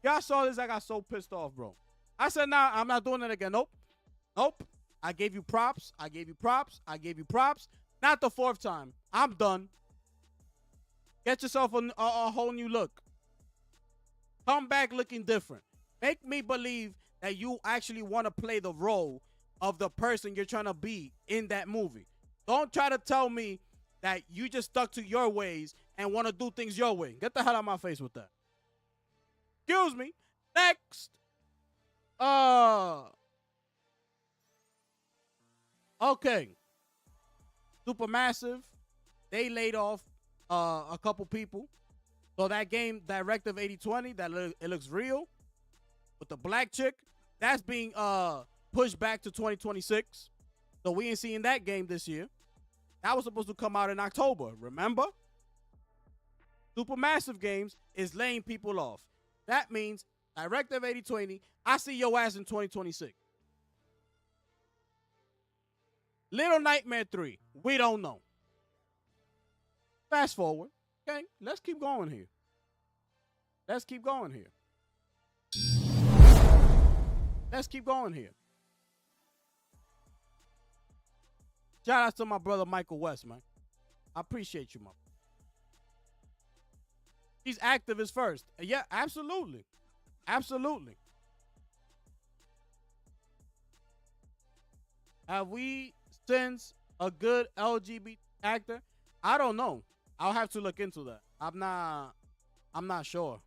Y'all saw this, I got so pissed off, bro. I said, nah, I'm not doing it again. Nope. Nope. I gave you props. I gave you props. I gave you props. Not the fourth time. I'm done. Get yourself a whole new look. Come back looking different. Make me believe that you actually want to play the role of the person you're trying to be in that movie. Don't try to tell me that you just stuck to your ways and want to do things your way. Get the hell out of my face with that. Excuse me. Next. Okay. Supermassive. They laid off a couple people. So that game, Directive 8020, it looks real. With the black chick, that's being pushed back to 2026. So we ain't seeing that game this year. That was supposed to come out in October, remember? Supermassive Games is laying people off. That means Directive 8020, I see your ass in 2026. Little Nightmare 3, we don't know. Fast forward. Okay, let's keep going here. Let's keep going here. Let's keep going here. Shout out to my brother Michael West, man. I appreciate you, man. He's activist first. Yeah, absolutely. Absolutely. Have we since a good LGBT actor? I don't know. I'll have to look into that. I'm not sure.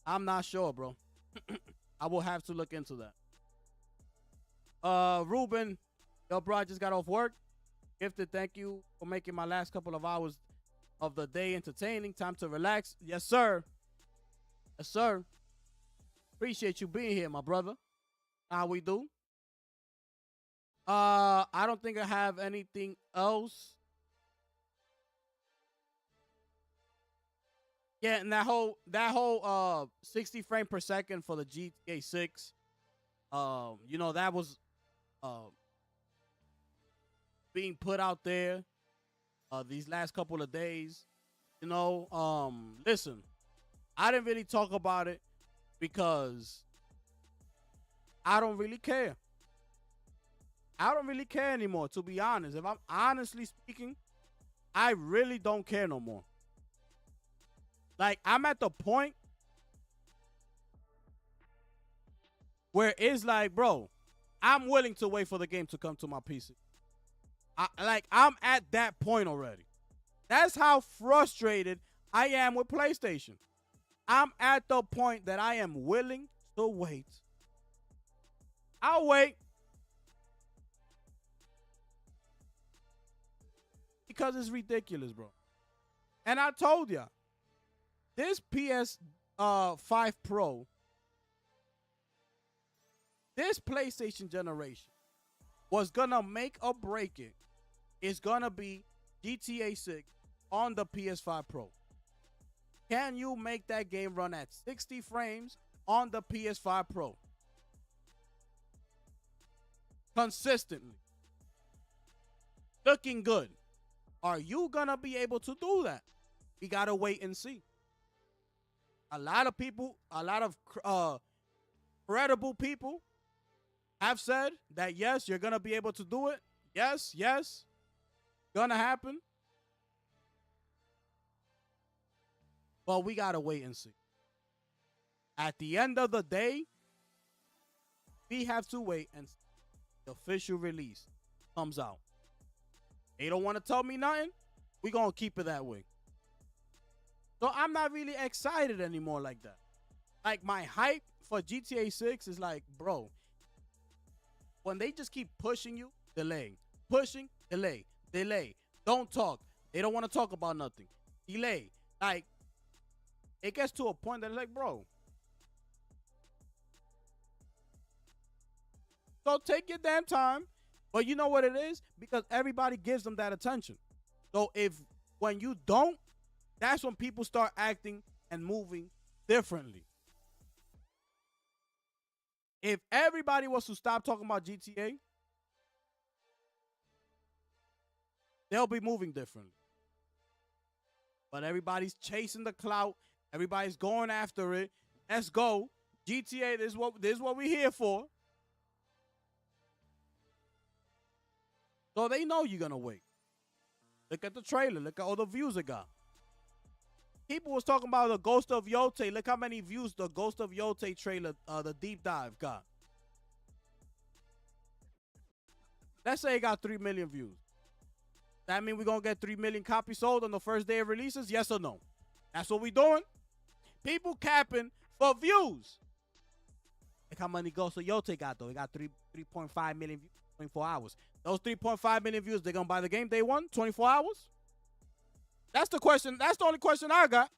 I'm not sure, bro. I will have to look into that. Ruben, yo, bro, I just got off work. Gifted, thank you for making my last couple of hours of the day entertaining. Time to relax. Yes, sir. Yes, sir. Appreciate you being here, my brother. How we do? I don't think I have anything else. Yeah, and that whole 60 frame per second for the GTA 6, that was being put out there these last couple of days. Listen, I didn't really talk about it because I don't really care. I don't really care anymore, to be honest. If I'm honestly speaking, I really don't care no more. Like, I'm at the point where it's like, bro, I'm willing to wait for the game to come to my PC. I'm at that point already. That's how frustrated I am with PlayStation. I'm at the point that I am willing to wait. I'll wait. Because it's ridiculous, bro. And I told ya, this PS5 Pro, this PlayStation generation was gonna make or break it. It's gonna be GTA 6 on the PS5 Pro. Can you make that game run at 60 frames on the PS5 Pro? Consistently. Looking good. Are you gonna be able to do that? We gotta wait and see. A lot of people, a lot of credible people have said that yes, you're gonna be able to do it. Yes, gonna happen. But we gotta wait and see. At the end of the day, we have to wait and see the official release comes out. They don't want to tell me nothing. We're going to keep it that way. So I'm not really excited anymore like that. Like, my hype for GTA 6 is like, bro, when they just keep pushing you, delay. Pushing, delay. Delay. Don't talk. They don't want to talk about nothing. Delay. Like, it gets to a point that it's like, bro. So take your damn time. But you know what it is? Because everybody gives them that attention. So when you don't, that's when people start acting and moving differently. If everybody was to stop talking about GTA, they'll be moving differently. But everybody's chasing the clout. Everybody's going after it. Let's go. GTA, this is what we're here for. So they know you're gonna wait. Look at the trailer. Look at all the views it got. People was talking about the Ghost of Yote. Look how many views the Ghost of Yote trailer, the deep dive got. Let's say it got 3 million views. That mean we're going to get 3 million copies sold on the first day of releases? Yes or no? That's what we doing. People capping for views. Look how many Ghost of Yote got, though. It got 3.5 million views in 24 hours. Those 3.5 million views, they're going to buy the game day one, 24 hours? That's the question. That's the only question I got.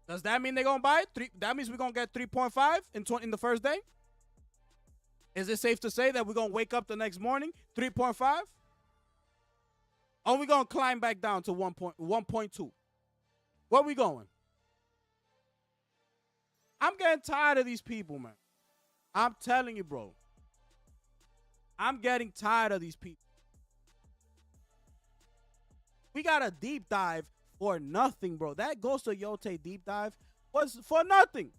Does that mean they're going to buy it? That means we're going to get 3.5 in the first day? Is it safe to say that we're going to wake up the next morning, 3.5? Or are we going to climb back down to 1.2? Where we going? I'm getting tired of these people, man. I'm telling you, bro. I'm getting tired of these people. We got a deep dive for nothing, bro. That Ghost of Yote deep dive was for nothing.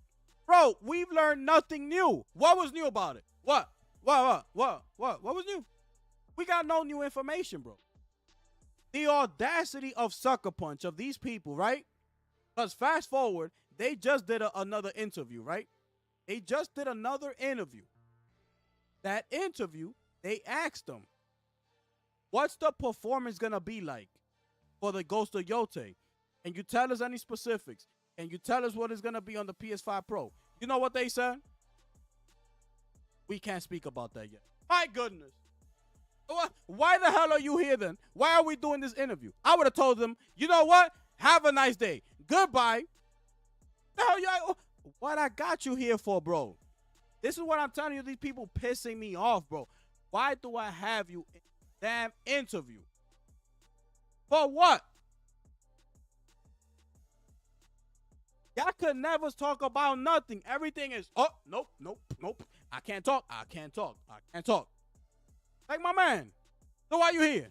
Bro, we've learned nothing new. What was new about it? What was new? We got no new information, bro. The audacity of Sucker Punch of these people, right? Because fast forward, they just did another interview, right? They just did another interview. That interview, they asked them, what's the performance going to be like for the Ghost of Yote? Can you tell us any specifics? Can you tell us what it's going to be on the PS5 Pro? You know what they said? We can't speak about that yet. My goodness. Why the hell are you here then? Why are we doing this interview? I would have told them, you know what? Have a nice day. Goodbye. The hell what I got you here for, bro? This is what I'm telling you. These people pissing me off, bro. Why do I have you in a damn interview? For what? Y'all could never talk about nothing. Everything is, oh, nope. I can't talk. Like my man. So why you here?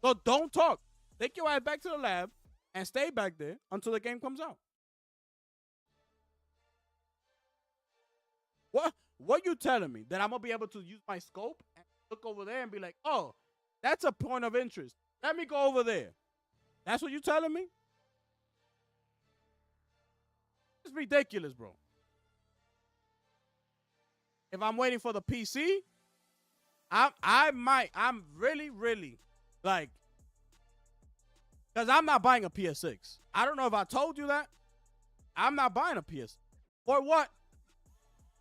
So don't talk. Take your ass back to the lab and stay back there until the game comes out. What you telling me? That I'm going to be able to use my scope and look over there and be like, oh, that's a point of interest. Let me go over there. That's what you telling me? It's ridiculous, bro. If I'm waiting for the PC, I'm really like, because I'm not buying a PS6. I don't know if I told you that. I'm not buying a PS. For what?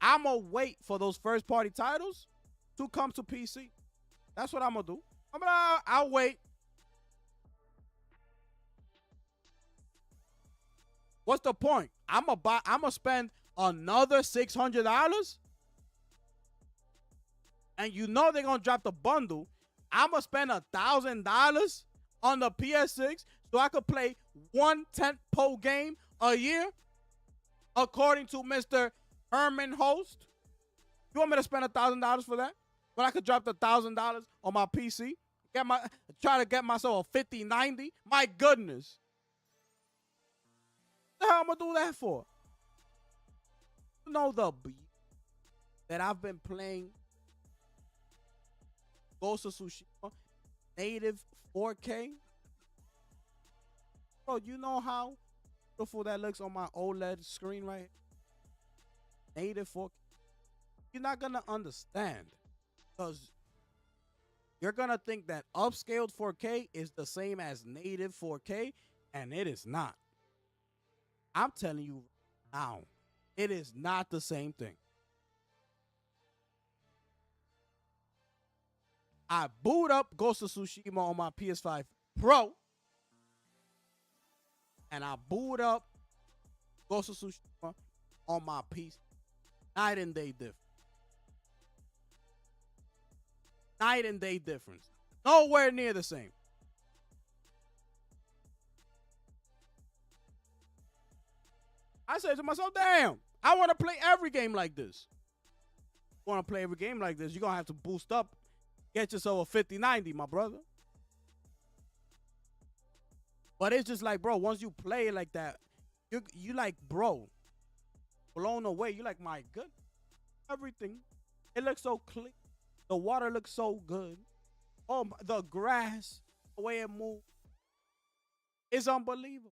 I'm going to wait for those first party titles to come to PC. That's what I'm going to do. I'll wait. What's the point? I'm going to spend another $600? And you know they're going to drop the bundle. I'm going to spend $1,000 on the PS6 so I could play one tentpole game a year, according to Mr. Herman Host. You want me to spend $1,000 for that? When I could drop the $1,000 on my PC? Try to get myself a 5090? My goodness. What the hell am I going to do that for? You know the beat that I've been playing Ghost of Tsushima native 4K. Bro, you know how beautiful that looks on my OLED screen right here? Native 4K. You're not going to understand because you're going to think that upscaled 4K is the same as native 4K, and it is not. I'm telling you now, it is not the same thing. I boot up Ghost of Tsushima on my PS5 Pro, and I boot up Ghost of Tsushima on my PC. Night and day difference. Night and day difference. Nowhere near the same. I said to myself, damn, I want to play every game like this. Want to play every game like this, you're going to have to boost up, get yourself a 5090, my brother. But it's just like, bro, once you play it like that, you like, bro, blown away. You like, my good, everything. It looks so clean. The water looks so good. Oh, the grass, the way it moves, it's unbelievable.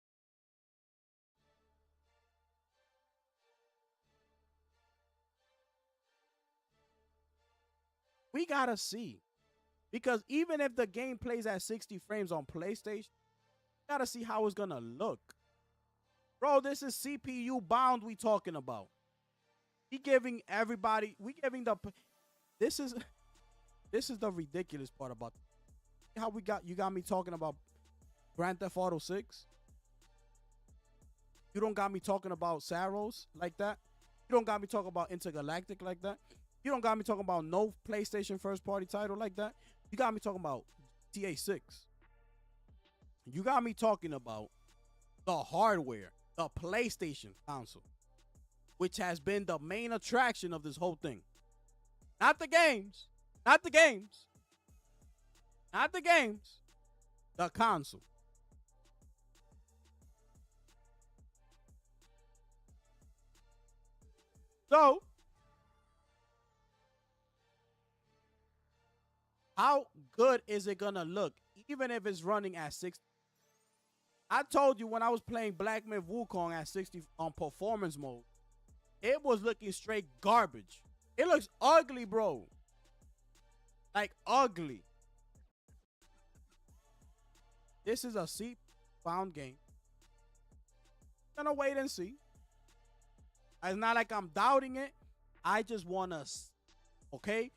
We gotta see, because even if the game plays at 60 frames on PlayStation, we gotta see how it's gonna look. Bro, this is CPU bound we talking about. We giving everybody, we giving the, this is this is the ridiculous part about how you got me talking about Grand Theft Auto 6. You don't got me talking about Saros like that. You don't got me talking about Intergalactic like that. You don't got me talking about no PlayStation first party title like that. You got me talking about TA6. You got me talking about the hardware, the PlayStation console, which has been the main attraction of this whole thing. Not the games. Not the games. Not the games. The console. So, how good is it gonna look, even if it's running at 60? I told you when I was playing Black Myth Wukong at 60 on performance mode, it was looking straight garbage. It looks ugly, bro. Like ugly. This is a seat found game. Gonna wait and see. It's not like I'm doubting it. I just wanna, okay?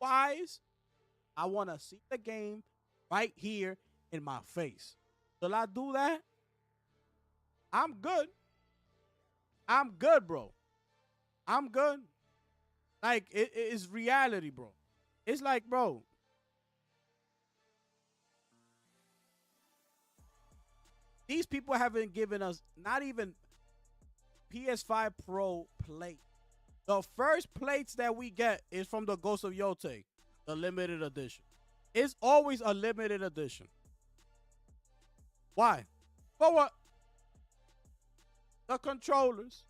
Wise, I wanna see the game right here in my face. Till I do that, I'm good. I'm good, bro. I'm good. Like, it is reality, bro. It's like, bro, these people haven't given us not even PS5 Pro plate. The first plates that we get is from the Ghost of Yote, the limited edition. It's always a limited edition. Why? For what? The controllers.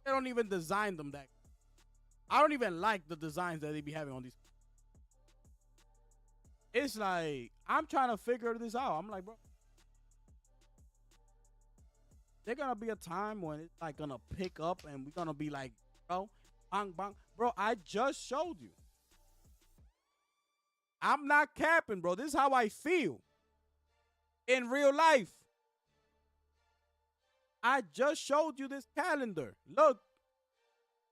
They don't even design them that. I don't even like the designs that they be having on these. It's like, I'm trying to figure this out. I'm like, bro, there's gonna be a time when it's like gonna pick up and we're gonna be like, bro, bang, bang. Bro, I just showed you. I'm not capping, bro. This is how I feel in real life. I just showed you this calendar. Look,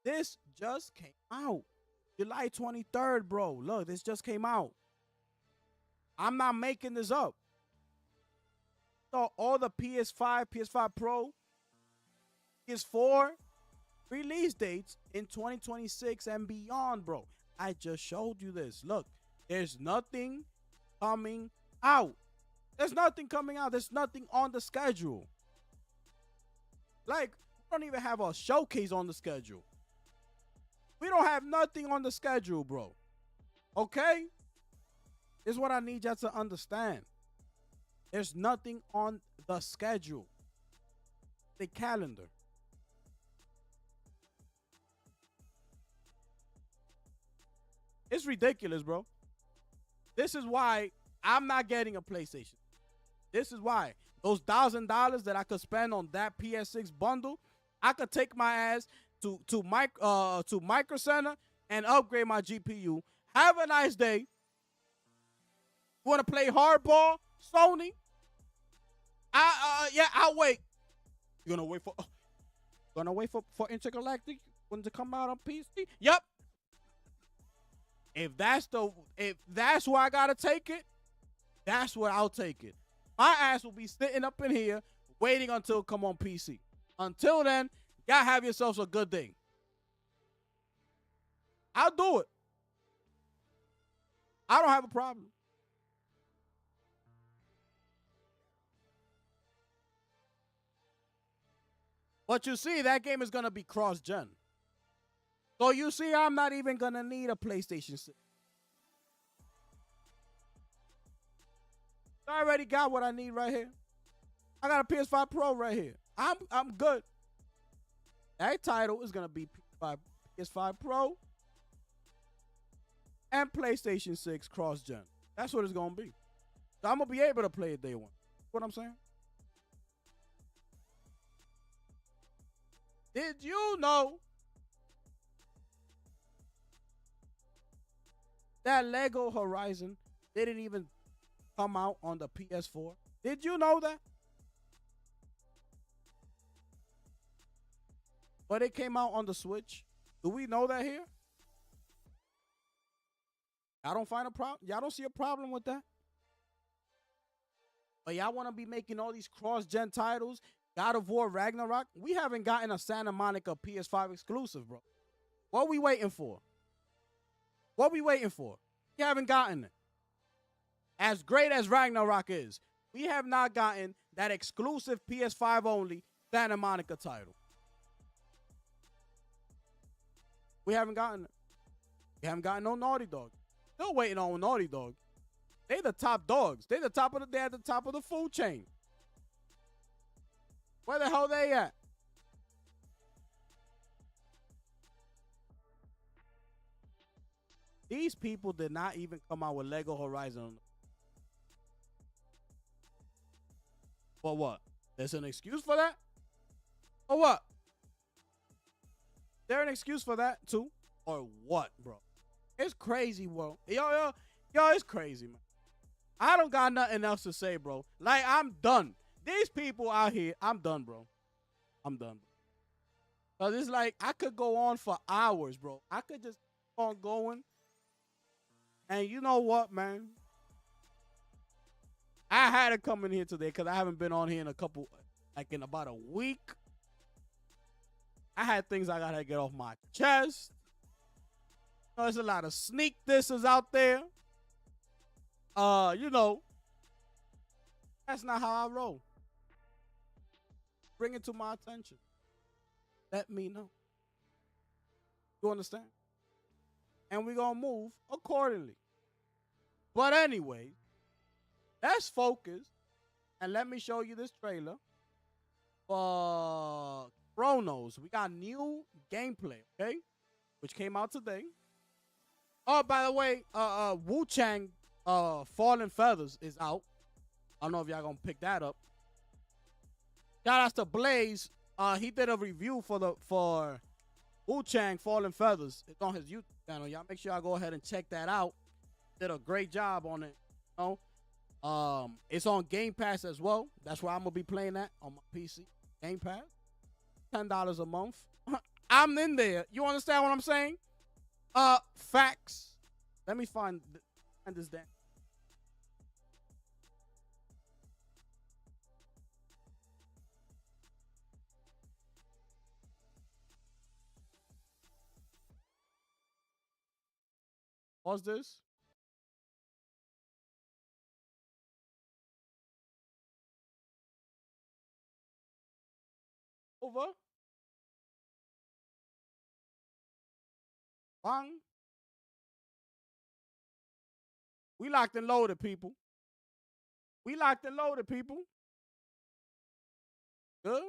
this just came out. July 23rd, bro. Look, this just came out. I'm not making this up. So all the PS5, PS5 Pro, PS4 release dates in 2026 and beyond, bro. I just showed you this. Look, there's nothing coming out. There's nothing coming out. There's nothing on the schedule. Like, we don't even have a showcase on the schedule. We don't have nothing on the schedule, bro. Okay? This is what I need y'all to understand. There's nothing on the schedule. The calendar. It's ridiculous, bro. This is why I'm not getting a PlayStation. This is why. Those $1,000 that I could spend on that PS6 bundle, I could take my ass to Micro Center and upgrade my GPU. Have a nice day. Want to play hardball, Sony? I'll wait. You're gonna wait for Intergalactic when to come out on PC? Yep. If that's where I gotta take it, that's where I'll take it. My ass will be sitting up in here waiting until it come on PC. Until then, y'all have yourselves a good day. I'll do it. I don't have a problem. But you see, that game is gonna be cross-gen. So you see, I'm not even gonna need a PlayStation 6. I already got what I need right here. I got a PS5 Pro right here. I'm good. That title is gonna be PS5 Pro and PlayStation 6 cross-gen. That's what it's gonna be. So I'm gonna be able to play it day one. What I'm saying? Did you know that Lego Horizon didn't even come out on the PS4? Did you know that? But it came out on the Switch. Do we know that here? I don't find a problem. Y'all don't see a problem with that? But y'all want to be making all these cross-gen titles? God of War Ragnarok? We haven't gotten a Santa Monica PS5 exclusive, bro. What we waiting for? What we waiting for? We haven't gotten it. As great as Ragnarok is, we have not gotten that exclusive PS5 only Santa Monica title. We haven't gotten it. We haven't gotten no Naughty Dog. Still waiting on Naughty Dog. They the top dogs. They at the top of the food chain. Where the hell they at? These people did not even come out with Lego Horizon. For what? There's an excuse for that? Or what? There an excuse for that too? Or what, bro? It's crazy, bro. Yo, it's crazy, man. I don't got nothing else to say, bro. Like, I'm done. These people out here, I'm done, bro. I'm done. Cause it's like I could go on for hours, bro. I could just keep on going. And you know what, man? I had to come in here today because I haven't been on here in about a week. I had things I gotta get off my chest. There's a lot of sneak dissers out there. That's not how I roll. Bring it to my attention. Let me know. You understand? And we're gonna move accordingly. But anyway, let's focus and let me show you this trailer for Chronos. We got new gameplay, okay? Which came out today. Oh, by the way, Wu Chang Fallen Feathers is out. I don't know if y'all gonna pick that up. Shout out to Blaze. He did a review for Wu Chang Fallen Feathers. It's on his YouTube channel. Y'all make sure y'all go ahead and check that out. Did a great job on it. You know? It's on Game Pass as well. That's where I'm gonna be playing that on my PC. Game Pass. $10 a month. I'm in there. You understand what I'm saying? Facts. Let me find this damn. What's this? Over. Bang. We locked and loaded, people. We locked and loaded, people. Good.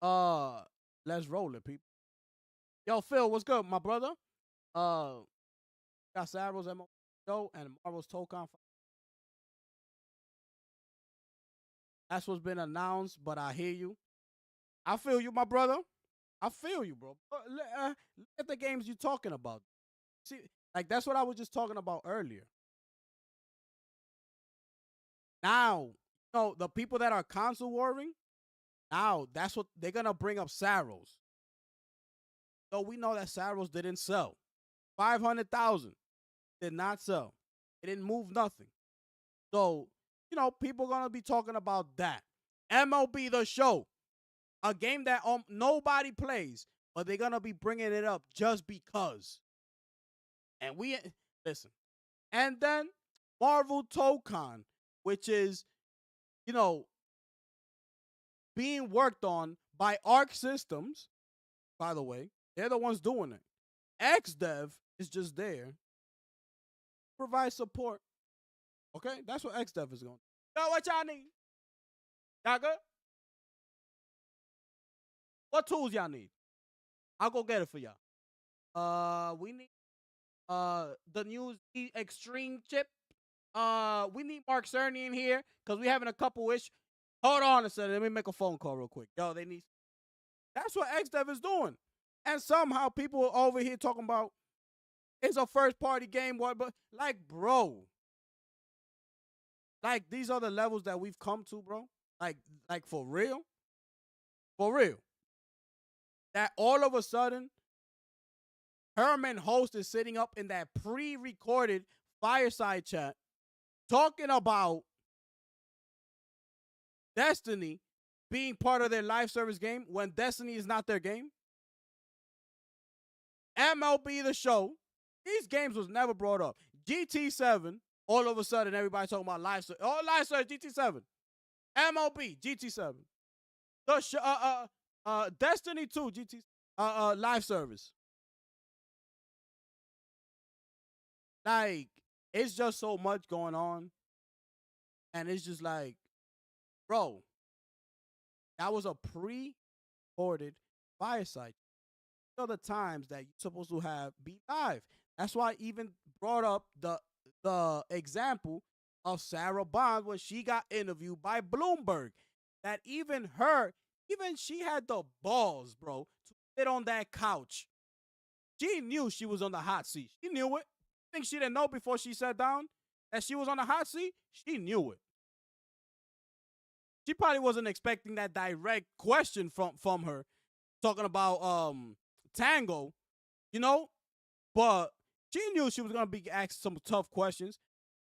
Uh, let's roll it, people. Yo, Phil, what's good, my brother? Uh, got Saros at my show and Marvel's Tokon. That's what's been announced, but I hear you. I feel you, my brother. I feel you, bro. Look at the games you talking about. See, like that's what I was just talking about earlier. Now, the people that are console warring, now that's what they're gonna bring up Saros. So we know that Saros didn't sell. 500,000 did not sell. It didn't move nothing. So, people gonna be talking about that. MLB The Show, a game that nobody plays, but they're gonna be bringing it up just because. And listen. And then Marvel Tokon, which is, being worked on by Arc Systems, by the way. They're the ones doing it. XDev is just there to provide support. Okay? That's what XDev is going to do. Yo, what y'all need? Y'all good? What tools y'all need? I'll go get it for y'all. We need the new Extreme chip. We need Mark Cerny in here because we having a couple issues. Hold on a second. Let me make a phone call real quick. Yo, they need. That's what XDev is doing. And somehow people are over here talking about it's a first party game, what? But like, bro, like these are the levels that we've come to, bro. Like for real, for real. That all of a sudden, Herman Host is sitting up in that pre-recorded fireside chat talking about Destiny being part of their live service game when Destiny is not their game. MLB The Show, these games was never brought up. GT7, all of a sudden everybody talking about live service. Oh, live service, GT7. MLB, GT7. The Destiny 2, GT live service. Like, it's just so much going on. And it's just like, bro, that was a pre-recorded fireside. These are the times that you're supposed to have be live. That's why I even brought up the example of Sarah Bond when she got interviewed by Bloomberg. That even she had the balls, bro, to sit on that couch. She knew she was on the hot seat. She knew it. Think she didn't know before she sat down that she was on the hot seat? She knew it. She probably wasn't expecting that direct question from her talking about Tango, you know? But she knew she was going to be asked some tough questions.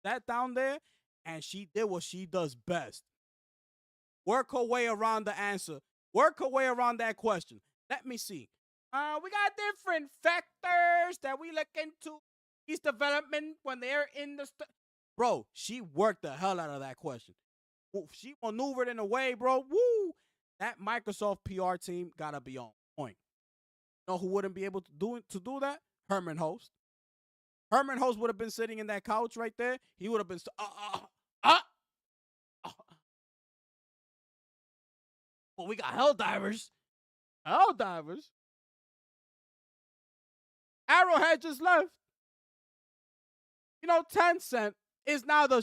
Sat down there, and she did what she does best. Work her way around the answer. Work her way around that question. Let me see. We got different factors that we look into these development when they're in the bro, she worked the hell out of that question. She maneuvered in a way, bro. Woo! That Microsoft PR team gotta be on point. You know who wouldn't be able to do that? Herman Host. Herman Host would have been sitting in that couch right there. He would have been well, we got Helldivers. Helldivers. Arrowhead just left. You know, Tencent is now the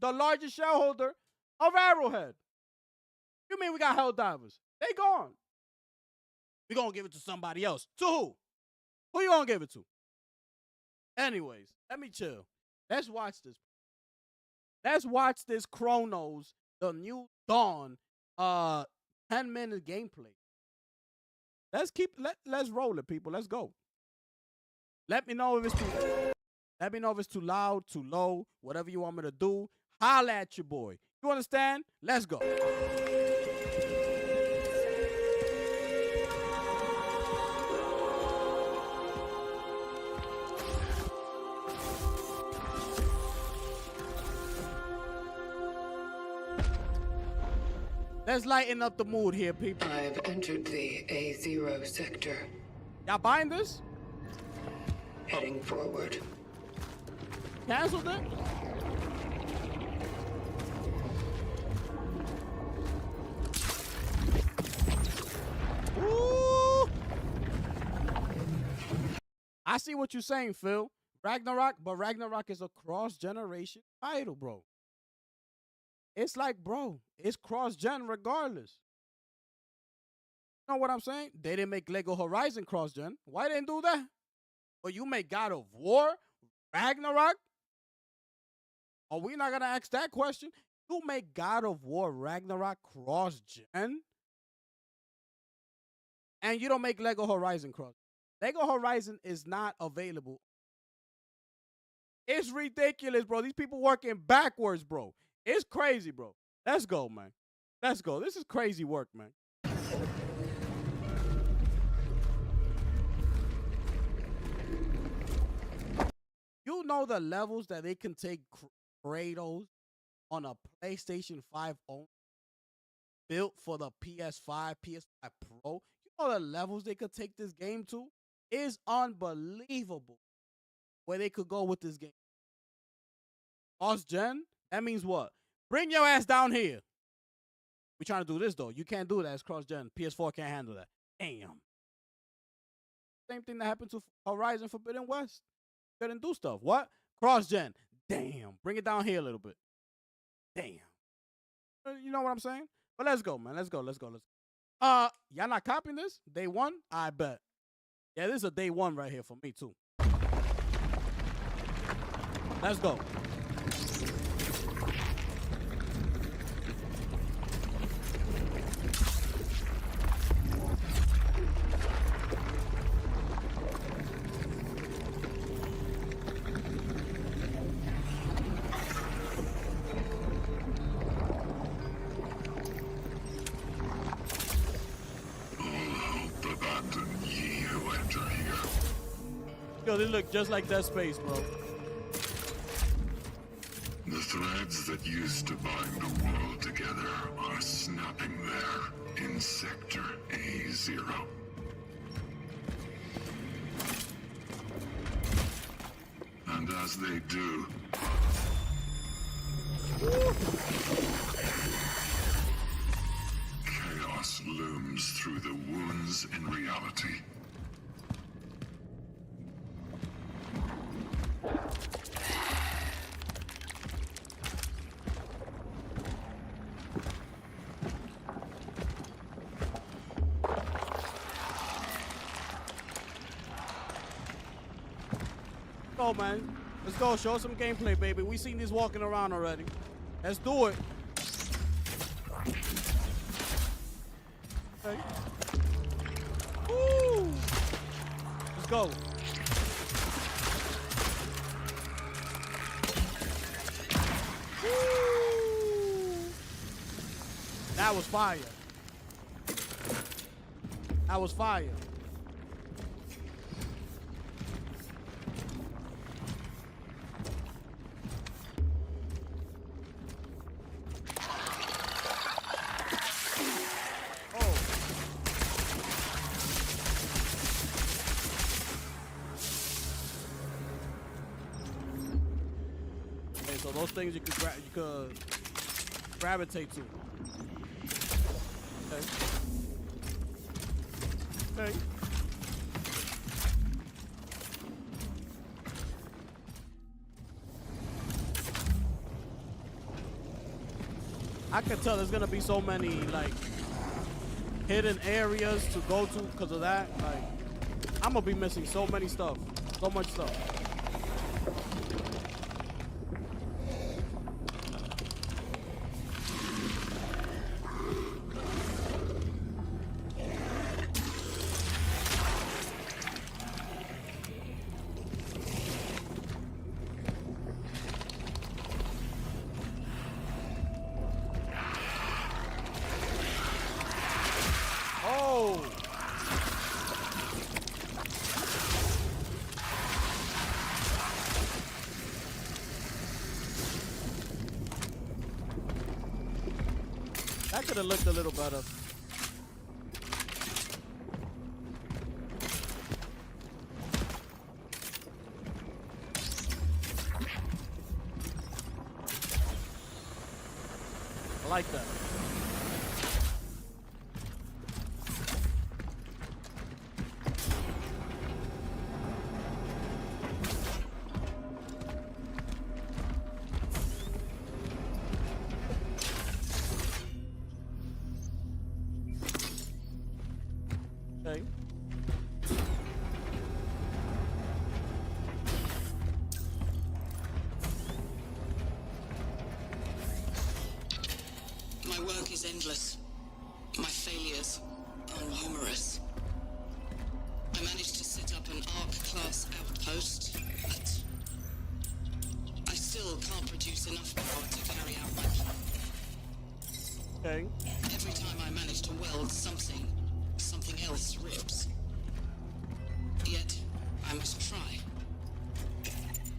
largest shareholder of Arrowhead. You mean we got Helldivers? They gone. We gonna give it to somebody else. To who? Who you gonna give it to? Anyways, let me chill. Let's watch this. Let's watch this Chronos, the new Dawn, 10-minute gameplay. Let's roll it, people. Let's go. Let me know if it's too loud, too low, whatever you want me to do. Holla at your boy. You understand? Let's go. Let's lighten up the mood here, people. I've entered the A0 sector. Y'all buying this? Heading forward. Canceled it? Ooh. I see what you're saying, Phil. Ragnarok, but Ragnarok is a cross-generation title, bro. It's like, bro, it's cross-gen regardless. You know what I'm saying? They didn't make Lego Horizon cross-gen. Why didn't do that? But you make God of War, Ragnarok? Are we not going to ask that question? You make God of War, Ragnarok cross-gen? And you don't make Lego Horizon cross. Lego Horizon is not available. It's ridiculous, bro. These people working backwards, bro. It's crazy, bro. Let's go, man. Let's go. This is crazy work, man. You know the levels that they can take Kratos on a PlayStation 5 only? built for the PS5, PS5 Pro. You know the levels they could take this game to is unbelievable. Where they could go with this game. Cross gen, that means what? Bring your ass down here. We trying to do this though. You can't do that as cross gen. PS4 can't handle that. Damn. Same thing that happened to Horizon Forbidden West. Couldn't do stuff. What? Cross gen. Damn. Bring it down here a little bit. Damn. You know what I'm saying? But let's go, man. Let's go. Y'all not copying this? Day one? I bet. Yeah, this is a day one right here for me too. Let's go. Yo, they look just like Dead Space, bro. The threads that used to bind the world together are snapping there in Sector A0. And as they do, chaos looms through the wounds in reality. Go, man. Let's go. Show some gameplay, baby. We seen these walking around already. Let's do it. Okay. Woo! Let's go. Woo! That was fire. That was fire. So those things you could gravitate to. Okay. Okay. I can tell there's gonna be so many like hidden areas to go to because of that. Like I'm gonna be missing so many stuff, so much stuff. That could have looked a little better. I like that. Okay. My work is endless. My failures are numerous. I managed to set up an ARC-class outpost, but I still can't produce enough power to carry out my plan. Okay. Every time I manage to weld something else rips. Yet, I must try.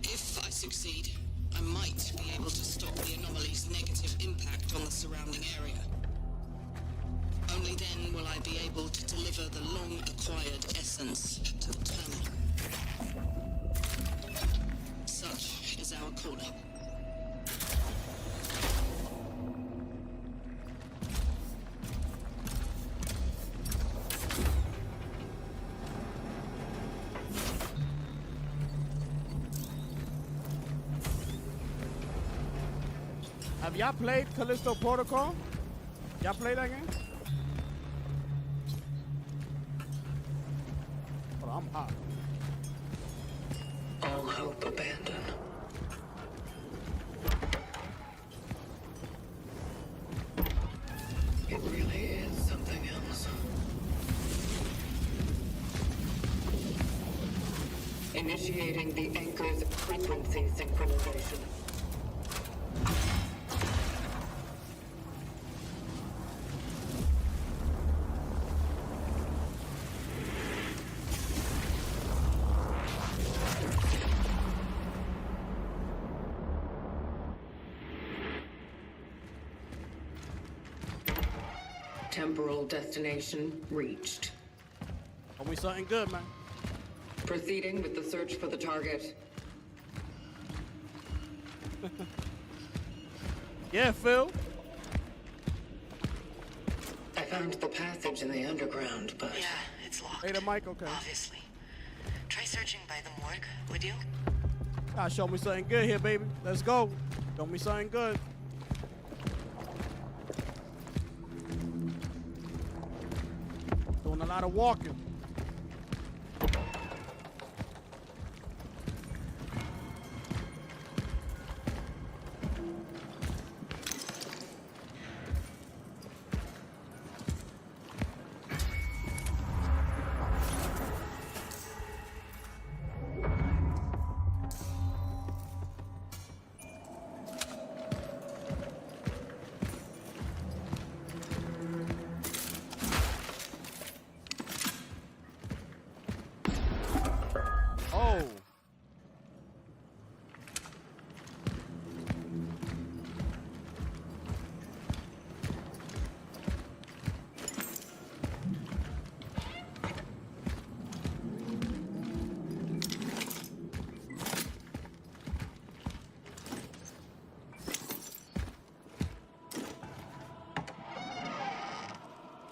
If I succeed, I might be able to stop the anomaly's negative impact on the surrounding area. Only then will I be able to deliver the long-acquired essence to the terminal. Such is our calling. Have y'all played Callisto Protocol? Y'all play that game? Oh, I'm hot. All hope abandoned. It really is something else. Initiating the anchor's frequency synchronization. Temporal destination reached. Are we something good, man? Proceeding with the search for the target. Yeah, Phil. I found the passage in the underground, but... Yeah, it's locked. Hey, the mic, okay. Obviously. Try searching by the morgue, would you? Gotta show me something good here, baby. Let's go. Show me something good. Doing a lot of walking. Oh.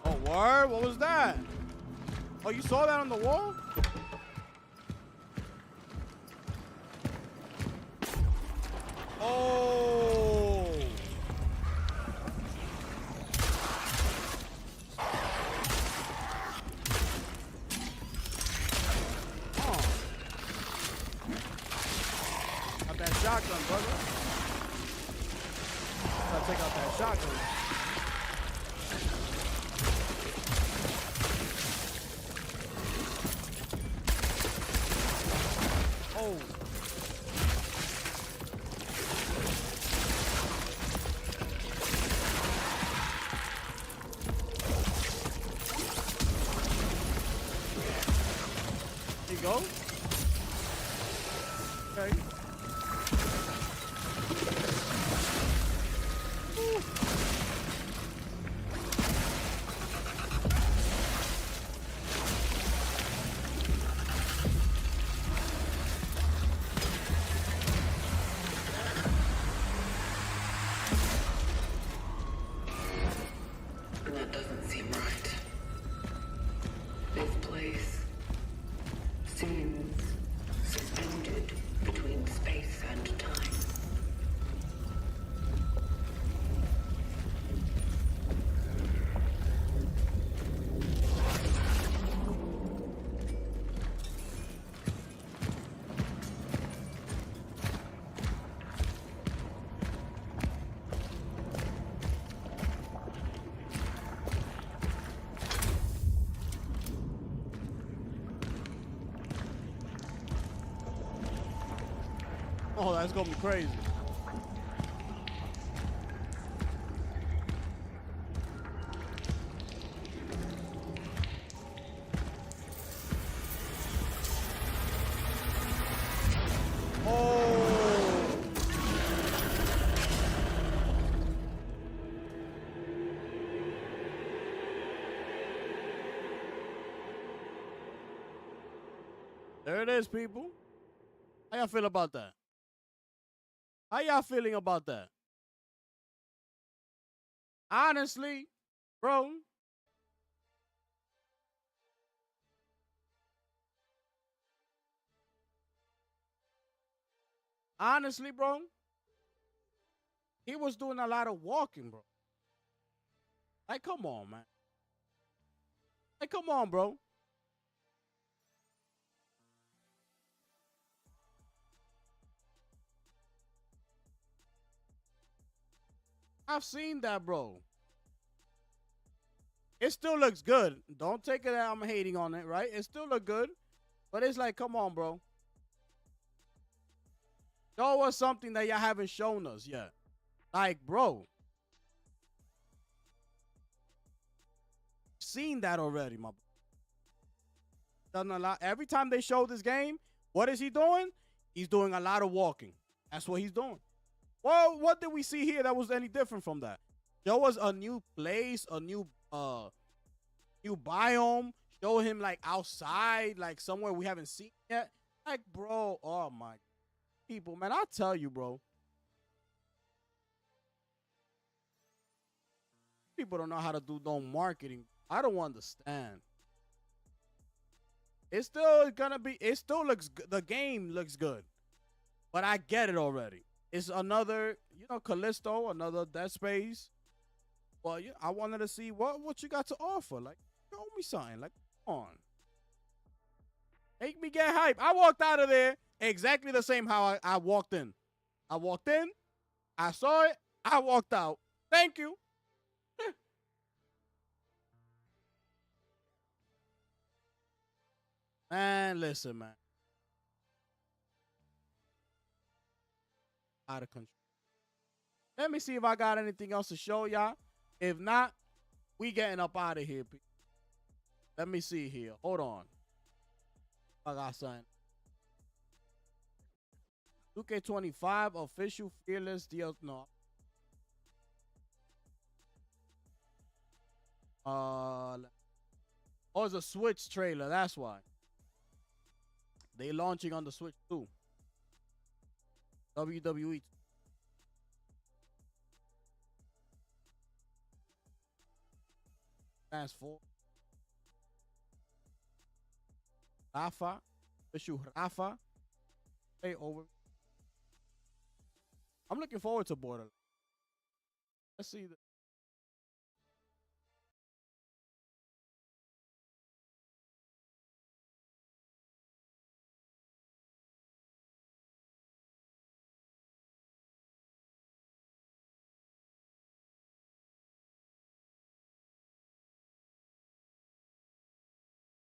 Oh, word? What was that? Oh, you saw that on the wall? Oh. Oh. Got that shotgun, brother. Gotta take out that shotgun. Oh. There you go. Okay. Woo. That doesn't seem right. This place seems suspended between space and time. Oh, that's gonna be crazy. Oh. There it is, people. How y'all feel about that? How y'all feeling about that? Honestly, bro. Honestly, bro. He was doing a lot of walking, bro. Like, come on, man. Like, come on, bro. I've seen that, bro. It still looks good. Don't take it that I'm hating on it, right? It still look good. But it's like, come on, bro. Show us something that y'all haven't shown us yet. Like, bro. Seen that already, my bro. Done a lot. Every time they show this game, what is he doing? He's doing a lot of walking. That's what he's doing. Well, what did we see here that was any different from that? Show us a new place, a new biome. Show him like outside, like somewhere we haven't seen yet. Like, bro, oh my people, man, I tell you, bro. People don't know how to do no marketing. I don't understand. It's still gonna be. It still looks. The game looks good, but I get it already. It's another, Callisto, another Dead Space. Well, yeah, I wanted to see what you got to offer. Like, show me something. Like, come on, make me get hype. I walked out of there exactly the same how I walked in. I walked in, I saw it, I walked out. Thank you. Man, listen, man. Out of control. Let me see if I got anything else to show y'all. If not, we getting up out of here. Let me see here. Hold on. I got something. 2K25 official fearless deal. No. Oh, it's a Switch trailer. That's why. They launching on the Switch too. WWE. Fast forward. Rafa. Issue Rafa. Play over. I'm looking forward to Borderlands. Let's see.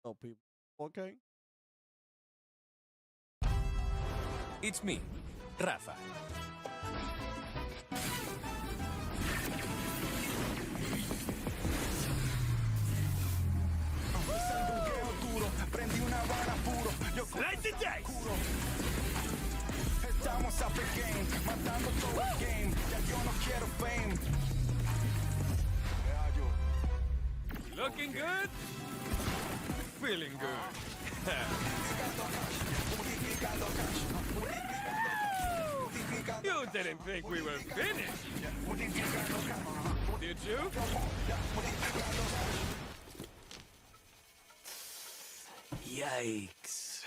Oh, people. Okay. It's me, Rafa. Slice and dice! Estamos up again, matando todo el game. Ya yo no quiero fame. Looking good? Feeling good. You didn't think we were finished, did you? Yikes.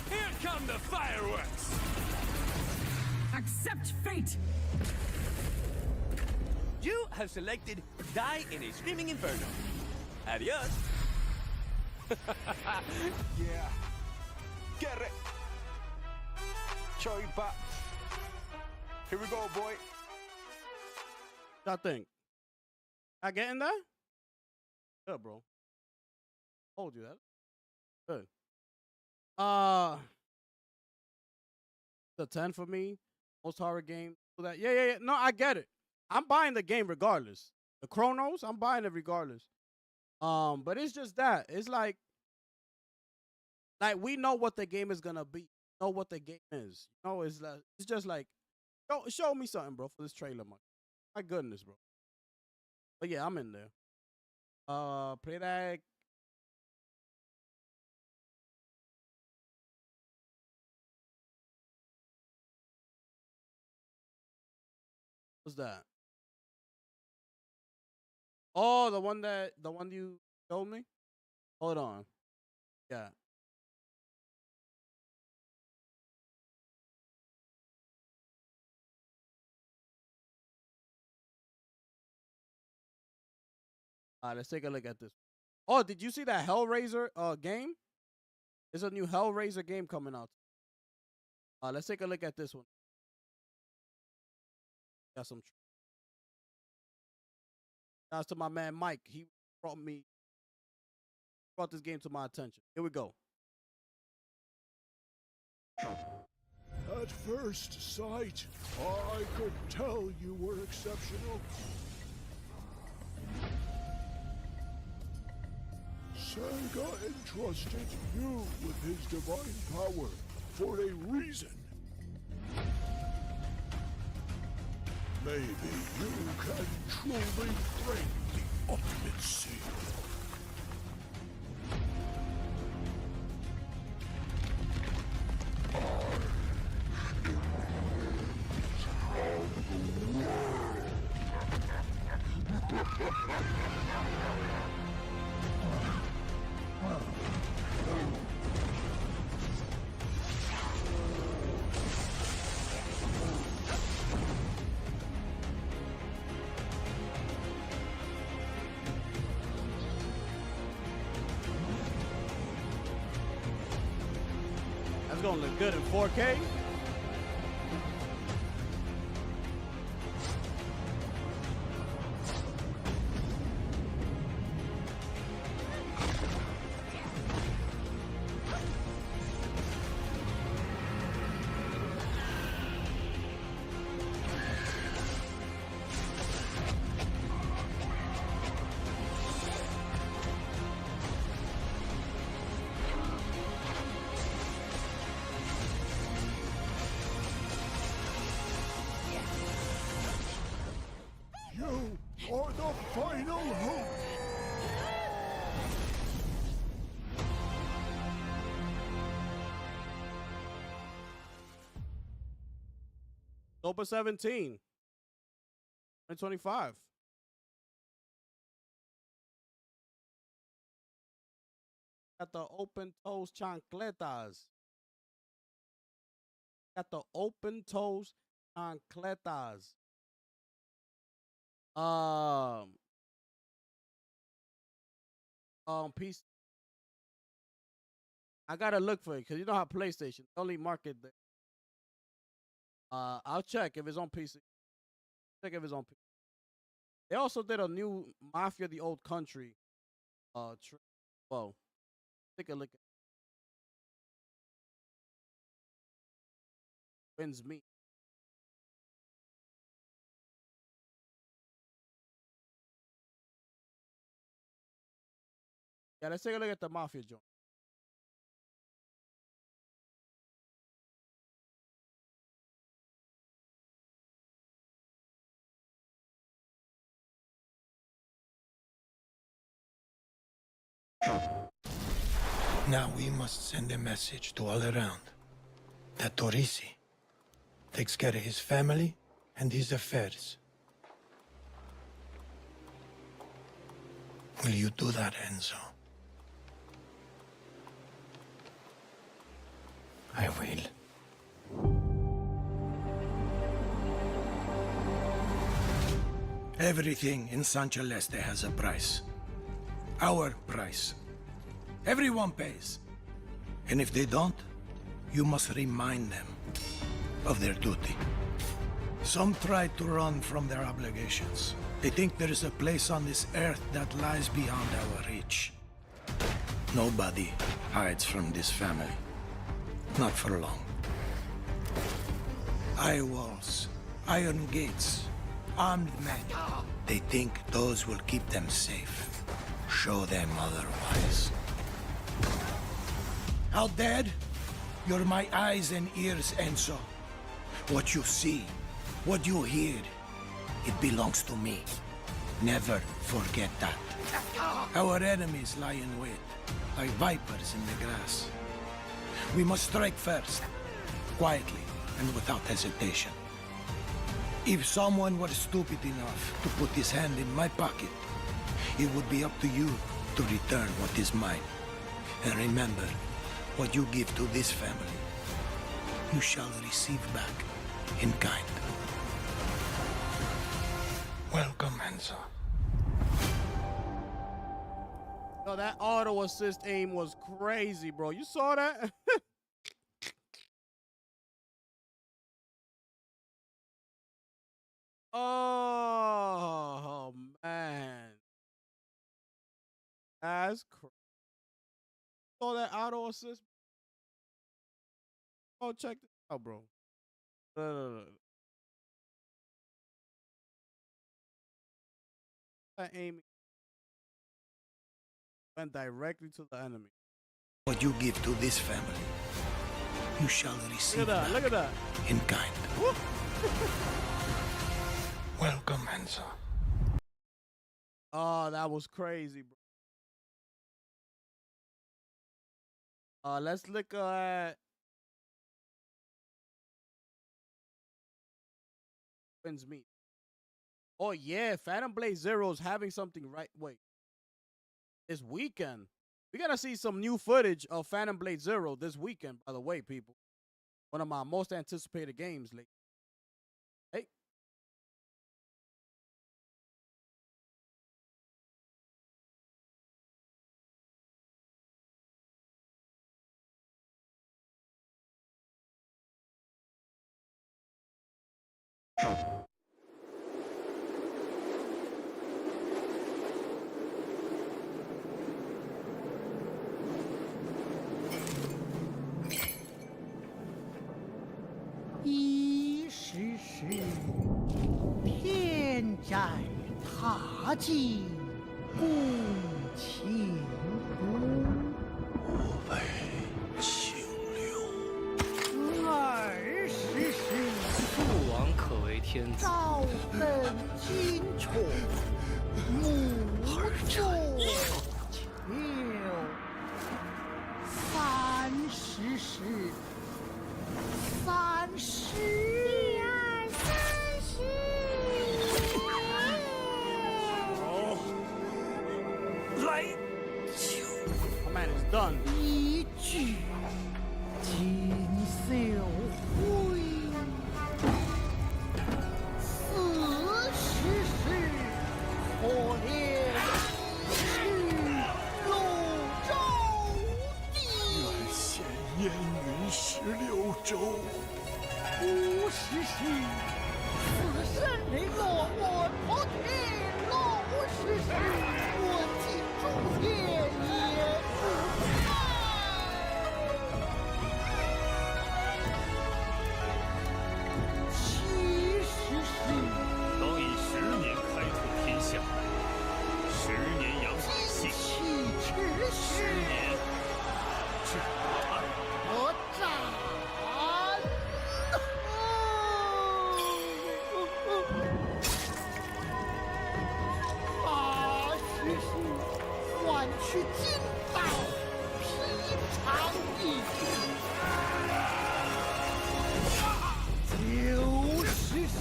Here come the fireworks! Accept fate! You have selected Die in a Screaming Inferno. Adios. Yeah. Get it. Choi ba. Here we go, boy. I think. I get in there? Good, bro. Told you that. Good. The 10 for me. Most horror game. That. Yeah. No, I get it. I'm buying the game regardless. The Chronos, I'm buying it regardless. But it's just that. It's like we know what the game is gonna be. Know what the game is. It's just like show me something, bro, for this trailer, man. My goodness, bro. But yeah, I'm in there. Play that. What's that? Oh, the one you told me. Hold on. Yeah. All right, let's take a look at this. Oh, did you see that Hellraiser game? There's a new Hellraiser game coming out. Let's take a look at this one. Got some. Shouts to my man Mike. He brought this game to my attention. Here we go. At first sight, I could tell you were exceptional. Sega entrusted you with his divine power for a reason. Maybe you can truly bring the ultimate seal. That's gonna look good in 4K. You are the final hope. October 17, 2025. Got the open toes chancletas. Got the open toes chancletas. PC. I gotta look for it because you know how PlayStation only market the. I'll check if it's on PC. Check if it's on PC. They also did a new Mafia: The Old Country. Whoa, take a look at wins me. Yeah, let's take a look at the Mafia joint. Now we must send a message to all around that Torisi takes care of his family and his affairs. Will you do that, Enzo? I will. Everything in San Celeste has a price. Our price. Everyone pays. And if they don't, you must remind them of their duty. Some try to run from their obligations. They think there is a place on this earth that lies beyond our reach. Nobody hides from this family. Not for long. High walls, iron gates, armed men. They think those will keep them safe. Show them otherwise. Out dead? You're my eyes and ears, Enzo. What you see, what you hear, it belongs to me. Never forget that. Our enemies lie in wait, like vipers in the grass. We must strike first, quietly and without hesitation. If someone were stupid enough to put his hand in my pocket, it would be up to you to return what is mine. And remember, what you give to this family, you shall receive back in kind. Welcome, Enzo. Yo, that auto assist aim was crazy, bro. You saw that? Oh man, that's crazy. Saw that auto assist? Oh, check this out, bro. That aim went directly to the enemy. What you give to this family, you shall receive Look at that! back Look at that! in kind. Welcome, Enzo. Oh, that was crazy, bro. Let's look at wins me. Oh yeah, Phantom Blade Zero is having something right. Wait, this weekend we gotta see some new footage of Phantom Blade Zero this weekend. By the way, people, one of my most anticipated games lately. Hey,一时时，天在踏尽共清湖。二十时，父王可为天子，朝登金铉，暮作秋。三十时，30。my man is done. 一句锦绣灰，40时，可怜去龙舟地。现烟云16州。50时，死神雷落我头天；60时，我记住天也不70时，当以10年开拓天下，10年养百姓7尺，10年治大安。我斩。80时，换取金刀劈长一90时，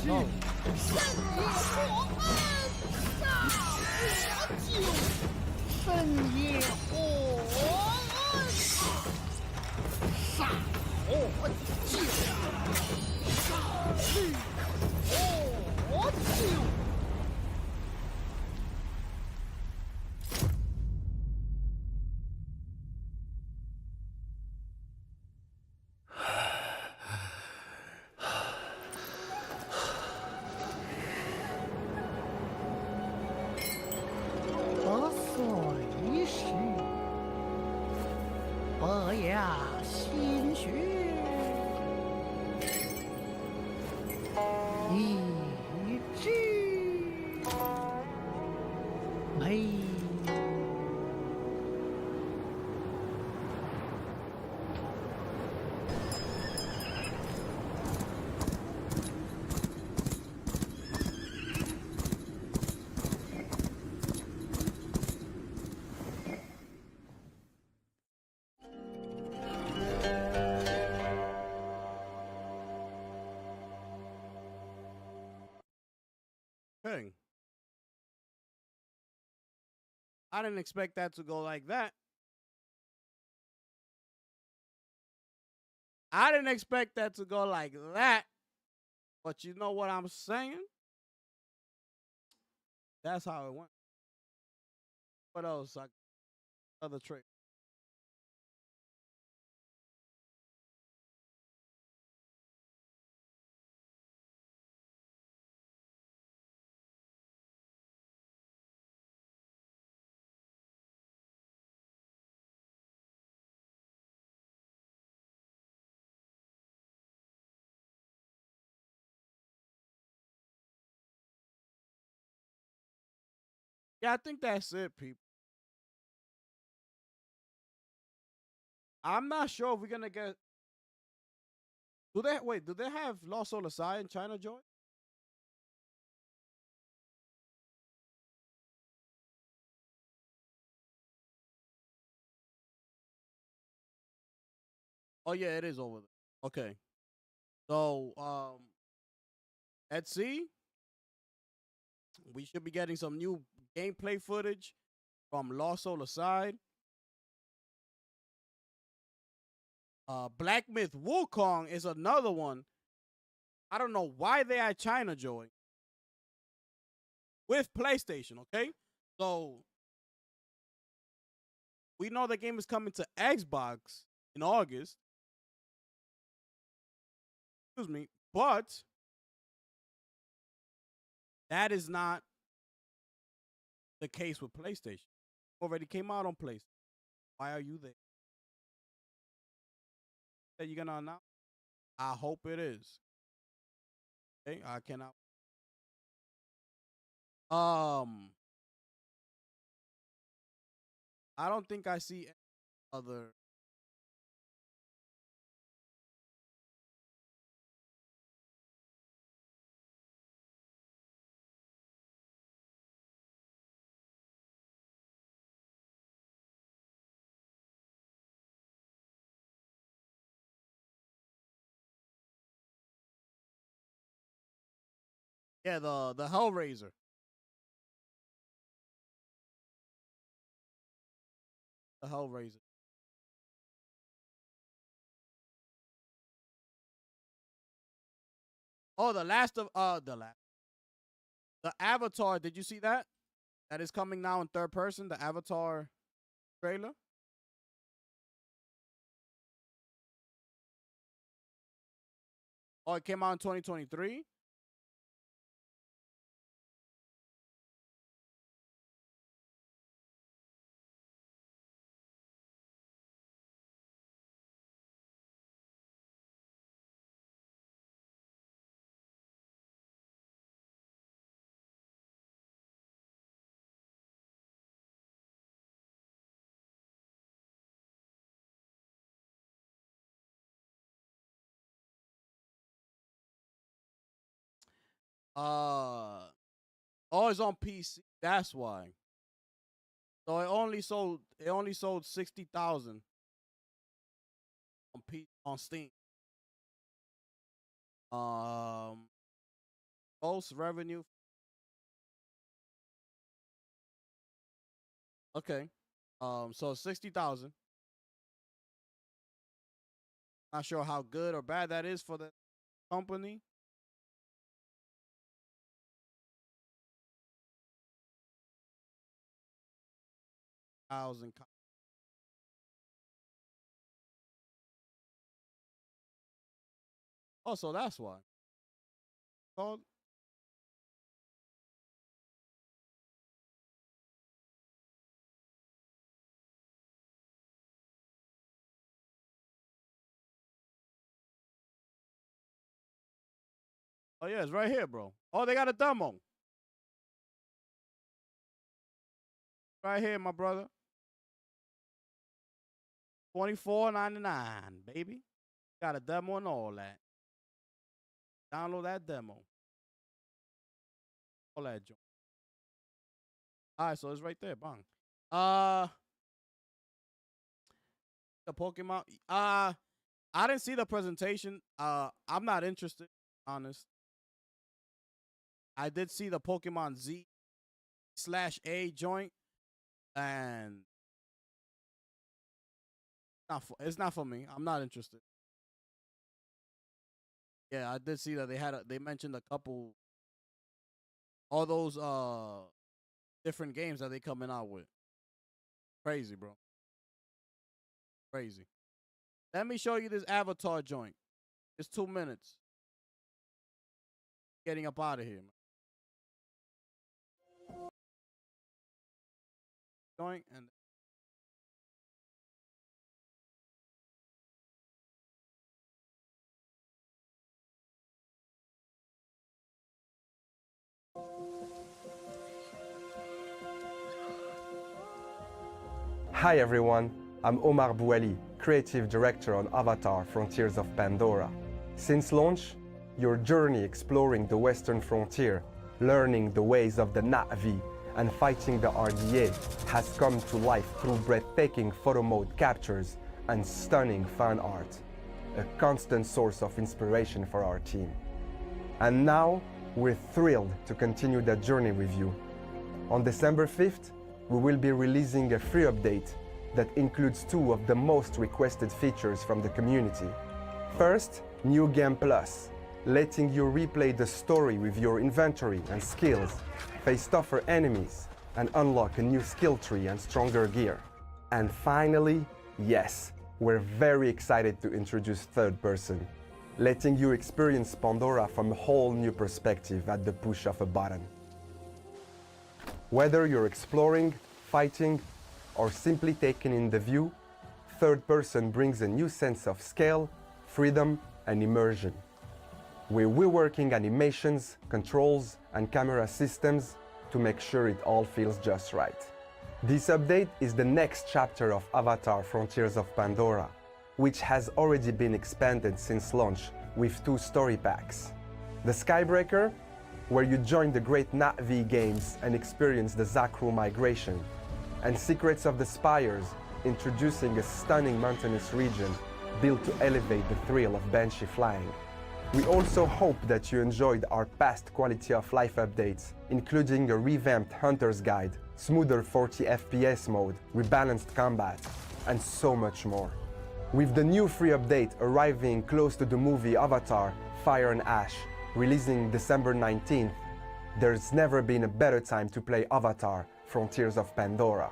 神也火恩，杀我酒，神也火恩，杀我酒，是火酒。Okay. I didn't expect that to go like that. I didn't expect that to go like that. But you know what I'm saying? That's how it went. What else? Other trick. Yeah, I think that's it, people. I'm not sure if we're gonna get. Do they wait? Do they have Lost Soul Aside in China, Joy? Oh yeah, it is over there. Okay, so let's see. We should be getting some new gameplay footage from Lost Soul Aside. Black Myth Wukong is another one. I don't know why they are China, Joy, with PlayStation. Okay, so we know the game is coming to Xbox in August. Excuse me, but that is not the case with PlayStation. Already came out on PlayStation. Why are you there? That you're gonna announce? I hope it is. Okay, I cannot. Um, I don't think I see any other. Yeah, the Hellraiser. The Hellraiser. Oh, the Avatar. Did you see that? That is coming now in third person. The Avatar trailer. Oh, it came out in 2023. Oh, it's on PC. That's why. So it only sold 60,000 on Steam. Um, Gross revenue. Okay. So 60,000. Not sure how good or bad that is for the company. Thousand. Oh, so that's why. Oh, oh yeah, it's right here, bro. Oh, they got a demo right here, my brother. 24.99, baby. Got a demo and all that. Download that demo. All that joint. All right, so it's right there. Bang. Uh, the Pokemon. I didn't see the presentation. I'm not interested. Honest. I did see the Pokemon Z/A joint, and it's not for me. I'm not interested. Yeah, I did see that they mentioned a couple all those different games that they coming out with. Crazy, bro. Crazy. Let me show you this Avatar joint. It's 2 minutes. Getting up out of here, man. Joint and Hi everyone, I'm Omar Bouali, Creative Director on Avatar Frontiers of Pandora. Since launch, your journey exploring the Western frontier, learning the ways of the Na'vi, and fighting the RDA has come to life through breathtaking photo mode captures and stunning fan art, a constant source of inspiration for our team. And now, we're thrilled to continue that journey with you. On December 5th, we will be releasing a free update that includes 2 of the most requested features from the community. First, New Game Plus, letting you replay the story with your inventory and skills, face tougher enemies, and unlock a new skill tree and stronger gear. And finally, yes, we're very excited to introduce Third Person, letting you experience Pandora from a whole new perspective at the push of a button. Whether you're exploring, fighting, or simply taking in the view, Third Person brings a new sense of scale, freedom, and immersion. We're reworking animations, controls, and camera systems to make sure it all feels just right. This update is the next chapter of Avatar Frontiers of Pandora, which has already been expanded since launch with 2 story packs. The Skybreaker, where you join the great Na'vi games and experience the Zakru migration, and Secrets of the Spires, introducing a stunning mountainous region built to elevate the thrill of Banshee flying. We also hope that you enjoyed our past quality of life updates, including a revamped Hunter's Guide, smoother 40 FPS mode, rebalanced combat, and so much more. With the new free update arriving close to the movie Avatar, Fire and Ash, releasing December 19th, there's never been a better time to play Avatar Frontiers of Pandora.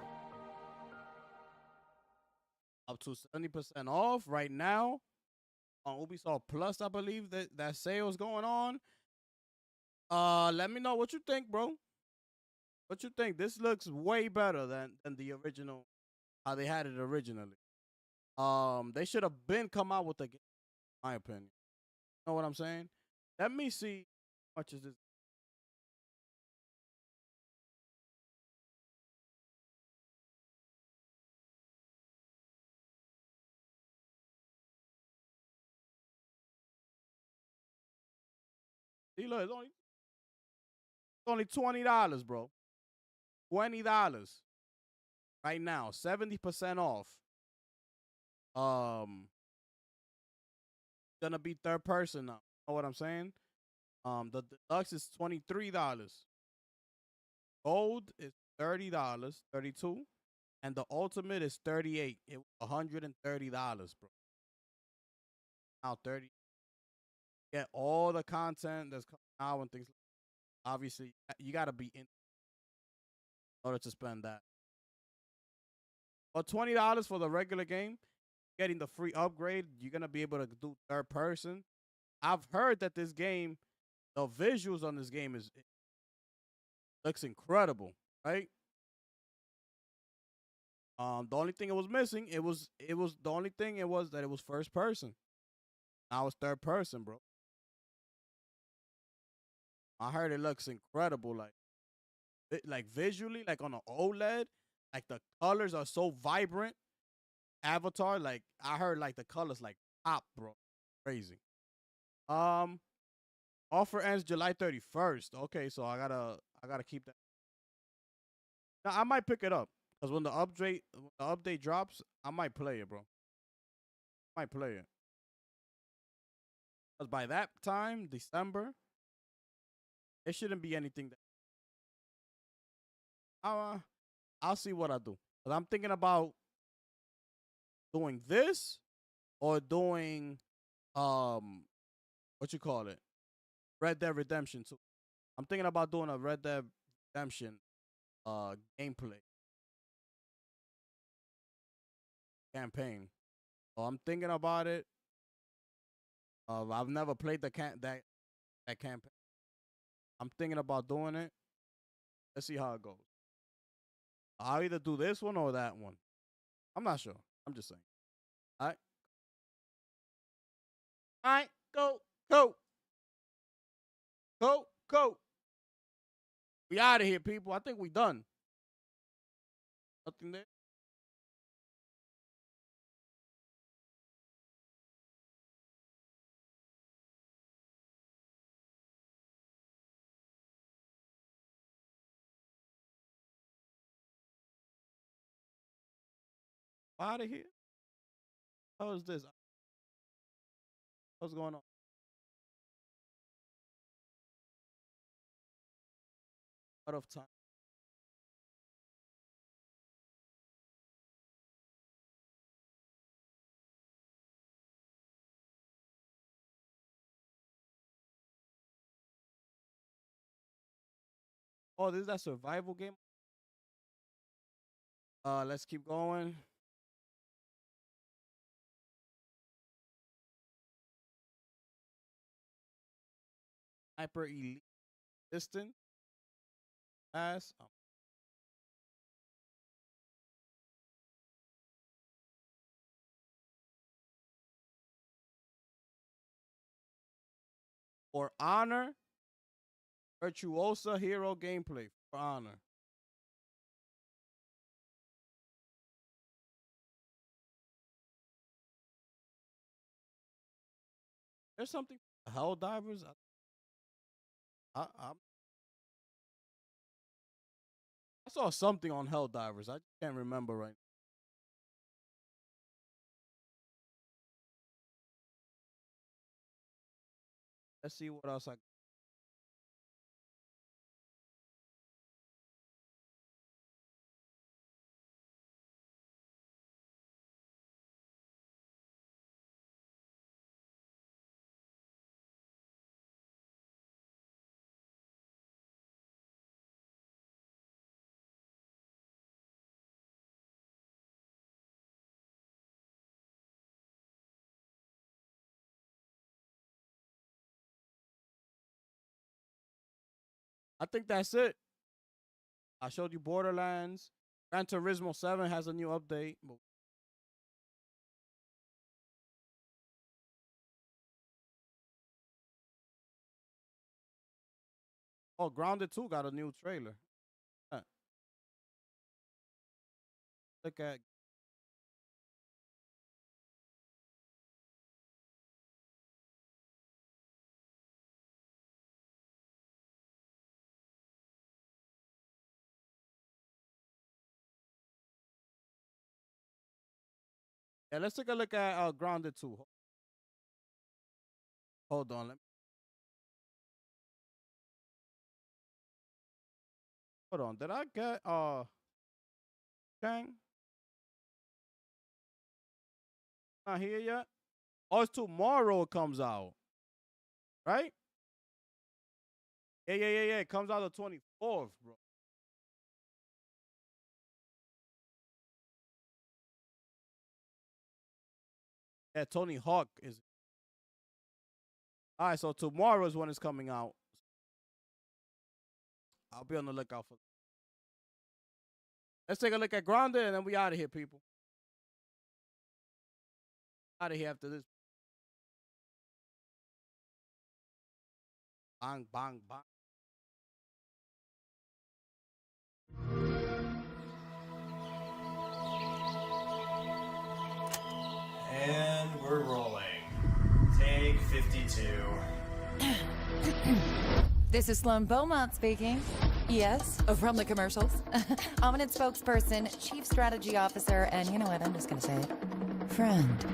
up to 70% off right now on Ubisoft Plus, I believe that sale's going on. Let me know what you think, bro. What you think? This looks way better than the original, how they had it originally. They should have been come out with the game, in my opinion. You know what I'm saying? Let me see how much is this. See, look, it's only $20, bro. $20 right now, 70% off. Gonna be third person now. You know what I'm saying? The deluxe is $23. Gold is $30, 32, and the ultimate is 38. It was $130, bro. Now 30. Get all the content that's coming out and things. Obviously, you gotta be in order to spend that. But $20 for the regular game, getting the free upgrade, you're gonna be able to do third person. I've heard that this game, the visuals on this game looks incredible, right? The only thing it was missing, it was the only thing it was that it was first person. Now it's third person, bro. I heard it looks incredible, like visually, like on an OLED, like the colors are so vibrant. Avatar, like I heard, like the colors like pop, bro, crazy. Um, Offer ends July 31st. Okay, so I gotta keep that. Now I might pick it up because when the update drops, I might play it, bro. Might play it because by that time, December, It shouldn't be anything that. I'll see what I do. But I'm thinking about doing this or doing what you call it, Red Dead Redemption 2. I'm thinking about doing a Red Dead Redemption gameplay campaign. So I'm thinking about it. I've never played that campaign. I'm thinking about doing it. Let's see how it goes. I'll either do this one or that one. I'm not sure. I'm just saying. All right. All right. Go. We out of here, people. I think we done. Nothing there. Out of here. How is this? What's going on? Out of time. Oh, this is that survival game. Let's keep going. Hyper elite distant pass. For honor, virtuosa hero gameplay. For honor. There's something. Helldivers. I saw something on Helldivers. I can't remember right. Let's see what else I. I think that's it. I showed you Borderlands. Gran Turismo 7 has a new update. Oh, Grounded 2 got a new trailer. Look at. Yeah, let's take a look at Grounded 2. Hold on. Hold on. Did I get Chang? Not here yet? Oh, it's tomorrow it comes out. Right? Yeah. It comes out the 24th, bro. Yeah, Tony Hawk is. All right, so tomorrow is when it's coming out. I'll be on the lookout for. Let's take a look at Grounded and then we out of here, people. Out of here after this. Bang, bang, bang. And we're rolling. Take 52. This is Sloan Beaumont speaking. Yes, from the commercials. Ominous spokesperson, chief strategy officer, and you know what, I'm just gonna say it. Friend.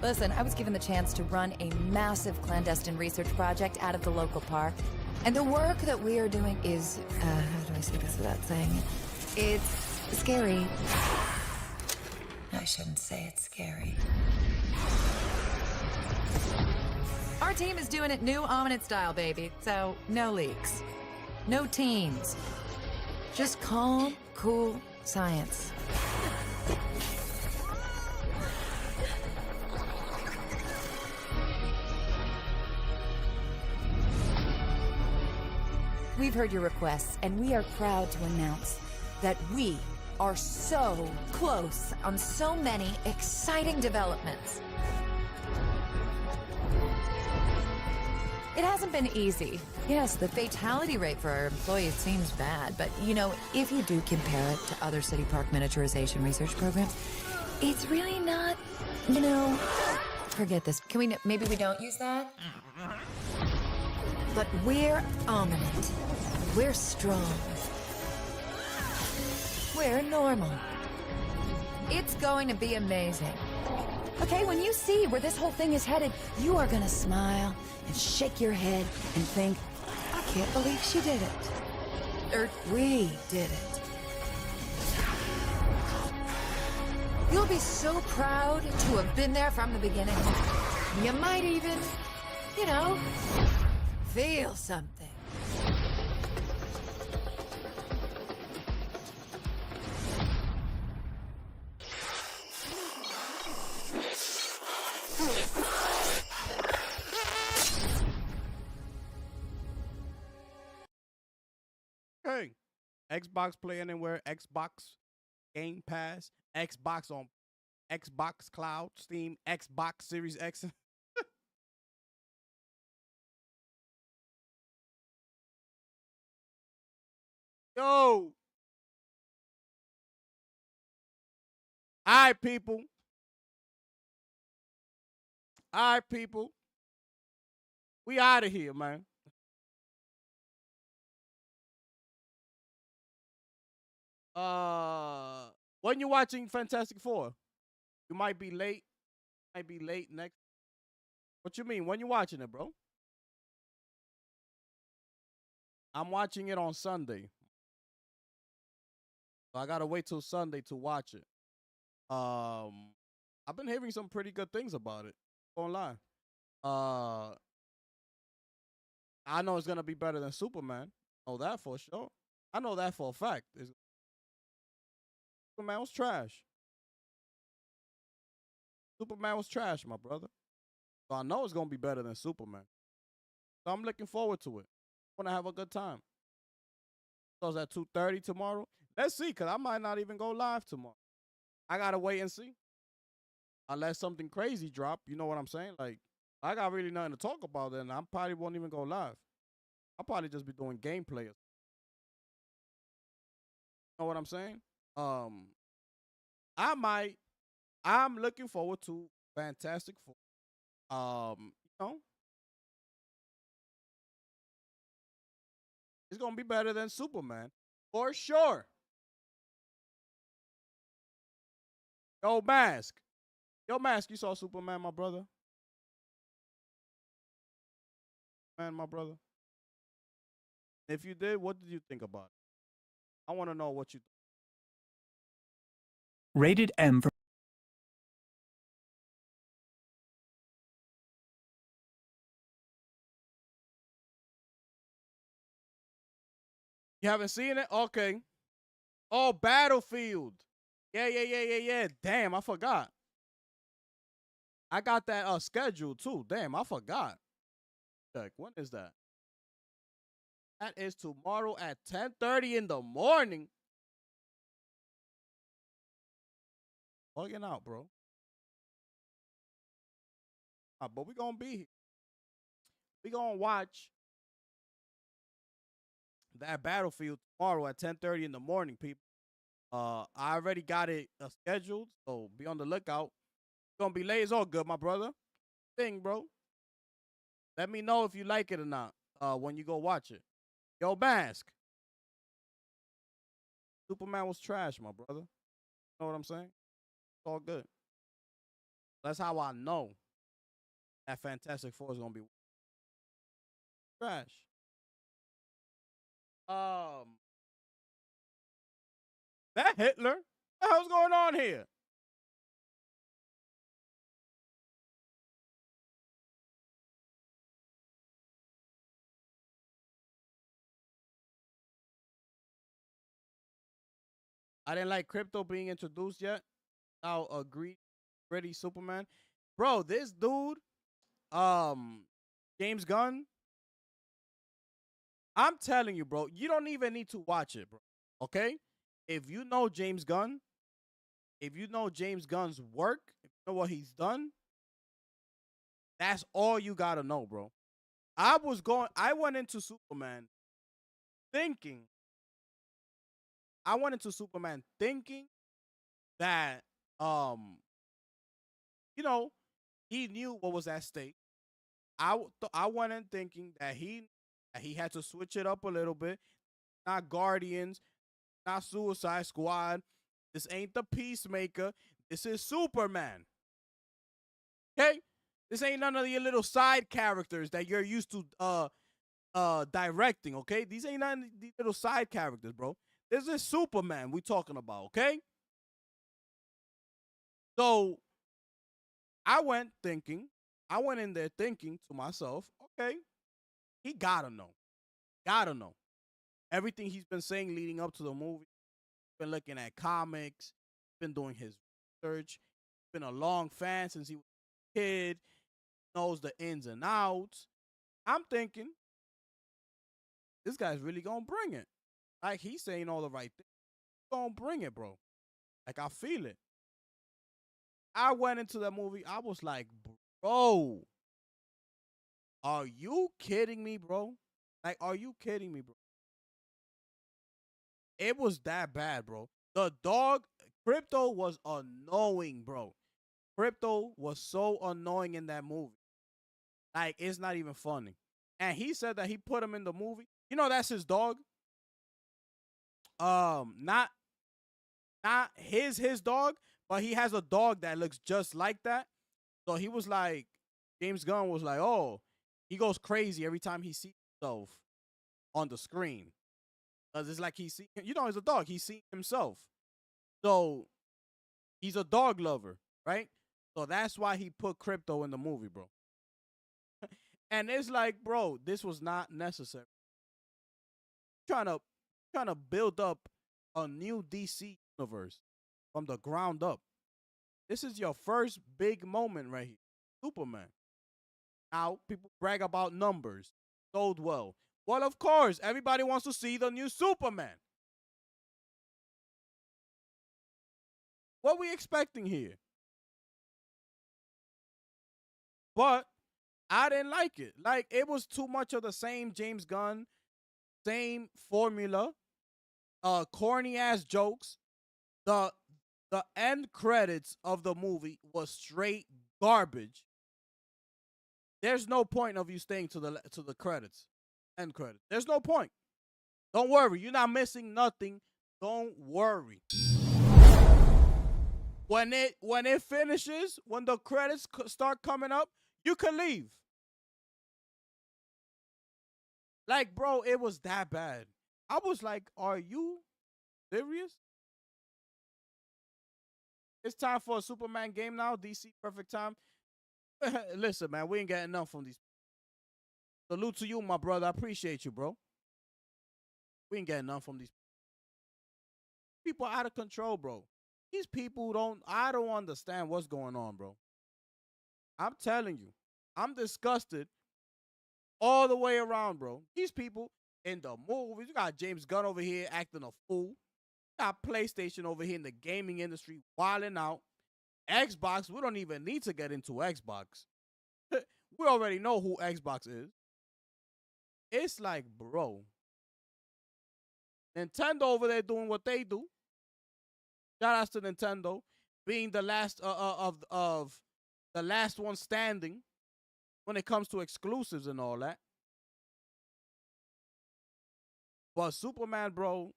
Listen, I was given the chance to run a massive clandestine research project out of the local park. And the work that we are doing is, how do I say this without saying it? It's scary. I shouldn't say it's scary. Our team is doing it new Ominid style, baby. So, no leaks. No teams. Just calm, cool science. We've heard your requests, and we are proud to announce that we are so close on so many exciting developments. It hasn't been easy. Yes, the fatality rate for our employees seems bad, but you know, if you do compare it to other city park miniaturization research programs, it's really not, you know... Forget this. Can we, maybe we don't use that? But we're Ominid. We're strong. We're normal. It's going to be amazing. Okay, when you see where this whole thing is headed, you are gonna smile and shake your head and think, I can't believe she did it. Or we did it. You'll be so proud to have been there from the beginning. You might even, you know, feel something. Hey, Xbox Play Anywhere, Xbox Game Pass, Xbox on Xbox Cloud, Steam, Xbox Series X. Yo. All right, people. All right, people. We out of here, man. When you watching Fantastic Four? You might be late. Might be late next. What you mean? When you watching it, bro? I'm watching it on Sunday. So I gotta wait till Sunday to watch it. I've been hearing some pretty good things about it. Online. I know it's gonna be better than Superman. I know that for sure. I know that for a fact. Superman was trash. Superman was trash, my brother. So I know it's gonna be better than Superman. So I'm looking forward to it. I wanna have a good time. So it's at 2:30 tomorrow. Let's see, cause I might not even go live tomorrow. I gotta wait and see. Unless something crazy drop, you know what I'm saying? Like, I got really nothing to talk about, then I probably won't even go live. I'll probably just be doing gameplay. You know what I'm saying? I might. I'm looking forward to Fantastic Four. You know, it's gonna be better than Superman for sure. Yo, Mask. Yo, Mask. You saw Superman, my brother? Man, my brother. If you did, what did you think about it? I want to know what you. Rated M for. You haven't seen it? Okay. Oh, Battlefield. Yeah. Damn, I forgot. I got that scheduled too. Damn, I forgot. Check. When is that? That is tomorrow at 10:30 in the morning. Bugging out, bro. But we gonna be here. We gonna watch that Battlefield tomorrow at 10:30 in the morning, people. I already got it scheduled, so be on the lookout. It's gonna be late. It's all good, my brother. Thing, bro. Let me know if you like it or not. When you go watch it. Yo, Mask. Superman was trash, my brother. You know what I'm saying? It's all good. That's how I know that Fantastic Four is gonna be trash. Um, that Hitler? What the hell's going on here? I didn't like crypto being introduced yet. Now agree, gritty Superman, bro. This dude, um, James Gunn. I'm telling you, bro. You don't even need to watch it, bro. Okay, if you know James Gunn, if you know James Gunn's work, if you know what he's done, that's all you gotta know, bro. I went into Superman thinking, I went into Superman thinking that, um, you know, he knew what was at stake. I went in thinking that he had to switch it up a little bit. Not Guardians, not Suicide Squad. This ain't the Peacemaker. This is Superman. Okay? This ain't none of your little side characters that you're used to directing, okay? These ain't none of these little side characters, bro. This is Superman we talking about, okay? So I went in there thinking to myself, okay, he gotta know. Gotta know. Everything he's been saying leading up to the movie, been looking at comics, been doing his research, been a long fan since he was a kid, knows the ins and outs. I'm thinking, this guy's really gonna bring it. Like, he's saying all the right things. He's gonna bring it, bro. Like, I feel it. I went into the movie, I was like, bro, are you kidding me, bro? Like, are you kidding me, bro? It was that bad, bro. The dog, Crypto was annoying, bro. Crypto was so annoying in that movie. Like, it's not even funny. And he said that he put him in the movie. You know, that's his dog. Not his dog, but he has a dog that looks just like that. So he was like, James Gunn was like, oh, he goes crazy every time he sees himself on the screen. Because it's like he's he's a dog. He's seen himself. So he's a dog lover, right? So that's why he put Crypto in the movie, bro. And it's like, bro, this was not necessary. Trying to build up a new DC universe from the ground up. This is your first big moment right here. Superman. Now, people brag about numbers. Sold well. Well, of course, everybody wants to see the new Superman. What we expecting here? But I didn't like it. Like, it was too much of the same James Gunn, same formula, corny ass jokes. The end credits of the movie was straight garbage. There's no point of you staying to the credits, end credits. There's no point. Don't worry, you're not missing nothing. Don't worry. When it finishes, when the credits start coming up, you can leave. Like, bro, it was that bad. I was like, are you serious? It's time for a Superman game now. DC Perfect Time. Listen, man, we ain't getting enough from these. Salute to you, my brother. I appreciate you, bro. We ain't getting enough from these people out of control, bro. These people I don't understand what's going on, bro. I'm telling you, I'm disgusted all the way around, bro. These people in the movies, you got James Gunn over here acting a fool. You got PlayStation over here in the gaming industry wilding out. Xbox, we don't even need to get into Xbox. We already know who Xbox is. It's like, bro, Nintendo over there doing what they do. Shout out to Nintendo being the last of the last one standing when it comes to exclusives and all that. But Superman, bro,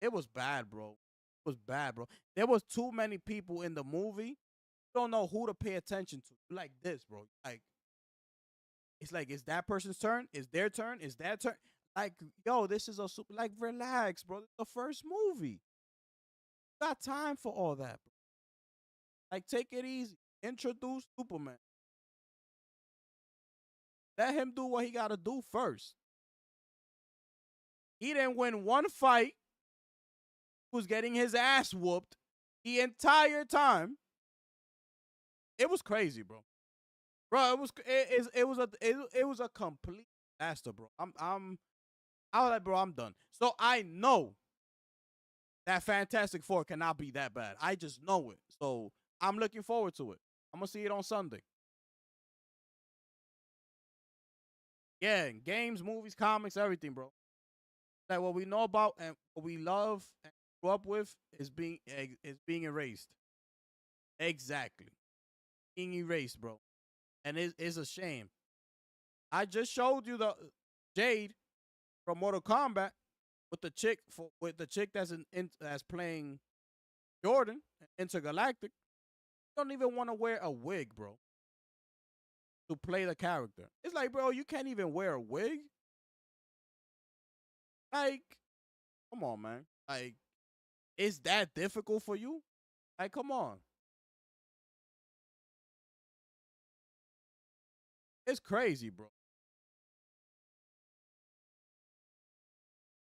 it was bad, bro. It was bad, bro. There was too many people in the movie. You don't know who to pay attention to. Like this, bro. Like, it's like, is that person's turn? Is their turn? Is that turn? Like, yo, this is a super. Like, relax, bro. It's the first movie. Got time for all that, bro. Like, take it easy. Introduce Superman. Let him do what he got to do first. He didn't win one fight. He was getting his ass whooped the entire time. It was crazy, bro. Bro, it was a complete disaster, bro. I was like, bro, I'm done. So I know that Fantastic Four cannot be that bad. I just know it. So I'm looking forward to it. I'm gonna see it on Sunday. Yeah, games, movies, comics, everything, bro. Like what we know about and what we love and grew up with is being erased. Exactly, being erased, bro. And it's a shame. I just showed you the Jade from Mortal Kombat with the chick that's playing Jordan Intergalactic. You don't even want to wear a wig, bro, to play the character. It's like, bro, you can't even wear a wig. Like, come on, man. Like, is that difficult for you? Like, come on. It's crazy, bro.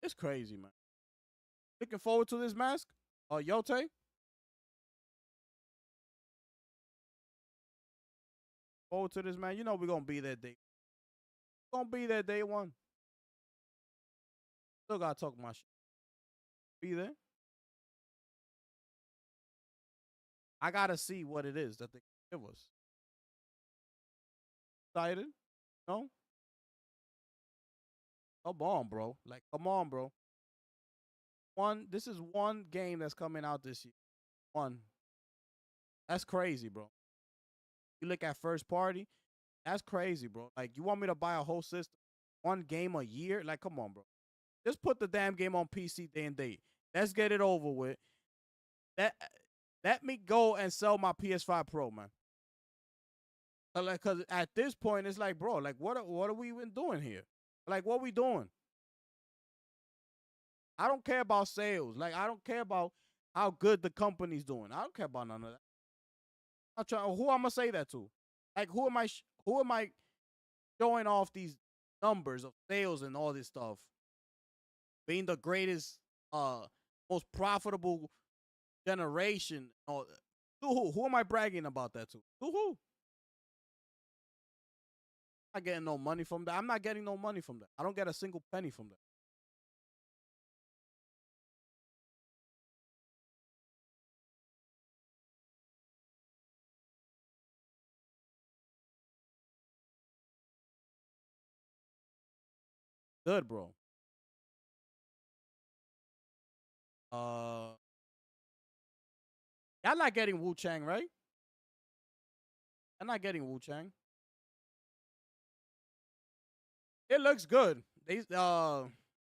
It's crazy, man. Looking forward to this mask. Yote. Forward to this, man. You know we're gonna be there day. Gonna be there day one. Still gotta talk my shit. Be there. I gotta see what it is that they give us. Excited? No? Come on, bro. Like, come on, bro. This is one game that's coming out this year. One. That's crazy, bro. You look at first party, that's crazy, bro. Like, you want me to buy a whole system? One game a year? Like, come on, bro. Just put the damn game on PC day and date. Let's get it over with. Let me go and sell my PS5 Pro, man. Like, cause at this point, it's like, bro, like, what are we even doing here? Like, what we doing? I don't care about sales. Like, I don't care about how good the company's doing. I don't care about none of that. I'm trying. Who I'm gonna say that to? Like, who am I showing off these numbers of sales and all this stuff? Being the greatest, most profitable generation. To who? Who am I bragging about that to? To who? I'm not getting no money from that. I'm not getting no money from that. I don't get a single penny from that. Good, bro. Uh, y'all not getting Wu Chang, right? I'm not getting Wu Chang. It looks good. I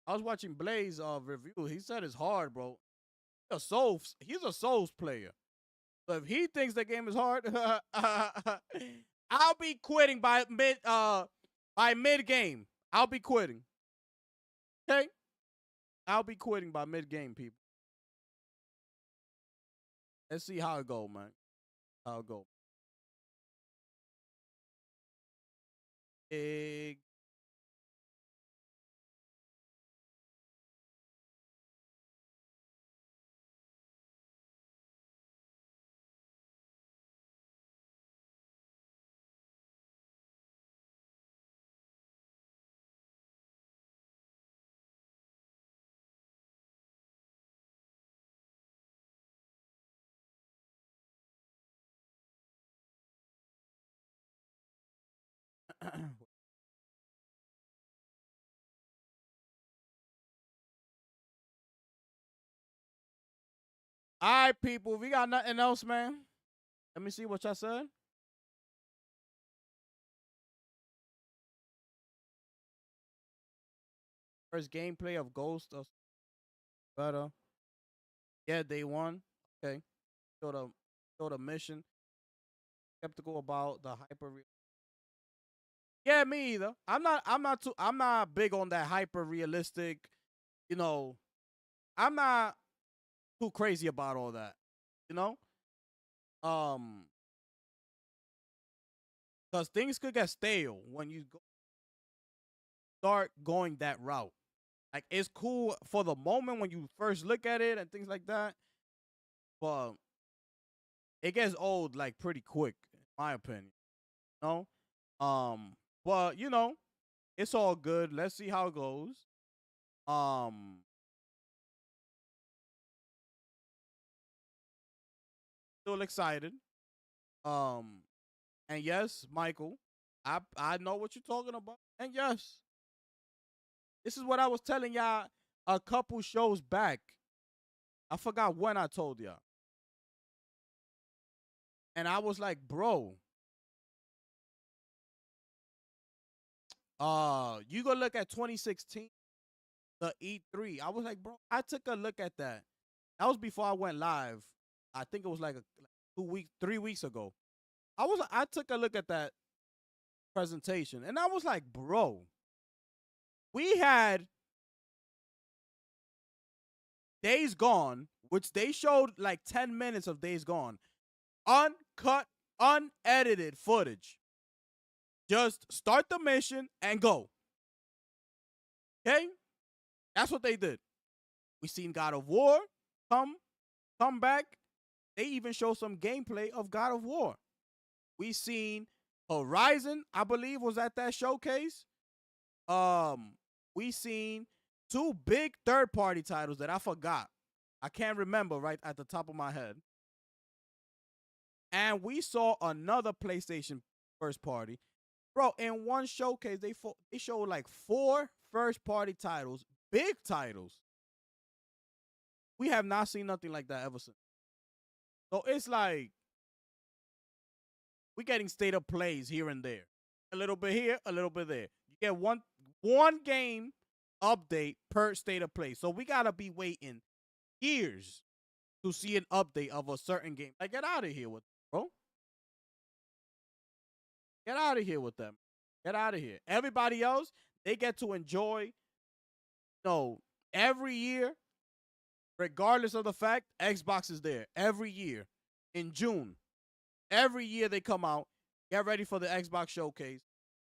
was watching Blaze review. He said it's hard, bro. He's a Souls player. So if he thinks the game is hard, I'll be quitting by mid game. I'll be quitting. Okay? I'll be quitting by mid game, people. Let's see how it go, man. How it go. Big. All right, people. We got nothing else, man. Let me see what y'all said. First gameplay of Ghost of better. Yeah, day one. Okay. Show the mission. Skeptical about the hyper Yeah, me either. I'm not big on that hyper realistic, you know. I'm not too crazy about all that. You know? Um cuz things could get stale when you start going that route. Like it's cool for the moment when you first look at it and things like that, but it gets old like pretty quick, in my opinion. You know? But it's all good. Let's see how it goes. Um, Still excited. Um, and yes, Michael, I know what you're talking about. And yes, this is what I was telling y'all a couple shows back. I forgot when I told y'all. And I was like, bro, you go look at 2016, the E3. I was like, bro, I took a look at that. That was before I went live. I think it was like 2 weeks, 3 weeks ago. I took a look at that presentation and I was like, bro, we had Days Gone, which they showed like 10 minutes of Days Gone, uncut, unedited footage. Just start the mission and go. Okay? That's what they did. We seen God of War come back. They even show some gameplay of God of War. We seen Horizon, I believe, was at that showcase. We seen two big third-party titles that I forgot. I can't remember right at the top of my head. And we saw another PlayStation first party. Bro, in one showcase, they showed like 4 first-party titles, big titles. We have not seen nothing like that ever since. So it's like we're getting state of plays here and there. A little bit here, a little bit there. You get one game update per state of play. So we gotta be waiting years to see an update of a certain game. Like, get out of here with that, bro. Get out of here with them. Get out of here. Everybody else, they get to enjoy, every year, regardless of the fact, Xbox is there every year in June. Every year they come out, get ready for the Xbox showcase.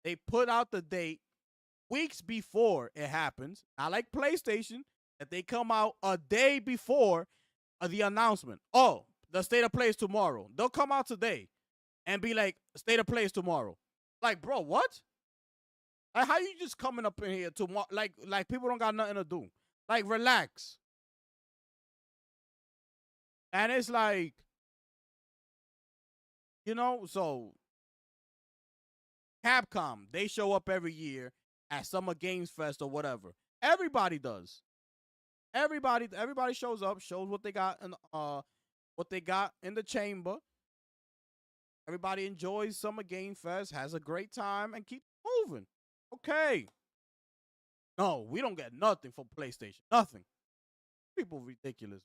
They put out the date weeks before it happens. I like PlayStation that they come out a day before the announcement. Oh, the state of play is tomorrow. They'll come out today and be like, state of play is tomorrow. Like, bro, what? Like, how you just coming up in here tomorrow? Like people don't got nothing to do. Like, relax. And it's like, so Capcom, they show up every year at Summer Games Fest or whatever. Everybody does. Everybody shows up, shows what they got in the chamber. Everybody enjoys Summer Game Fest, has a great time, and keeps moving. Okay. No, we don't get nothing from PlayStation. Nothing. People ridiculous.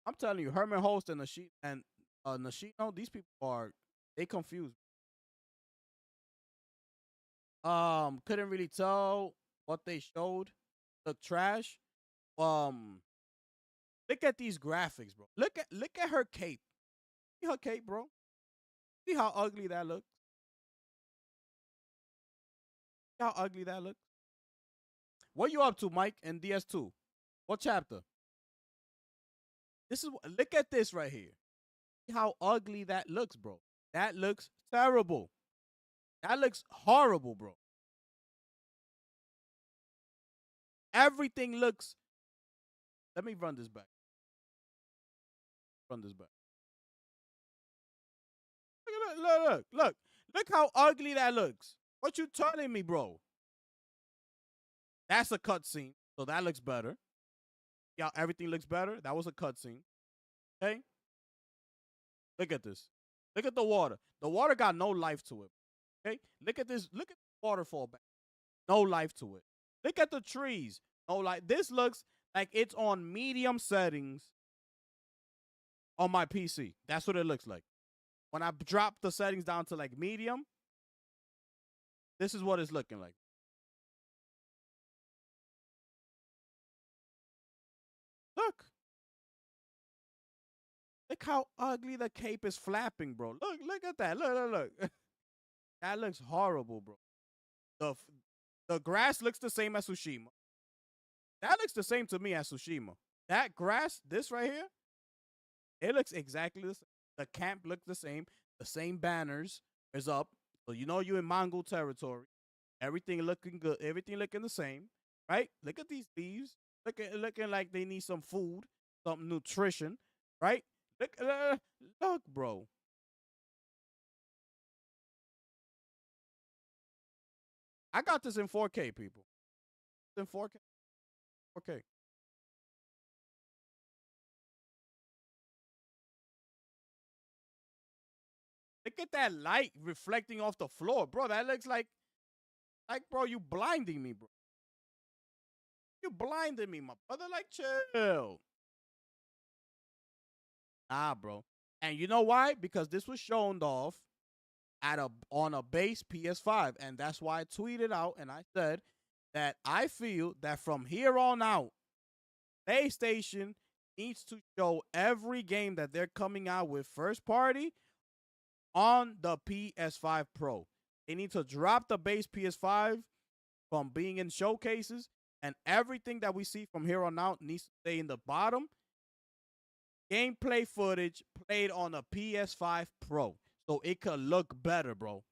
I'm telling you, Herman Host and Nashino, these people they confused. Couldn't really tell what they showed. Look trash. Look at these graphics, bro. Look at her cape. See her cape, bro. See how ugly that looks. See how ugly that looks. What you up to, Mike, in DS2? What chapter? Look at this right here. See how ugly that looks, bro. That looks terrible. That looks horrible, bro. Everything looks. Let me run this back. Run this back. Look how ugly that looks. What you telling me, bro? That's a cutscene, so that looks better. Yeah, everything looks better. That was a cutscene. Okay? Look at this. Look at the water. The water got no life to it. Okay? Look at this. Look at the waterfall back. No life to it. Look at the trees. No life. This looks like it's on medium settings on my PC. That's what it looks like. When I drop the settings down to like medium, This is what it's looking like. Look. Look how ugly the cape is flapping, bro. Look at that. Look. That looks horrible, bro. The grass looks the same as Tsushima. That looks the same to me as Tsushima. That grass, this right here, it looks exactly the same. The camp looks the same banners is up. So you know you're in Mongol territory. Everything looking good. Everything looking the same, right? Look at these leaves. Looking like they need some food, some nutrition, right? Look, bro. I got this in 4K, people. It's in 4K. 4K. Look at that light reflecting off the floor, bro. That looks like, bro, you blinding me, bro. You blinding me, my brother. Like, chill. Nah, bro. And you know why? Because this was shown off on a base PS5, and that's why I tweeted out and I said that I feel that from here on out, PlayStation needs to show every game that they're coming out with first party on the PS5 Pro. They need to drop the base PS5 from being in showcases, and everything that we see from here on out needs to stay in the bottom. Gameplay footage played on a PS5 Pro, so it could look better, bro.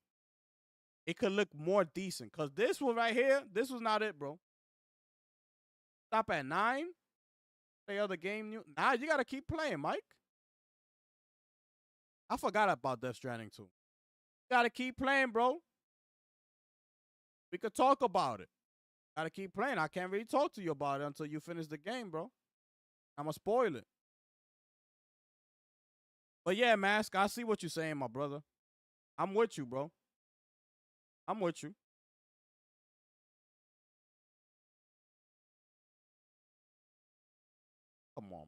It could look more decent, because this one right here, this was not it, bro. Stop at 9. Play other game. Nah, you got to keep playing, Mike. I forgot about Death Stranding too. You got to keep playing, bro. We could talk about it. Got to keep playing. I can't really talk to you about it until you finish the game, bro. I'm going to spoil it. But yeah, Mask, I see what you're saying, my brother. I'm with you, bro. I'm with you. Come on.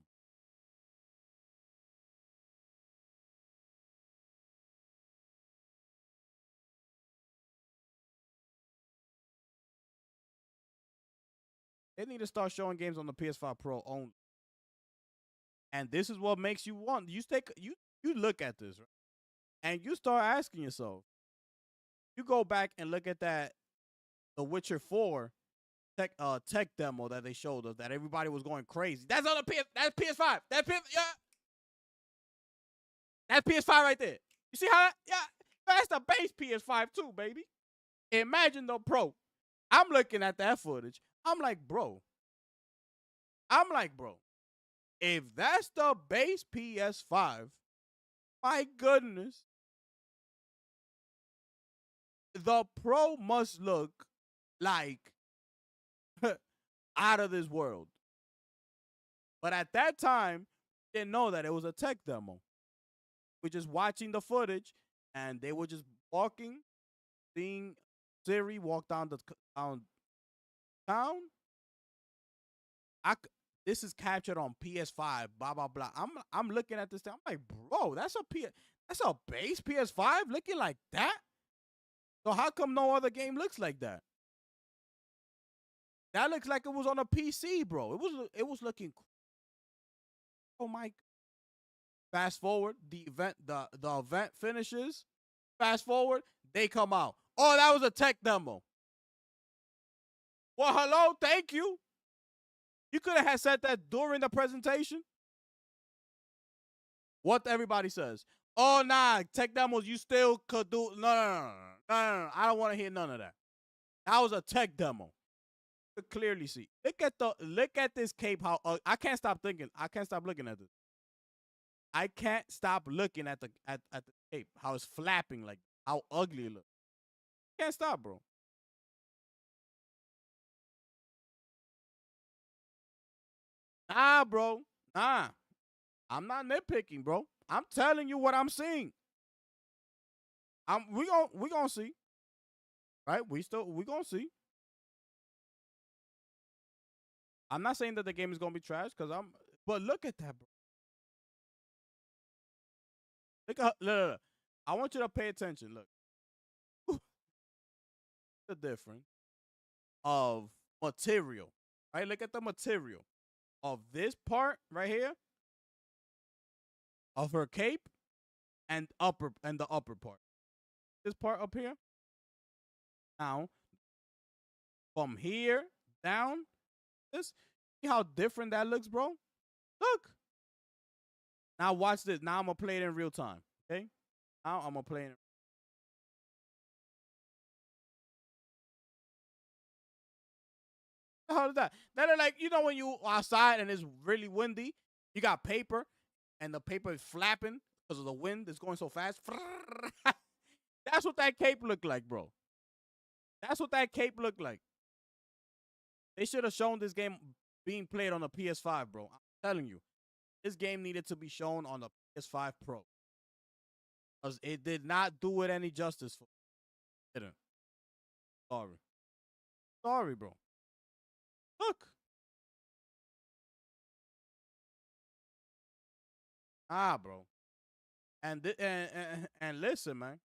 They need to start showing games on the PS5 Pro only. And this is what makes you want. You look at this, right? And you start asking yourself. You go back and look at that The Witcher 4 tech demo that they showed us that everybody was going crazy. That's on the that's PS5. That's PS5 right there. You see how that's the base PS5 too, baby. Imagine the Pro. I'm looking at that footage. I'm like, bro. If that's the base PS5, my goodness. The Pro must look like out of this world. But at that time, didn't know that it was a tech demo. We're just watching the footage, and they were just walking, seeing Siri walk down town. This is captured on PS5. Blah blah blah. I'm looking at this thing. I'm like, bro, that's a base PS5 looking like that. So how come no other game looks like that? That looks like it was on a PC, bro. It was looking. Oh my! Fast forward, the event finishes. Fast forward, they come out. Oh, that was a tech demo. Well, hello, thank you. You could have said that during the presentation. What everybody says. Oh, nah, tech demos, you still could do. No. I don't want to hear none of that. That was a tech demo. You could clearly see. Look at this cape. How I can't stop thinking. I can't stop looking at this. I can't stop looking at the cape. How it's flapping, like how ugly it looks. Can't stop, bro. Nah, bro. Nah. I'm not nitpicking, bro. I'm telling you what I'm seeing. We gonna see. Right? We gonna see. I'm not saying that the game is gonna be trash, but look at that, bro. Look. I want you to pay attention. Look. the difference of material, right? Look at the material of this part right here of her cape and the upper part. This part up here. Now, from here down, this see how different that looks, bro? Look. Now watch this. Now I'm gonna play it in real time. Okay? Now I'm gonna play it. What the hell is that? That is like, you know, when you outside and it's really windy, you got paper and the paper is flapping because of the wind that's going so fast. That's what that cape looked like, bro. That's what that cape looked like. They should have shown this game being played on the PS5, bro. I'm telling you. This game needed to be shown on the PS5 Pro. Because it did not do it any justice for it. Didn't. Sorry. Sorry, bro. Look. Ah, bro. And listen, man.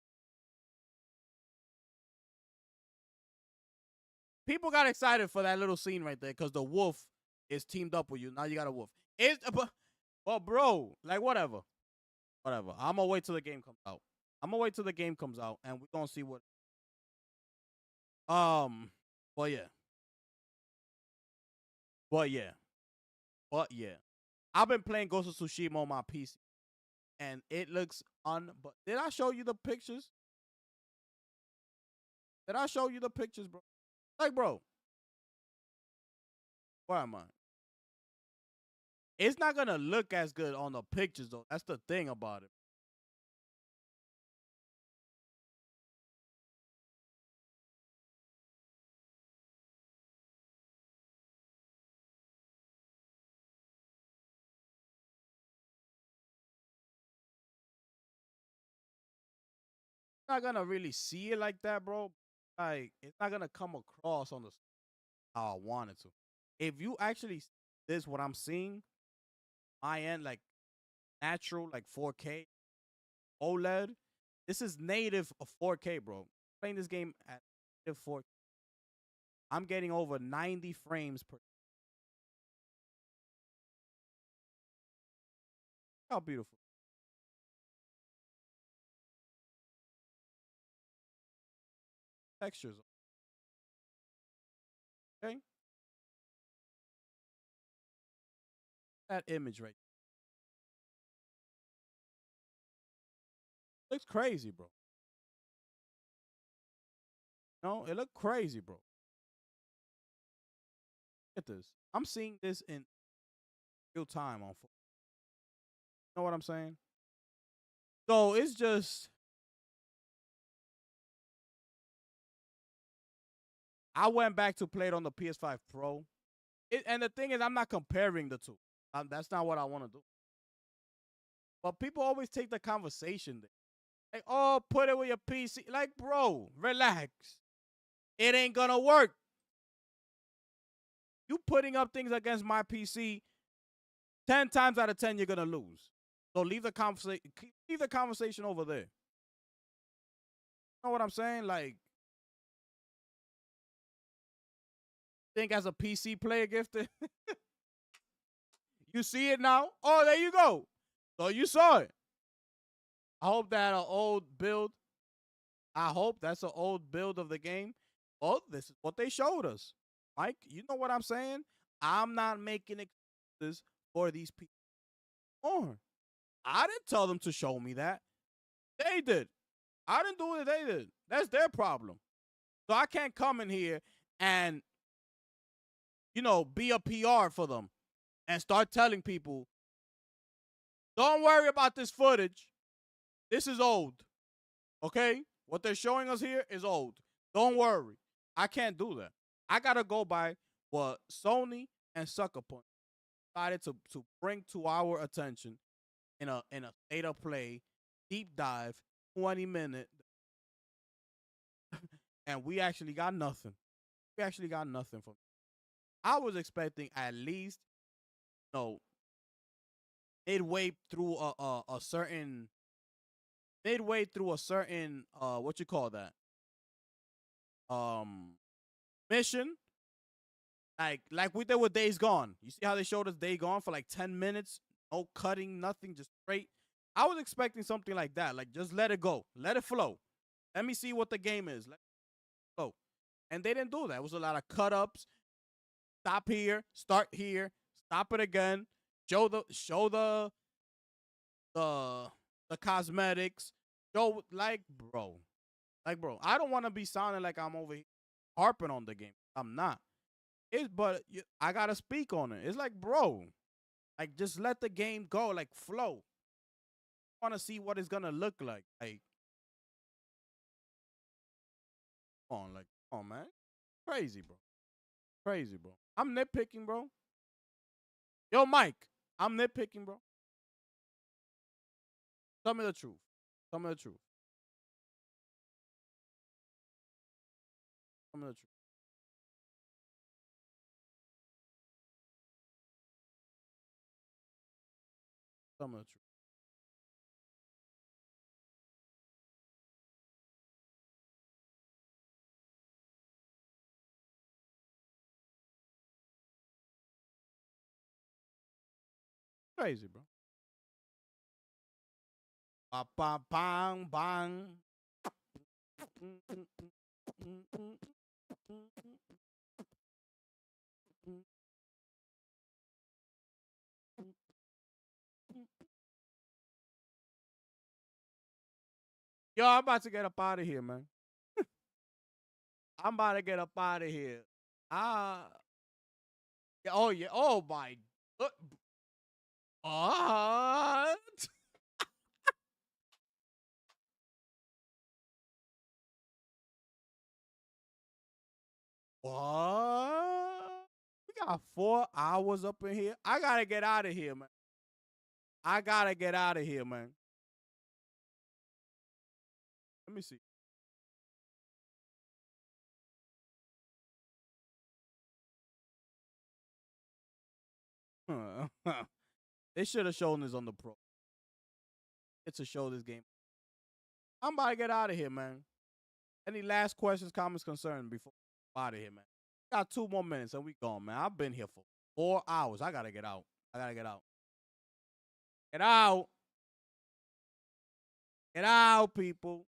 People got excited for that little scene right there because the wolf is teamed up with you. Now you got a wolf. But bro, like whatever. Whatever. I'm gonna wait till the game comes out. I'm gonna wait till the game comes out and we're gonna see what but yeah. But yeah. But yeah. I've been playing Ghost of Tsushima on my PC. And it looks but did I show you the pictures? Did I show you the pictures, bro? Like, bro. Where am I? It's not gonna look as good on the pictures though. That's the thing about it. Not gonna really see it like that, bro. Like, it's not gonna come across on the how I want it to. If you actually see this, what I'm seeing, my end, like natural, like 4K OLED. This is native of 4K, bro. Playing this game at native 4K. I'm getting over 90 frames per. How beautiful. Textures. Okay. That image right. Looks crazy, bro. No, it looked crazy, bro. Look at this. I'm seeing this in real time on phone. You know what I'm saying? So it's just I went back to play it on the PS5 Pro. And the thing is, I'm not comparing the two. That's not what I want to do. But people always take the conversation there. Like, oh, put it with your PC. Like, bro, relax. It ain't gonna work. You putting up things against my PC, 10 times out of 10, you're gonna lose. So leave the conversation over there. You know what I'm saying? Like, think as a PC player, Gifted? You see it now? Oh, there you go. So you saw it. I hope that an old build. I hope that's an old build of the game. Oh, this is what they showed us. Mike, you know what I'm saying? I'm not making excuses for these people. Or I didn't tell them to show me that. They did. I didn't do it. They did. That's their problem. So I can't come in here and, you know, be a PR for them and start telling people, don't worry about this footage. This is old. Okay? What they're showing us here is old. Don't worry. I can't do that. I got to go by what Sony and Sucker Punch decided to bring to our attention in a state of play, deep dive, 20-minute. And we actually got nothing. We actually got nothing from it. I was expecting at least, you know, midway through a certain what you call that? mission, like we did with Days Gone. You see how they showed us Days Gone for like 10 minutes, no cutting, nothing, just straight. I was expecting something like that. Like, just let it go, let it flow. Let me see what the game is. Let it flow. And they didn't do that. It was a lot of cut ups. Stop here, start here, stop it again. Show the cosmetics. Show bro. I don't want to be sounding like I'm over here harping on the game. I'm not. I gotta speak on it. It's like, bro, like, just let the game go, like, flow. I want to see what it's gonna look like. Like, come on, man, crazy, bro, crazy, bro. I'm nitpicking, bro. Yo, Mike, I'm nitpicking, bro. Tell me the truth. Tell me the truth. Tell me the truth. Tell me the truth. Crazy, bro. Ba ba bang bang. Yo, I'm about to get up out of here, man. I'm about to get up out of here. Oh yeah. Oh my. What? What? We got 4 hours up in here. I gotta get out of here, man. I gotta get out of here, man. Let me see. They should have shown this on the pro. It's a show this game. I'm about to get out of here, man. Any last questions, comments, concerns before I'm out of here, man? Got 2 more minutes and we gone, man. I've been here for 4 hours. I gotta get out. I gotta get out. Get out. Get out, people.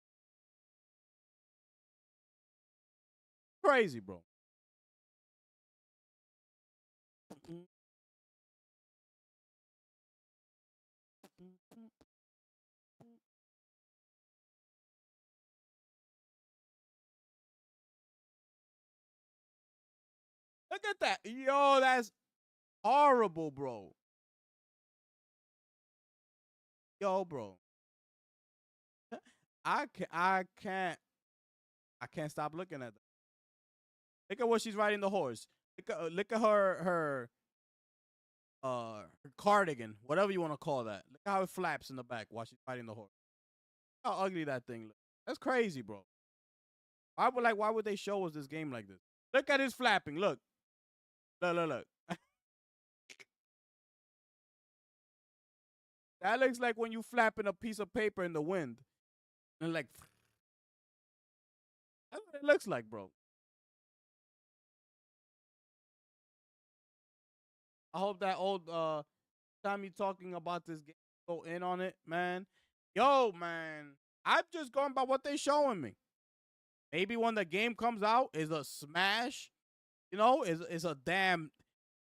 Crazy, bro. Look at that. Yo, that's horrible, bro. Yo, bro. I can't stop looking at that. Look at what she's riding the horse. Look at her cardigan, whatever you want to call that. Look how it flaps in the back while she's riding the horse. How ugly that thing looks. That's crazy, bro. Why would they show us this game like this? Look at his flapping. Look. Look. That looks like when you flapping a piece of paper in the wind. And like, that's what it looks like, bro. I hope that old time you talking about this game go in on it, man. Yo, man. I'm just going by what they showing me. Maybe when the game comes out is a smash, is a damn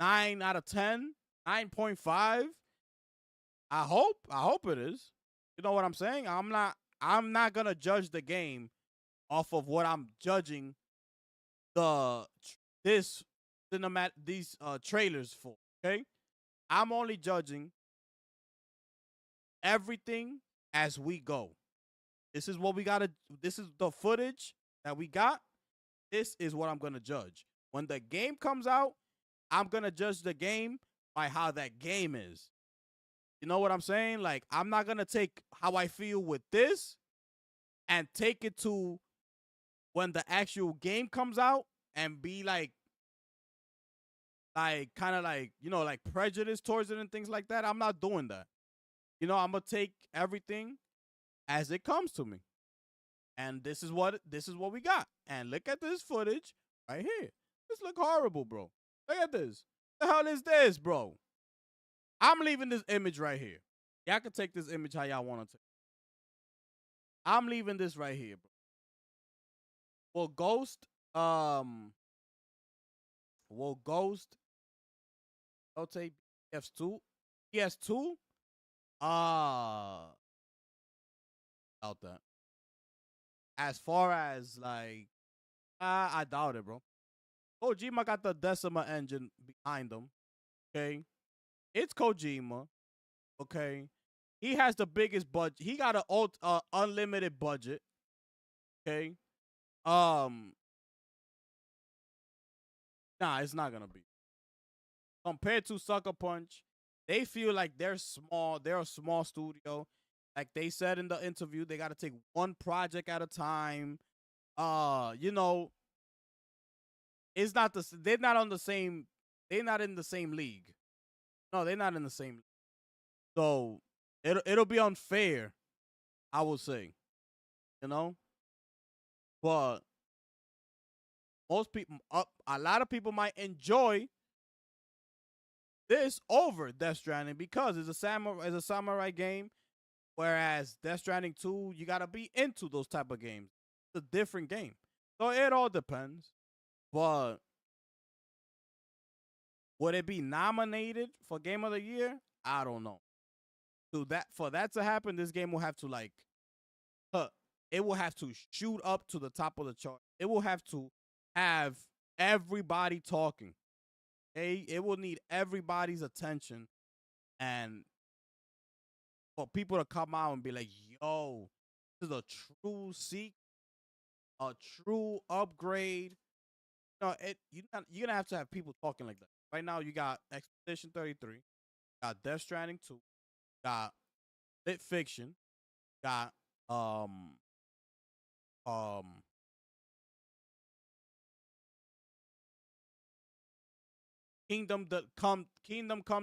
9 out of 10, 9.5. I hope it is. You know what I'm saying? I'm not gonna judge the game off of what I'm judging these trailers for. Okay, I'm only judging everything as we go. This is what we gotta. This is the footage that we got. This is what I'm gonna judge. When the game comes out, I'm gonna judge the game by how that game is. You know what I'm saying? Like, I'm not gonna take how I feel with this and take it to when the actual game comes out and be like kind of like, like prejudice towards it and things like that. I'm not doing that. I'm gonna take everything as it comes to me. And this is what we got. and look at this footage right here. This look horrible, bro. Look at this. The hell is this, bro? I'm leaving this image right here. Y'all can take this image how y'all want to take. I'm leaving this right here, bro. Will Ghost, I'll take PS2, PS2, out that. As far as like, I doubt it, bro. Kojima got the Decima engine behind him. Okay, it's Kojima. Okay, he has the biggest budget. He got an unlimited budget. Okay, nah, it's not gonna be compared to Sucker Punch. They feel like they're small. They're a small studio. Like they said in the interview, they got to take one project at a time. You know, it's not the. They're not on the same. They're not in the same league. No, they're not in the same league. So it'll be unfair, I would say. You know, but most people, a lot of people might enjoy this over Death Stranding because it's a samurai game. Whereas Death Stranding 2, you gotta be into those type of games. It's a different game. So it all depends. But would it be nominated for Game of the Year? I don't know. For that to happen, this game will have to it will have to shoot up to the top of the chart. It will have to have everybody talking. Okay? It will need everybody's attention and for people to come out and be like, yo, this is a true a true upgrade. No, you're gonna have to have people talking like that. Right now, you got Expedition 33, got Death Stranding 2, got Lit Fiction, got Kingdom Come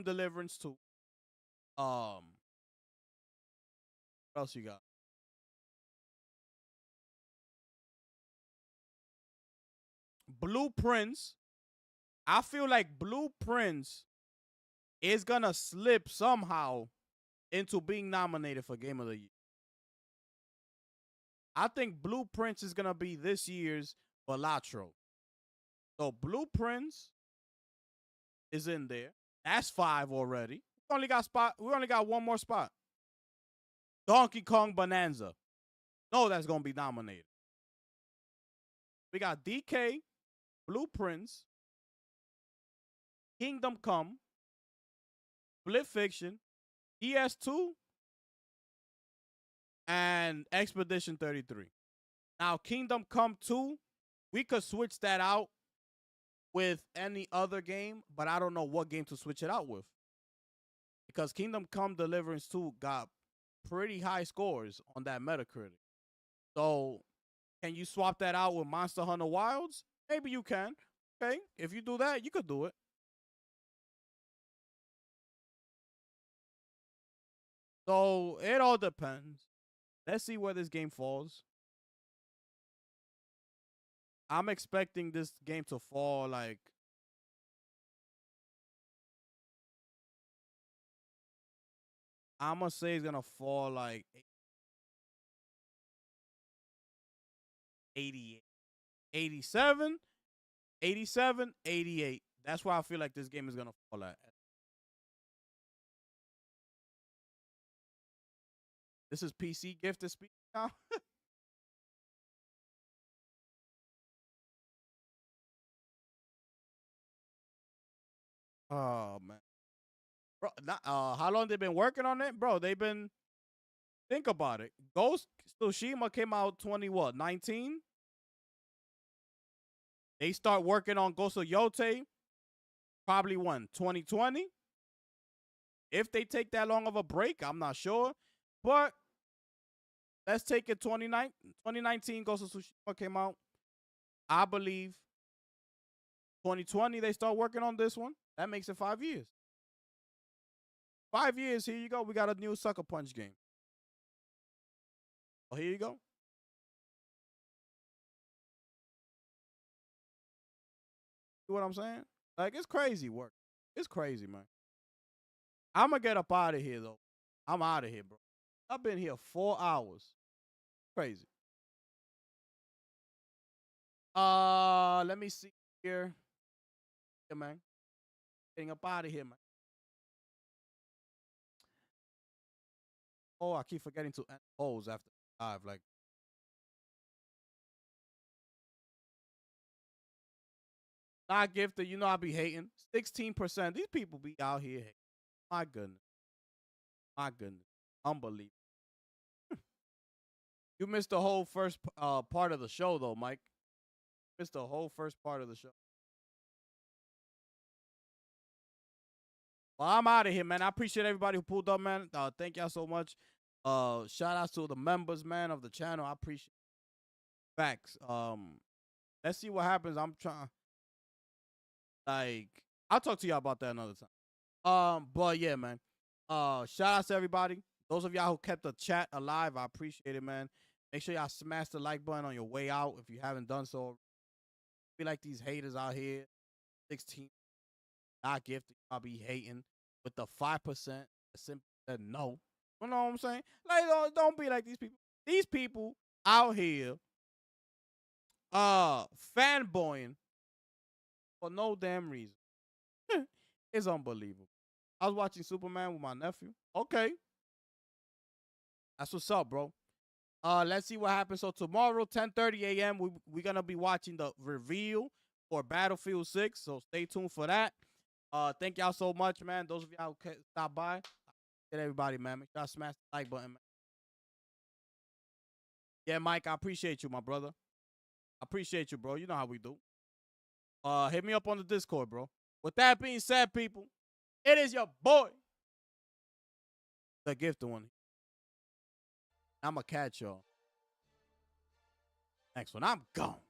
Deliverance 2. What else you got? Blueprints. I feel like Blueprints is gonna slip somehow into being nominated for Game of the Year. I think Blueprints is gonna be this year's Balatro. So Blueprints is in there. That's 5 already. We only got one more spot. Donkey Kong Bonanza. No, that's gonna be nominated. We got DK, Blueprints, Kingdom Come, Split Fiction, ES2, and Expedition 33. Now, Kingdom Come 2, we could switch that out with any other game, but I don't know what game to switch it out with. Because Kingdom Come Deliverance 2 got pretty high scores on that Metacritic. So, can you swap that out with Monster Hunter Wilds? Maybe you can. Okay, if you do that, you could do it. So, it all depends. Let's see where this game falls. I'm expecting this game to fall like I'm gonna say it's gonna fall like 88, 87, 87, 88. That's why I feel like this game is gonna fall at. This is PC gift to speak now. Oh man, bro, how long they been working on it, bro? They've been think about it. Ghost Tsushima came out 19. They start working on Ghost of Yote probably 2020. If they take that long of a break, I'm not sure, but let's take it 2019 Ghost of Tsushima came out. I believe 2020 they start working on this one. That makes it 5 years. 5 years, here you go. We got a new Sucker Punch game. Oh, here you go. what I'm saying? Like, it's crazy work. It's crazy, man. I'm going to get up out of here, though. I'm out of here, bro. I've been here 4 hours. Crazy. Let me see here. Yeah, man. Getting up out of here, man. Oh, I keep forgetting to end polls after live. Like, not gifted. You know I be hating. 16%. These people be out here hating. My goodness. My goodness. Unbelievable. You missed the whole first part of the show, though, Mike. Missed the whole first part of the show. Well, I'm out of here, man. I appreciate everybody who pulled up, man. Thank y'all so much. Shout outs to the members, man, of the channel. I appreciate facts. Let's see what happens. I'm trying. Like, I'll talk to y'all about that another time. But yeah, man. Shout outs to everybody. Those of y'all who kept the chat alive, I appreciate it, man. Make sure y'all smash the like button on your way out if you haven't done so. Be like these haters out here. 16 not gifted. I'll be hating with the 5% that simply said no. You know what I'm saying? Like, don't be like these people. These people out here fanboying for no damn reason. It's unbelievable. I was watching Superman with my nephew. Okay. That's what's up, bro. Let's see what happens. So tomorrow, 10:30 a.m., we're going to be watching the reveal for Battlefield 6. So stay tuned for that. Thank y'all so much, man. Those of y'all who stop by, get everybody, man. Make sure y'all smash the like button, man. Yeah, Mike, I appreciate you, my brother. I appreciate you, bro. You know how we do. Hit me up on the Discord, bro. With that being said, people, it is your boy, the gifted one. I'm going to catch y'all next one. I'm gone.